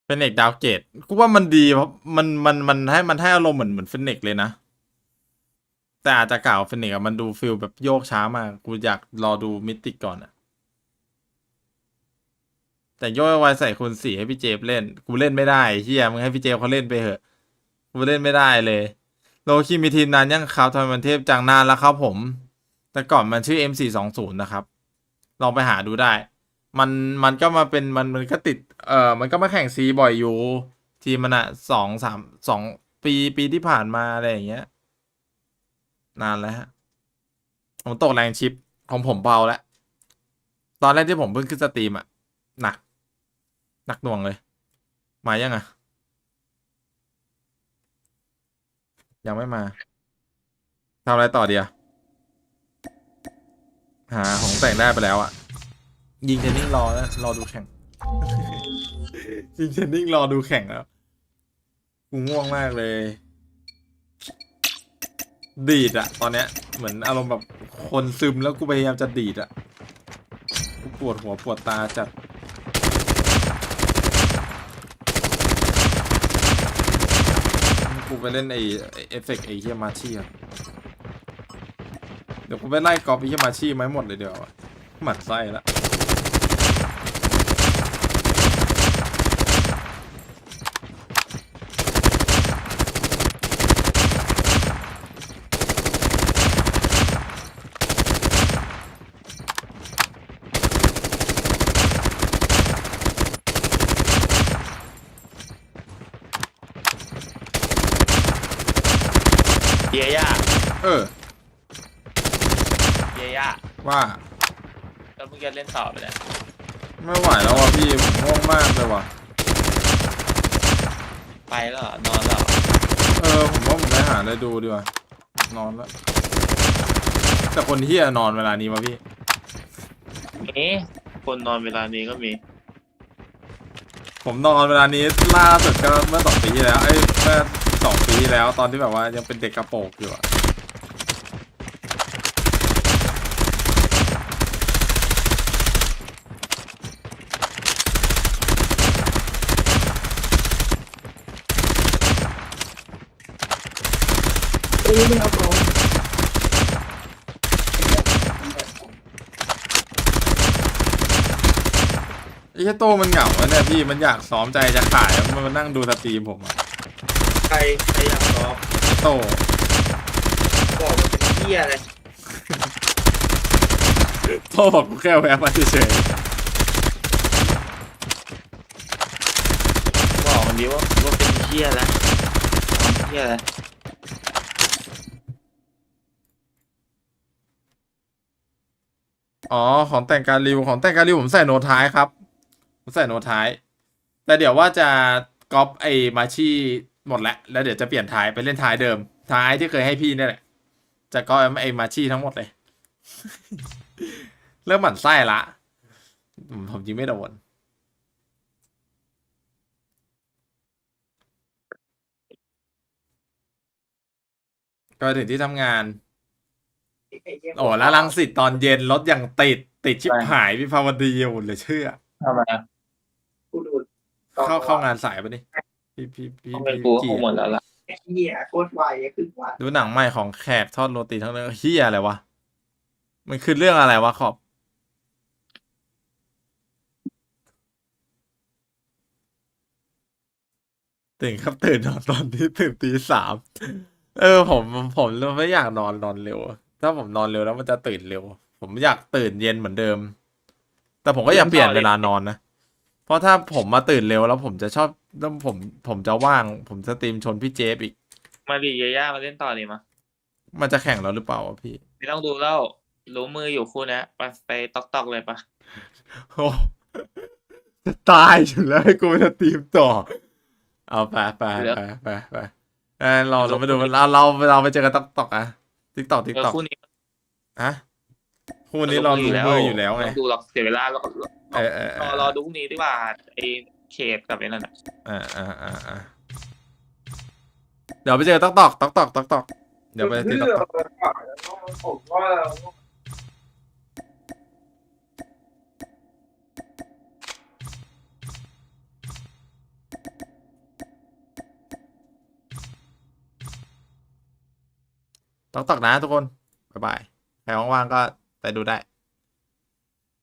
เฟนเนกดาวเกตกูว่ามันดีเพราะมันให้อารมณ์เหมือนเฟนเนกเลยนะแต่อาจจะกล่าวเฟนเนกมันดูฟิลแบบโยกช้ามากกูอยากรอดูมิติก่อนอะแต่โยกไว้ใส่คูณ 4ให้พี่เจฟเล่นกูเล่นไม่ได้เฮียมึงให้พี่เจฟเขาเล่นไปเถอะกูเล่นไม่ได้เลยโลคิมีทีมนานยังครับทำไมมันเทพจังนานแล้วครับผมแต่ก่อนมันชื่อ M420 นะครับลองไปหาดูได้มันก็มาเป็นมันก็ติดมันก็มาแข่งซีบ่อยอยู่ทีมมันอะ2 ปีที่ผ่านมาอะไรอย่างเงี้ยนานแล้วฮะผมตกแรงชิปของผมเบาแล้วตอนแรกที่ผมเพิ่งขึ้นสตรีมอะหนักหน่วงเลยมายังอะยังไม่มาทำอะไรต่อเดียวหาของแต่งได้ไปแล้วอะยิงเทนนิ่งรอแล้วรอดูแข่ง ยิงเทนนิ่งรอดูแข่งแล้วกูง่วงมากเลยดีดอะตอนเนี้ยเหมือนอารมณ์แบบคนซึมแล้วกูพยายามจะดีดอะกูปวดหัวปวดตาจัดกูไปเล่นไอเอฟเฟกต์ไอเฮียมาชี่อะเดี๋ยวกูไปไล่กอล์ฟไอเฮียมาชี่มาให้หมดเลยเดี๋ยวหมัดไส้ละเยียย่า เยียย่า ว่า แล้วมึงจะเล่นต่อไปเลย ไม่ไหวแล้วว่ะพี่ผมง่วงมากเลยว่ะ ไปแล้วเหรอนอนแล้วเหรอ ผมว่าผมไปหาอะไรดูดีกว่านอนแล้วแต่คนเฮียนอนเวลานี้มาพี่ เอ๊ะ คนนอนเวลานี้ก็มี ผมนอนเวลานี้ล่าสุดก็เมื่อ2 ปีที่แล้วเมื่อ2 ปีที่แล้วตอนที่แบบว่ายังเป็นเด็กกระโปรงอยู่อะไอ้เหี้ยโต้มันเหงาเนี่ยพี่มันอยากซ้อมใจจะขายมันมานั่งดูสตรีมผมอะ ใครอยากซ้อม โต้ บอกมันเป็นเหี้ยอะไร โต้บอกกูแค่แวะมาเฉย บอกมันดีว่าเป็นเหี้ยแล้วเหี้ยอะไร อ๋อของแต่งการริวผมใส่โน้ตท้ายครับผมใส่โน้ตท้ายแต่เดี๋ยวว่าจะก๊อปไอ้มาชี่หมดแล้วเดี๋ยวจะเปลี่ยนท้ายไปเล่นท้ายเดิมท้ายที่เคยให้พี่เนี่ยแหละจะก๊อปไอ้มาชี่ทั้งหมดเลย เริ่มหมั่นไส้ละผมยิงไม่โดนก็ถึงที่ทำงานโอ้แล้วรังสิตตอนเย็นรถยังติดชิบหายพี่ภาวดีอยู่เหลยเชื่อ ทำไม กูดู เข้างานสายปะนี่พี่ ต้องเป็นกูคงหมดแล้วล่ะ เหี้ยโคตรไวขึ้นกว่า ดูหนังใหม่ของแขกทอดโรตีทั้งเรื่องเฮียอะไรวะมันคือเรื่องอะไรวะขอบตื่นนอนตอนที่ตื่นตี 3ผมไม่อยากนอนเร็วถ้าผมนอนเร็วแล้วมันจะตื่นเร็วผมอยากตื่นเย็นเหมือนเดิม แต่ผมก็อยากเปลี่ยนเวลานอนนะเพราะถ้าผมมาตื่นเร็วแล้วผมจะชอบแล้วผมจะว่างผมสตรีมชนพี่เจฟอีก มาดิย่ามาเล่นต่อดิมา มันจะแข่งแล้วหรือเปล่าวะพี่ ไม่ต้องดูแล้วรู้มืออยู่คู่นี้ไปตอกเลยปะ โอ้จะตายอยู่แล้วให้กูไปสตรีมต่อเอาไปเราไปดูเราไปเจอกันตอกอะติ๊กตอกคู่นี้ ฮะคู่นี้เรารู้มืออยู่แล้วไง ดูหรอกเสียเวลาแล้วรอดูพรุ่งนี้ดีกว่าไอ้เขตกับไอ้นั่นอ่ะเดี๋ยวไปเจอตอกเดี๋ยวไปที่ตอกผมว่าตอกนะทุกคนบ๊ายบายใครว่างๆก็ไปดูได้